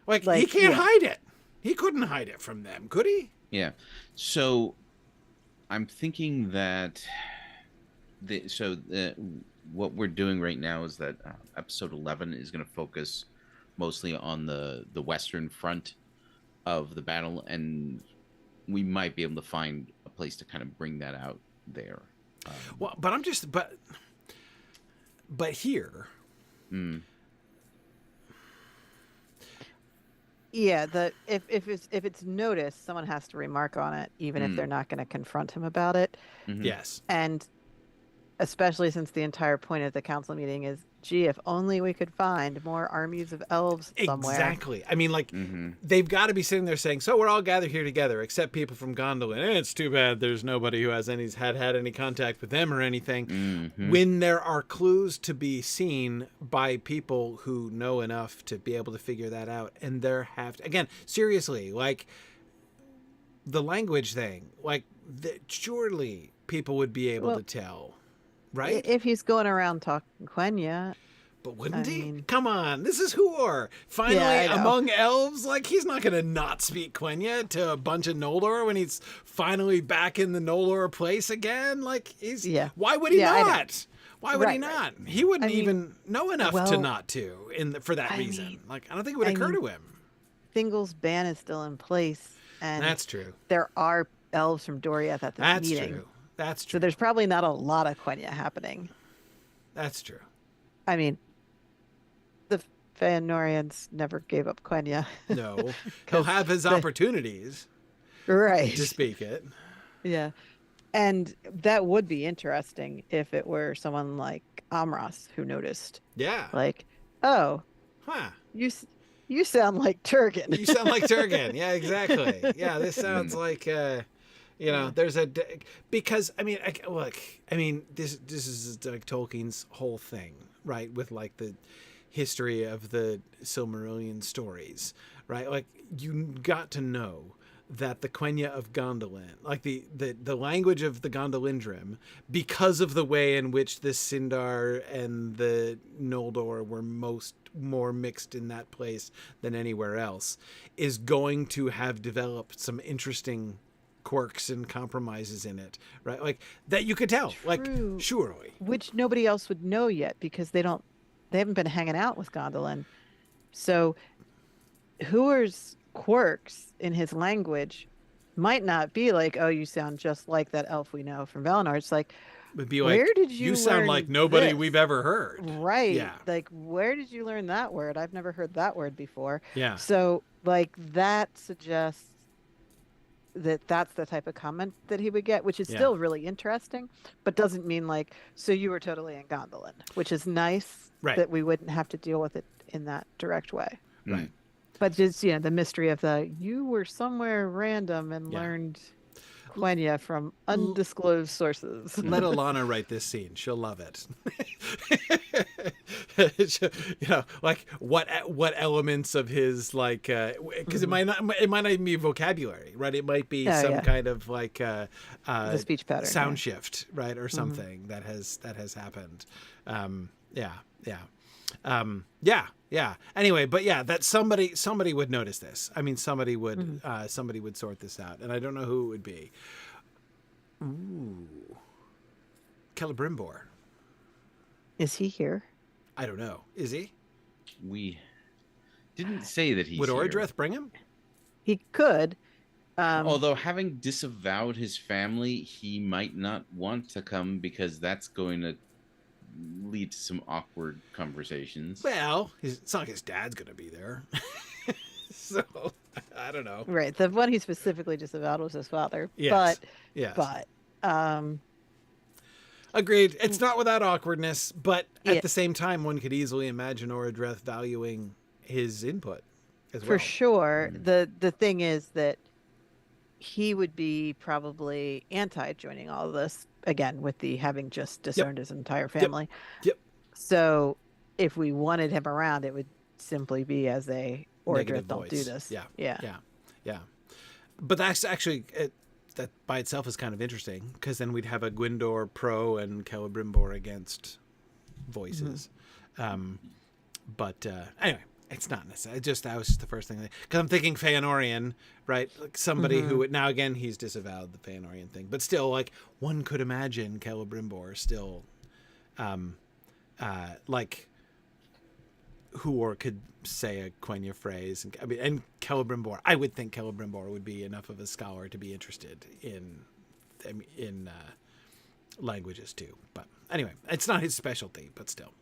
Like he Like, can't yeah. hide it. He couldn't hide it from them, could he? Yeah. So I'm thinking that what we're doing right now is that episode 11 is going to focus mostly on the western front of the battle, and we might be able to find a place to kind of bring that out there. Well, but I'm just but here. Yeah, if it's noticed, someone has to remark on it, even if they're not going to confront him about it. Yes. And especially since the entire point of the council meeting is, gee, if only we could find more armies of elves somewhere. Exactly. I mean, like, they've got to be sitting there saying, so we're all gathered here together, except people from Gondolin. It's too bad there's nobody who has had any contact with them or anything. When there are clues to be seen by people who know enough to be able to figure that out. And again, seriously, like, the language thing, like, surely people would be able to tell. Right? If he's going around talking Quenya. But wouldn't I he? mean- Come on, this is Huor. Finally, Yeah, I know. among elves, like, he's not going to not speak Quenya to a bunch of Noldor when he's finally back in the Noldor place again. Like, why would he not? Why would he not? He wouldn't even know enough to not to, for that reason. mean, Like, I don't think it would occur to him. Thingol's ban is still in place. And That's true. there are elves from Doriath at this That's meeting. true. That's So true. there's probably not a lot of Quenya happening. That's true. I mean, the Fëanorians never gave up Quenya. No. He'll have his opportunities Right. to speak it. Yeah. And that would be interesting if it were someone like Amras who noticed. Yeah. Like, oh, Huh. you sound like Turgan. You sound like Turgan. Yeah, exactly. Yeah, this sounds like, there's because, I mean, look, I mean, this is like Tolkien's whole thing, right? With like the history of the Silmarillion stories, right? Like, you got to know that the Quenya of Gondolin, like the language of the Gondolindrim, because of the way in which the Sindar and the Noldor were more mixed in that place than anywhere else, is going to have developed some interesting quirks and compromises in it, right? Like, that you could tell. True. Like, surely. Which nobody else would know yet because they haven't been hanging out with Gondolin. So Huor's quirks in his language might not be like, oh, you sound just like that elf we know from Valinor. It's like, Would be like, where did you sound learn like nobody this? we've ever heard. Right. Yeah. Like, where did you learn that word? I've never heard that word before. Yeah. So, like, that suggests that's the type of comment that he would get, which is Yeah. still really interesting, but doesn't mean like, so you were totally in Gondolin, which is nice Right. that we wouldn't have to deal with it in that direct way. Right. But just, the mystery of you were somewhere random and learned Quenya from undisclosed sources. Let Alana write this scene. She'll love it. Like what elements of his, like, because it might not even be vocabulary, right? It might be kind of like the speech pattern, sound shift, right, or something that has happened. Anyway, but that somebody would notice this. I mean, somebody would sort this out, and I don't know who it would be. Ooh, Celebrimbor. Is he here? I don't know. Is he? We didn't say that he's Would here. Orodreth bring him? He could. Although having disavowed his family, he might not want to come because that's going to lead to some awkward conversations. Well, it's not like his dad's going to be there. So, I don't know. Right. The one he specifically disavowed was his father. Yes. But agreed. It's not without awkwardness, but at the same time, one could easily imagine Orodreth valuing his input as well. For sure. The thing is that he would be probably anti-joining all of this, again, with the having just disowned his entire family. Yep. So if we wanted him around, it would simply be as a Orodreth, don't do this. Yeah. But that's actually, that by itself is kind of interesting, because then we'd have a Gwyndor pro and Celebrimbor against voices. But anyway, it's not necessary. That was just the first thing. Because I'm thinking Feanorian, right? Like somebody who would, now again, he's disavowed the Feanorian thing, but still, like, one could imagine Celebrimbor still, like, who could say a Quenya phrase, and Celebrimbor. I would think Celebrimbor would be enough of a scholar to be interested in languages too. But anyway, it's not his specialty, but still.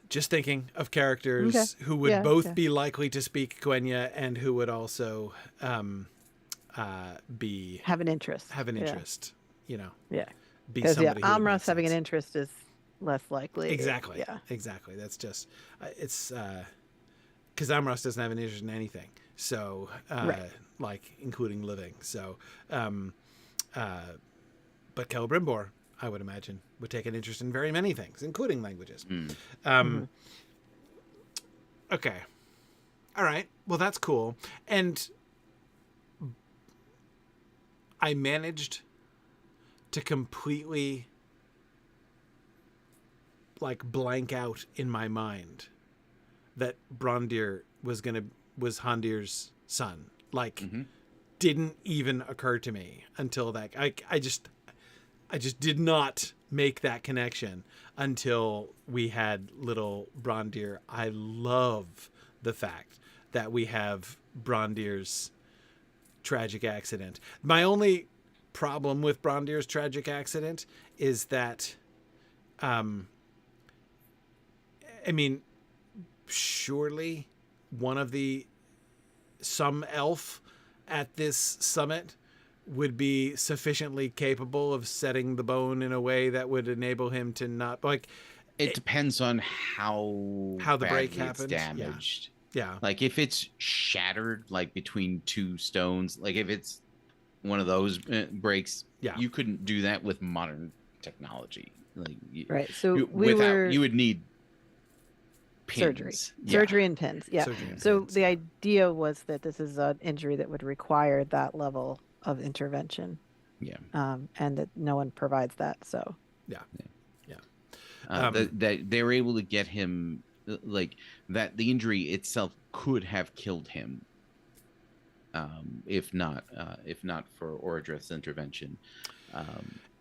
Just thinking of characters who would both be likely to speak Quenya and who would also have an interest. Yeah. Be because somebody. Amros having an interest is less likely. Exactly. Yeah. Exactly. That's just it's because Amros doesn't have an interest in anything. So like including living. So but Celebrimbor, I would imagine, would take an interest in very many things, including languages. Okay. All right. Well, that's cool. And I managed to completely like blank out in my mind that Brondir was Hondir's son. Like didn't even occur to me until that. I just did not make that connection until we had little Brondir. I love the fact that we have Brondir's tragic accident. My only problem with Brondir's tragic accident is that, I mean, surely some elf at this summit would be sufficiently capable of setting the bone in a way that would enable him to not like. It depends on how the break happens. Damaged. Yeah. Like if it's shattered, like between two stones, like if it's one of those breaks, you couldn't do that with modern technology. Like right. So you would need pins. Surgery. Surgery and pins. Yeah. So pins. The idea was that this is an injury that would require that level of intervention. Yeah. And that no one provides that. So. Yeah. That they were able to get him like that. The injury itself could have killed him. If not for Orodreth's intervention.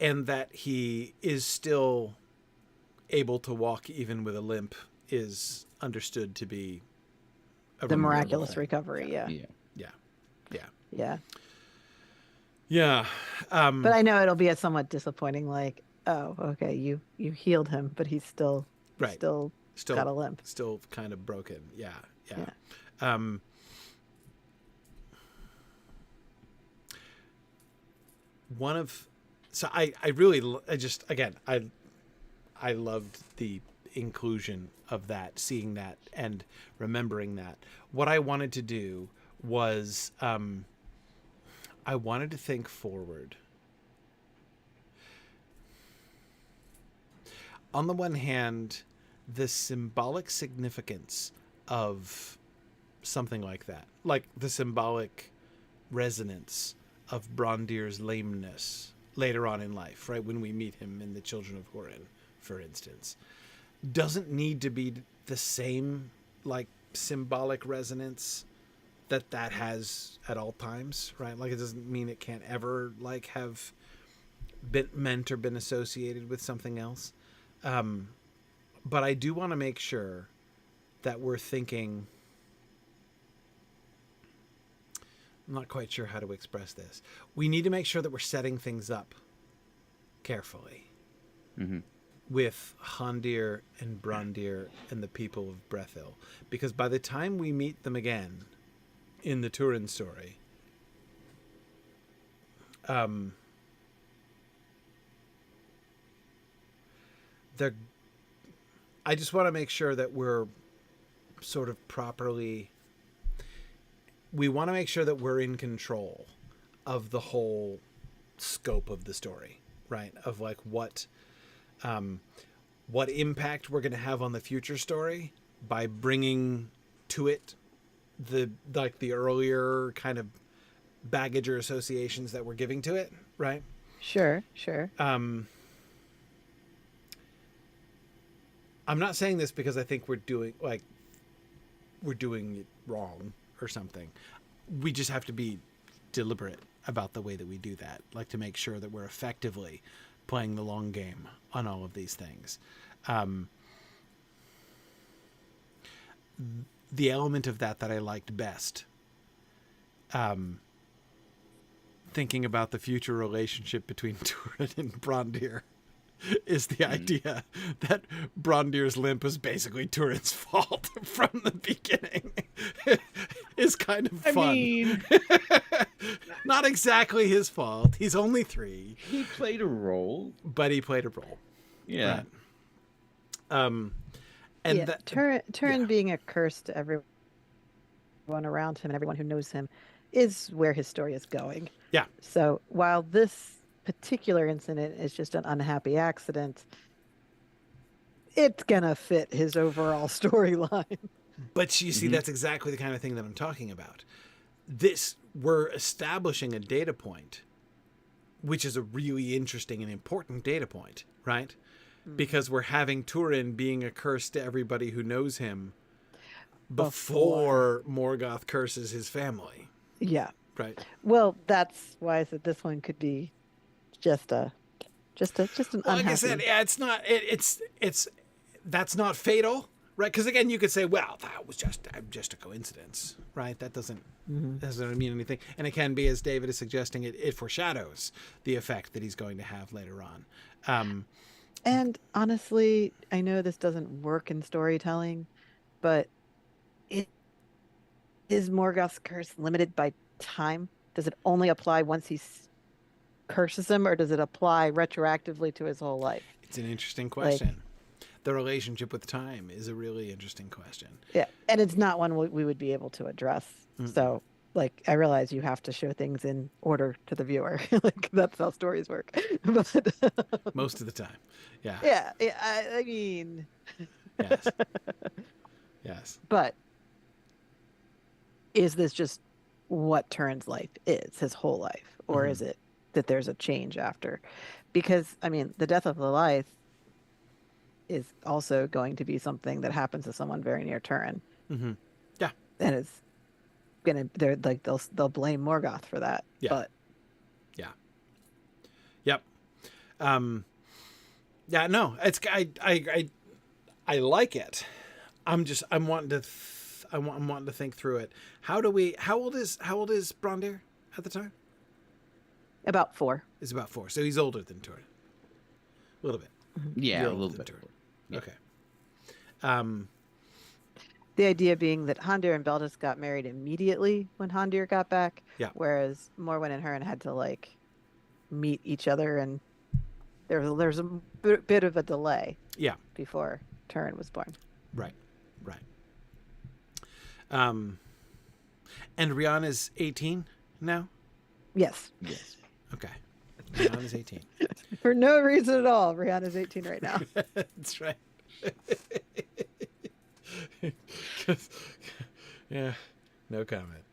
And that he is still able to walk even with a limp is understood to be the miraculous recovery. Yeah. But I know it'll be a somewhat disappointing, like, oh, okay, you healed him, but he's still got a limp. Still kind of broken. Yeah. one of so I really I just again I loved the inclusion of that, seeing that and remembering that. What I wanted to do was I wanted to think forward. On the one hand, the symbolic significance of something like that, like the symbolic resonance of Brondir's lameness later on in life, right? When we meet him in the Children of Hurin, for instance, doesn't need to be the same like symbolic resonance that has at all times, right? Like it doesn't mean it can't ever like have been meant or been associated with something else. But I do want to make sure that we're thinking. I'm not quite sure how to express this. We need to make sure that we're setting things up carefully with Hondir and Brondir and the people of Brethil. Because by the time we meet them again in the Turin story, I just want to make sure that we're sort of properly... We want to make sure that we're in control of the whole scope of the story, right? Of like what impact we're going to have on the future story by bringing to it the earlier kind of baggage or associations that we're giving to it, right? Sure. I'm not saying this because I think we're doing it wrong or something. We just have to be deliberate about the way that we do that, like to make sure that we're effectively playing the long game on all of these things. The element of that I liked best, thinking about the future relationship between Turin and Brondir, is the idea that Brondir's limp was basically Turin's fault from the beginning. Is kind of fun. I mean, not exactly his fault. He's only 3. He played a role. But he played a role. Yeah. Right. Turin being a curse to everyone around him and everyone who knows him is where his story is going. Yeah. So while this particular incident is just an unhappy accident, it's gonna fit his overall storyline. But you see, that's exactly the kind of thing that I'm talking about. We're establishing a data point, which is a really interesting and important data point, right? Because we're having Turin being a curse to everybody who knows him before Morgoth curses his family. Yeah. Right. Well, that's why I said this one could be just an unhappy. Like I said, yeah, it's that's not fatal, right? Because again, you could say, well, that was just a coincidence, right? That doesn't mean anything, and it can be, as David is suggesting, it foreshadows the effect that he's going to have later on. And honestly, I know this doesn't work in storytelling, but is Morgoth's curse limited by time? Does it only apply once he curses him, or does it apply retroactively to his whole life? It's an interesting question. The relationship with time is a really interesting question. Yeah, and it's not one we would be able to address. So, like, I realize you have to show things in order to the viewer. Like, that's how stories work. But most of the time, yeah. Yeah, I mean, yes. But is this just what Turin's life is, his whole life, or is it that there's a change after? Because I mean, the death of the life is also going to be something that happens to someone very near Turin. Yeah, and it's they'll blame Morgoth for that. Yeah, but yep. Yeah, no, it's I like it. I'm wanting to think through it. How old is Brondir at the time? About 4. He's about 4, so he's older than Turin. A little bit. Yeah, a little bit. Yeah. Okay. The idea being that Hondir and Beldis got married immediately when Hondir got back, yeah. Whereas Morwen and Hurin had to like meet each other, and there's a bit of a delay. Yeah. Before Turin was born. Right. And Rihanna's 18 now? Yes. Okay. Rihanna's 18. For no reason at all, Rihanna's 18 right now. That's right. Yeah, no comment.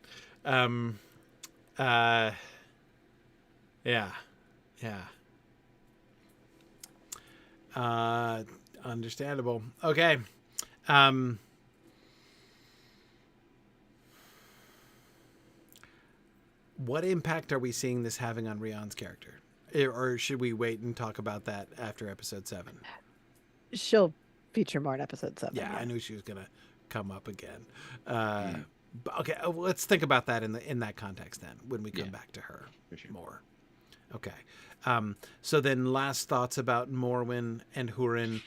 Yeah. Understandable. Okay. What impact are we seeing this having on Rihan's character? Or should we wait and talk about that after episode 7? She'll feature more in episode 7. Yeah, I knew she was going to come up again. Okay, let's think about that in that context then, when we come back to her more. Okay. So then last thoughts about Morwen and Hurin.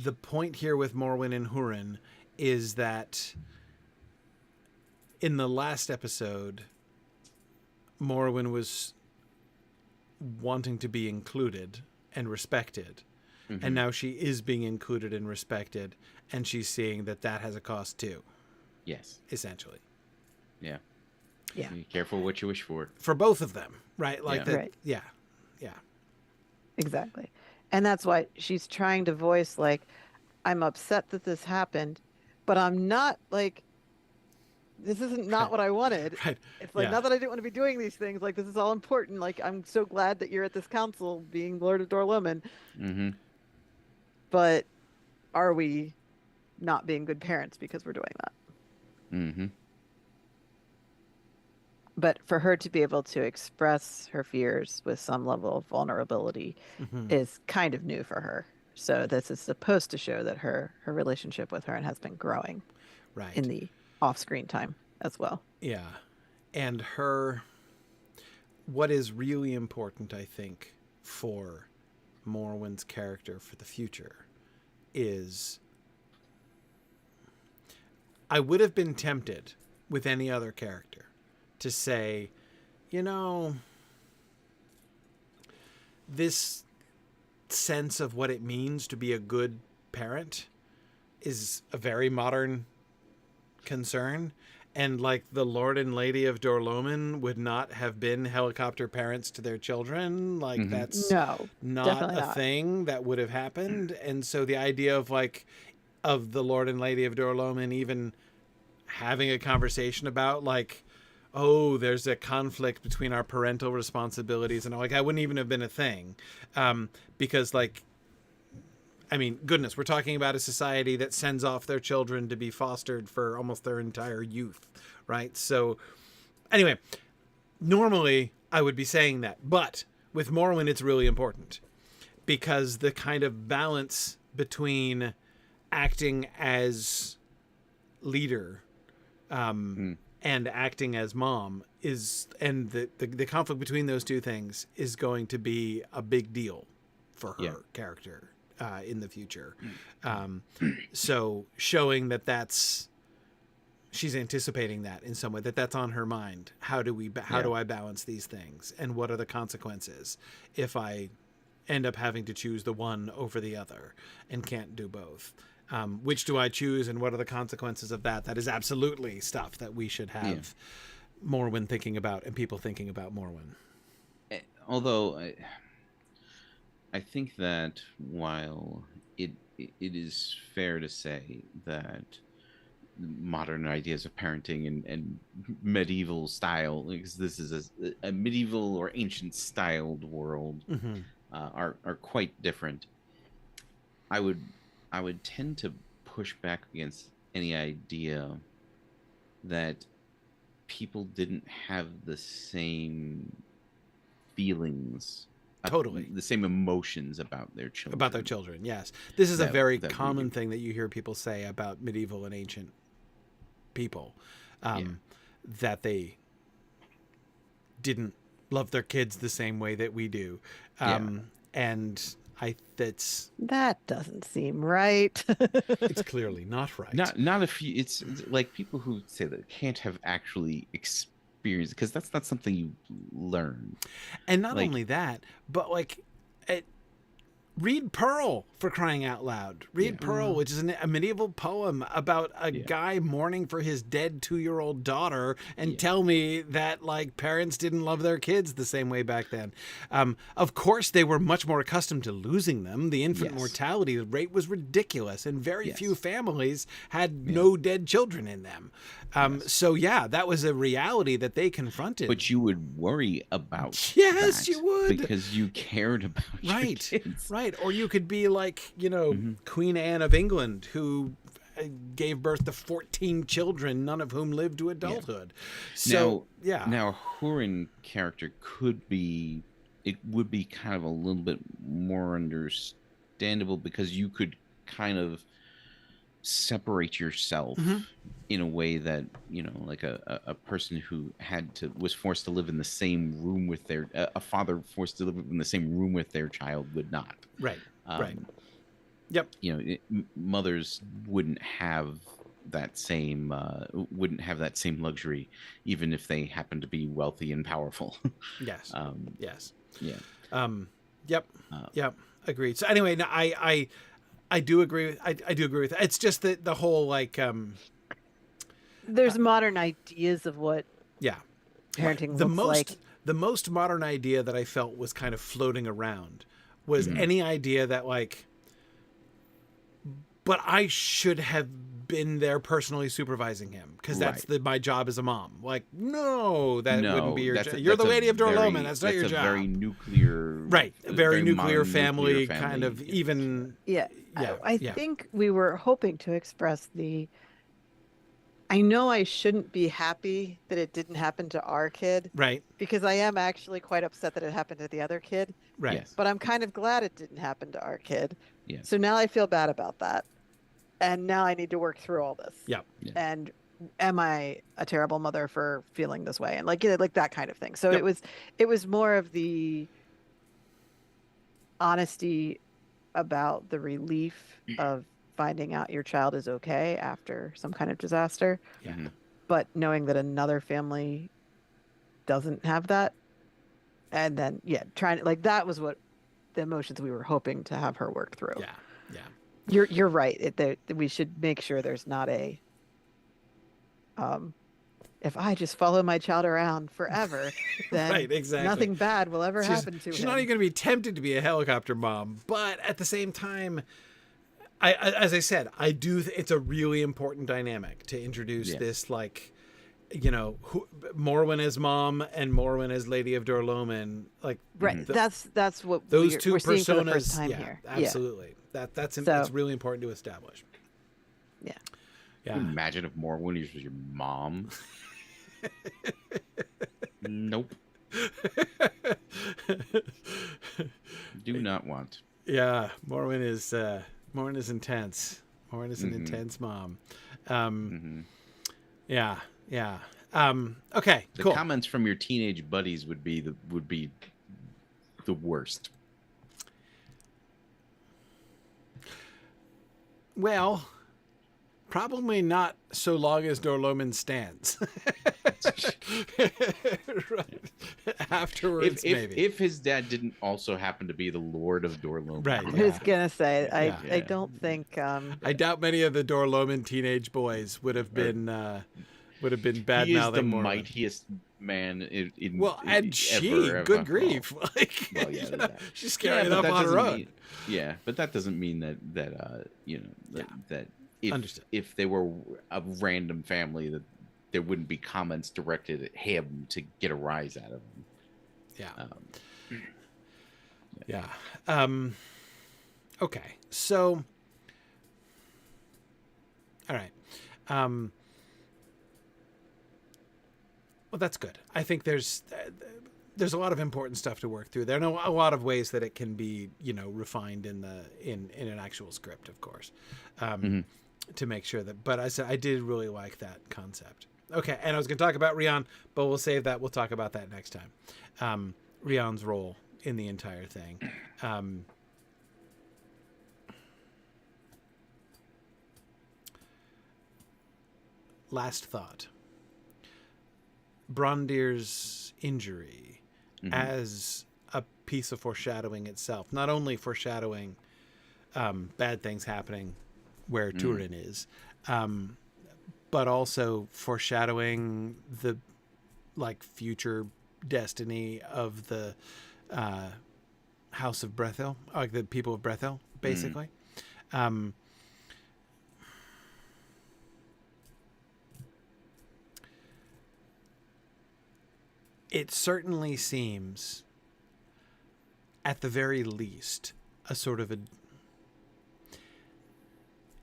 The point here with Morwen and Hurin is that in the last episode, Morwen was wanting to be included and respected. Mm-hmm. And now she is being included and respected, and she's seeing that has a cost too. Yes. Essentially. Yeah. Yeah. Be careful what you wish for. For both of them, right? Like that. Right. Yeah. Exactly. And that's why she's trying to voice, like, I'm upset that this happened, but I'm not, like, this isn't not what I wanted. Right. It's like, not that I didn't want to be doing these things. Like, this is all important. Like, I'm so glad that you're at this council being Lord of Dorloman. Mm-hmm. But are we not being good parents because we're doing that? Mm-hmm. But for her to be able to express her fears with some level of vulnerability is kind of new for her. So this is supposed to show that her relationship with her has been growing in the off-screen time as well. Yeah. And what is really important, I think, for Morwen's character for the future is, I would have been tempted with any other character to say, this sense of what it means to be a good parent is a very modern concern. And like the Lord and Lady of Dorloman would not have been helicopter parents to their children. Like that's not a thing that would have happened. And so the idea of the Lord and Lady of Dorloman even having a conversation about there's a conflict between our parental responsibilities, and that wouldn't even have been a thing. Because goodness, we're talking about a society that sends off their children to be fostered for almost their entire youth, right? So anyway, normally I would be saying that, but with Morwen, it's really important because the kind of balance between acting as leader, and acting as mom and the conflict between those two things is going to be a big deal for her character in the future. So showing that's she's anticipating that in some way, that's on her mind. How do I balance these things, and what are the consequences if I end up having to choose the one over the other and can't do both? Which do I choose, and what are the consequences of that? That is absolutely stuff that we should have Morwen thinking about, and people thinking about Morwen. Although I think that while it is fair to say that modern ideas of parenting and medieval style, because this is a medieval or ancient styled world, are quite different. I would tend to push back against any idea that people didn't have the same feelings, the same emotions about their children. Yes, this is a very common thing that you hear people say about medieval and ancient people, that they didn't love their kids the same way that we do, and that doesn't seem right. It's clearly not right. Not if you, it's like people who say that can't have actually experienced experience, because that's not something you learn. And not only that, but like, read Pearl, for crying out loud. Read Pearl, which is a medieval poem about a guy mourning for his dead 2-year-old daughter, and tell me that like parents didn't love their kids the same way back then. Of course, they were much more accustomed to losing them. The infant mortality rate was ridiculous, and very few families had no dead children in them. So that was a reality that they confronted. But you would worry about that, you would, because you cared about your kids. Right. Or you could be like, Queen Anne of England, who gave birth to 14 children, none of whom lived to adulthood. So, Now, Hurin character would be kind of a little bit more understandable, because you could kind of separate yourself in a way that, like a person who was forced to live in the same room with a father forced to live in the same room with their child would not. Right. Right. Yep. Mothers wouldn't have that same luxury, even if they happen to be wealthy and powerful. Yes. Yes. Yeah. Yep. Agreed. So anyway, no, I do agree. I do agree with that. It's just that the whole like there's modern ideas of what parenting looks like. The most modern idea that I felt was kind of floating around was any idea that like, but I should have been there personally supervising him, because that's my job as a mom. Like, no, wouldn't be your job. You're the Lady of Dor-lómin. That's not your job. That's a very nuclear, right? A very nuclear family, nuclear kind of even. I think we were hoping to express I know I shouldn't be happy that it didn't happen to our kid. Right. Because I am actually quite upset that it happened to the other kid. Right. Yes. But I'm kind of glad it didn't happen to our kid. Yes. So now I feel bad about that. And now I need to work through all this. Yeah. And am I a terrible mother for feeling this way? And like that kind of thing. So it was more of the honesty about the relief of finding out your child is okay after some kind of disaster. Yeah. But knowing that another family doesn't have that. And then, trying to, like, that was what the emotions we were hoping to have her work through. Yeah. You're right. We should make sure there's not a, if I just follow my child around forever, then right, exactly. nothing bad will ever happen to him. She's not even going to be tempted to be a helicopter mom, but at the same time, as I said, I do. It's a really important dynamic to introduce this, like, Morwen as mom and Morwen as Lady of Dor-lómin. Like, right. That's what those two we're personas. Seeing for the first time here. Absolutely. That's really important to establish. Yeah. Can you imagine if Morwen was your mom? Nope. Do not want. Yeah, Morwen is intense. Morwen is an intense mom. Yeah. Okay. The cool. comments from your teenage buddies would be the worst. Well, probably not so long as Dor-lómin stands. Right. Afterwards, maybe. If his dad didn't also happen to be the Lord of Dor-lómin. Right. I was gonna say, I don't think. I doubt many of the Dor-lómin teenage boys would have been bad mouthing. He is the Morwen. mightiest man in and she, ever. good grief, like, she's scary enough on her own. But that doesn't mean that if they were a random family, that there wouldn't be comments directed at him to get a rise out of him. Okay, so all right. Well, that's good. I think there's a lot of important stuff to work through. There are a lot of ways that it can be, refined in an actual script, of course, to make sure that. But I said I did really like that concept. Okay, and I was going to talk about Rian, but we'll save that. We'll talk about that next time. Rian's role in the entire thing. Last thought. Brondir's injury as a piece of foreshadowing itself, not only foreshadowing bad things happening where Turin is, but also foreshadowing the future destiny of the House of Brethil, like the people of Brethil, basically. It certainly seems, at the very least, a sort of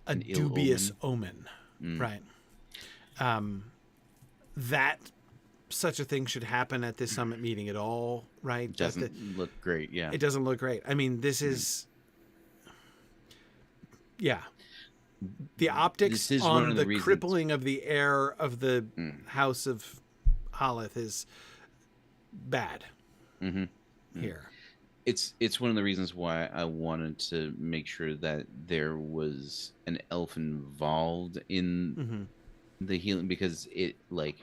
a dubious omen. Right? That such a thing should happen at this summit meeting at all, right? Doesn't look great, yeah. It doesn't look great. I mean, this is... Yeah. The optics on the crippling of the heir of the House of Haleth is bad here. It's one of the reasons why I wanted to make sure that there was an elf involved in the healing, because it's like,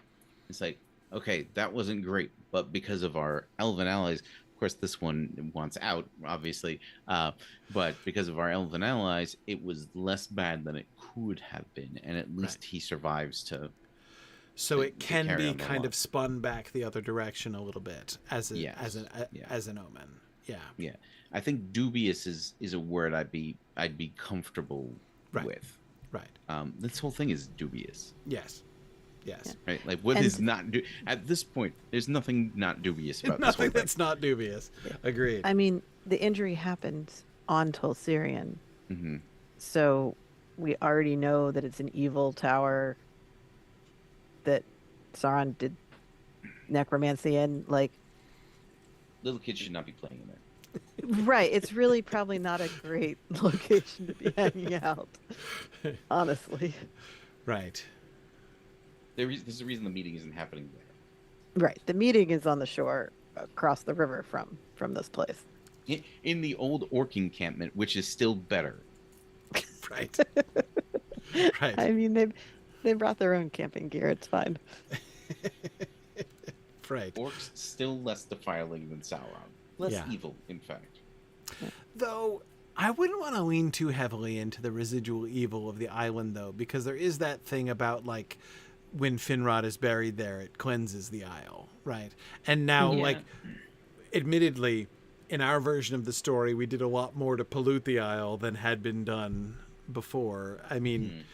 okay, that wasn't great, but because of our elven allies, of course this one wants out, obviously, but because of our elven allies, it was less bad than it could have been, and at least he survives to... So it can be kind of spun back the other direction a little bit as an omen. Yeah. I think dubious is a word I'd be comfortable with. Right. This whole thing is dubious. Yes. Yeah. Right. Like, what is not at this point? There's nothing not dubious about this whole thing. Nothing that's not dubious. Yeah. Agreed. I mean, the injury happened on Silmarillion, so we already know that it's an evil tower that Sauron did necromancy in. Like, little kids should not be playing in there. Right. It's really probably not a great location to be hanging out, honestly. Right. There's a reason the meeting isn't happening there. Right. The meeting is on the shore across the river from this place. In the old orc encampment, which is still better. Right. Right. I mean, they brought their own camping gear. It's fine. Right. Orcs still less defiling than Sauron. Less evil, in fact. Though, I wouldn't want to lean too heavily into the residual evil of the island, though, because there is that thing about, like, when Finrod is buried there, it cleanses the isle, right? And now, admittedly, in our version of the story, we did a lot more to pollute the isle than had been done before. I mean...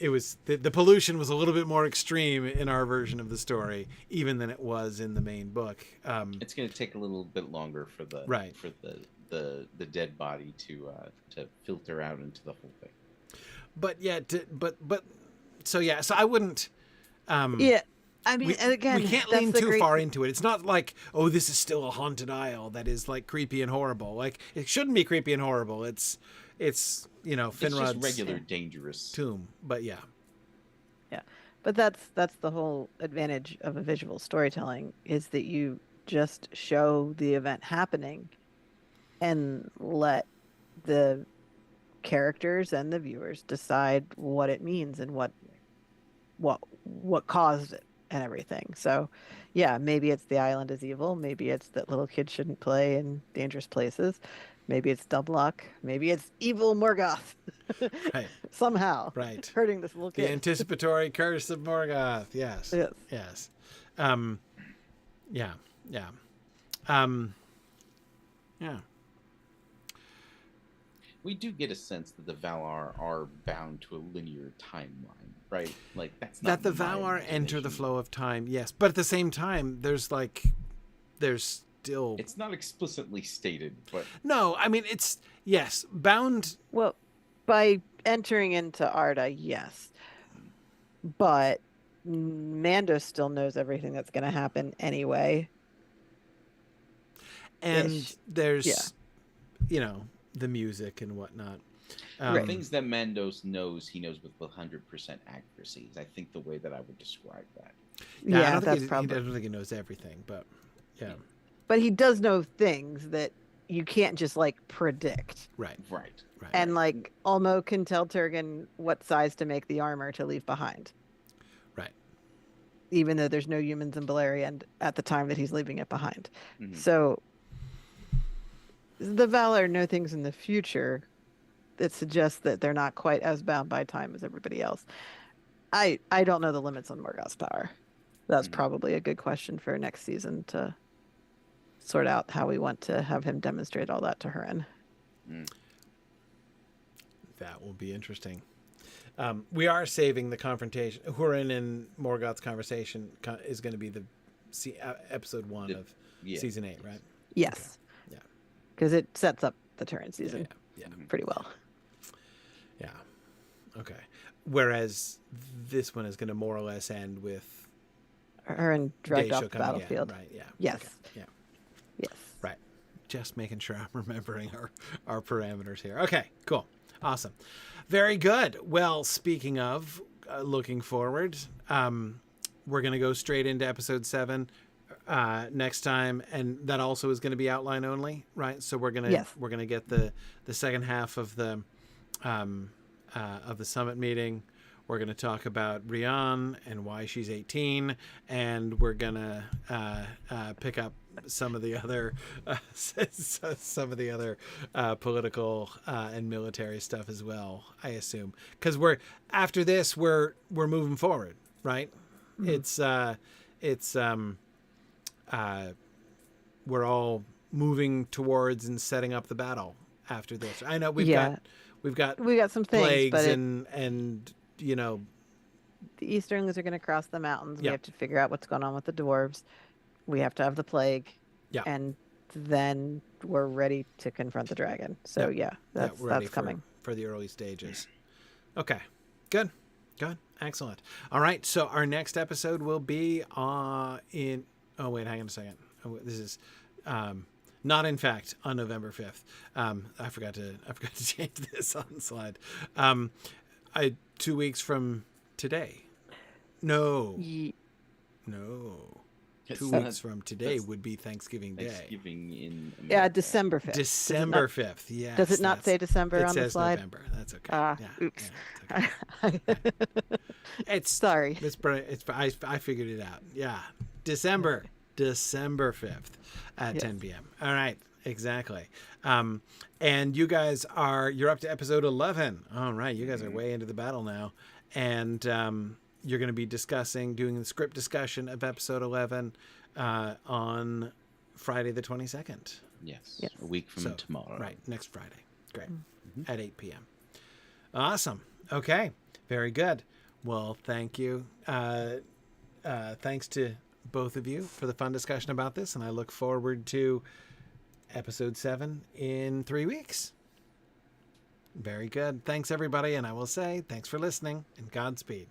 it was the pollution was a little bit more extreme in our version of the story, even than it was in the main book. It's going to take a little bit longer for the the dead body to filter out into the whole thing. But so I wouldn't. I mean, and again, we can't lean too far into it. It's not like, oh, this is still a haunted isle that is like creepy and horrible. Like, it shouldn't be creepy and horrible. It's Finrod's it's just regular dangerous tomb. But yeah, but that's the whole advantage of a visual storytelling, is that you just show the event happening and let the characters and the viewers decide what it means and what caused it and everything. So yeah, maybe it's the island is evil, maybe it's that little kids shouldn't play in dangerous places, maybe it's dumb luck, maybe it's evil Morgoth. Right. Somehow hurting this little kid. The anticipatory curse of Morgoth. Yes. We do get a sense that the Valar are bound to a linear timeline, right? Like, that's not that the Valar enter the flow of time, yes, but at the same time, there's still... It's not explicitly stated, but... No, I mean, it's... Yes, bound... Well, by entering into Arda, yes. But Mando still knows everything that's going to happen anyway. And there's, the music and whatnot. Things that Mandos knows, he knows with 100% accuracy. I think the way that I would describe that. I don't think he knows everything, but yeah. But he does know things that you can't just predict. Right. And Ulmo can tell Turgon what size to make the armor to leave behind. Right. even though there's no humans in Beleriand at the time that he's leaving it behind. Mhm. So the Valar know things in the future that suggests that they're not quite as bound by time as everybody else. I don't know the limits on Morgoth's power. That's probably a good question for next season to sort out how we want to have him demonstrate all that to Hurin. That will be interesting. We are saving the confrontation. Hurin and Morgoth's conversation is going to be the episode 1 of season 8, right? Yes. Okay. Yeah. Because it sets up the Turin season pretty well. Yeah. Okay. Whereas this one is going to more or less end with Hurin dragged off the coming battlefield. In, right? Yeah. Yes. Okay. Yeah. Yes. Right. Just making sure I'm remembering our parameters here. Okay, cool. Awesome. Very good. Well, speaking of looking forward, we're going to go straight into episode 7 next time, and that also is going to be outline only, right? So we're going to get the second half of the summit meeting. We're going to talk about Rian and why she's 18, and we're going to pick up some of the other political and military stuff as well, I assume, because after this we're moving forward, right? We're all moving towards and setting up the battle after this. I know we've got some things, plagues but and you know, the Easterlings are going to cross the mountains. We have to figure out what's going on with the dwarves. We have to have the plague, and then we're ready to confront the dragon. So that's coming for the early stages. Okay, good, excellent. All right, so our next episode will be in. Oh wait, hang on a second. This is not in fact on November 5th. I forgot to change this on the slide. 2 weeks from today. No. 2 weeks from today would be Thanksgiving Day. Thanksgiving in America. Yeah, December 5th. December 5th, yes. Does it not say December on the slide? It says November. That's okay. Oops. Yeah, it's okay. It's sorry. I figured it out. Yeah. December 5th at 10 p.m. All right. Exactly. And you guys you're up to episode 11. All right. You guys are way into the battle now. And you're going to be doing the script discussion of episode 11 on Friday the 22nd. Yes. A week from tomorrow. Right. Next Friday. Great. At 8 p.m. Awesome. Okay. Very good. Well, thank you. Thanks to both of you for the fun discussion about this. And I look forward to episode 7 in 3 weeks. Very good. Thanks, everybody. And I will say thanks for listening and Godspeed.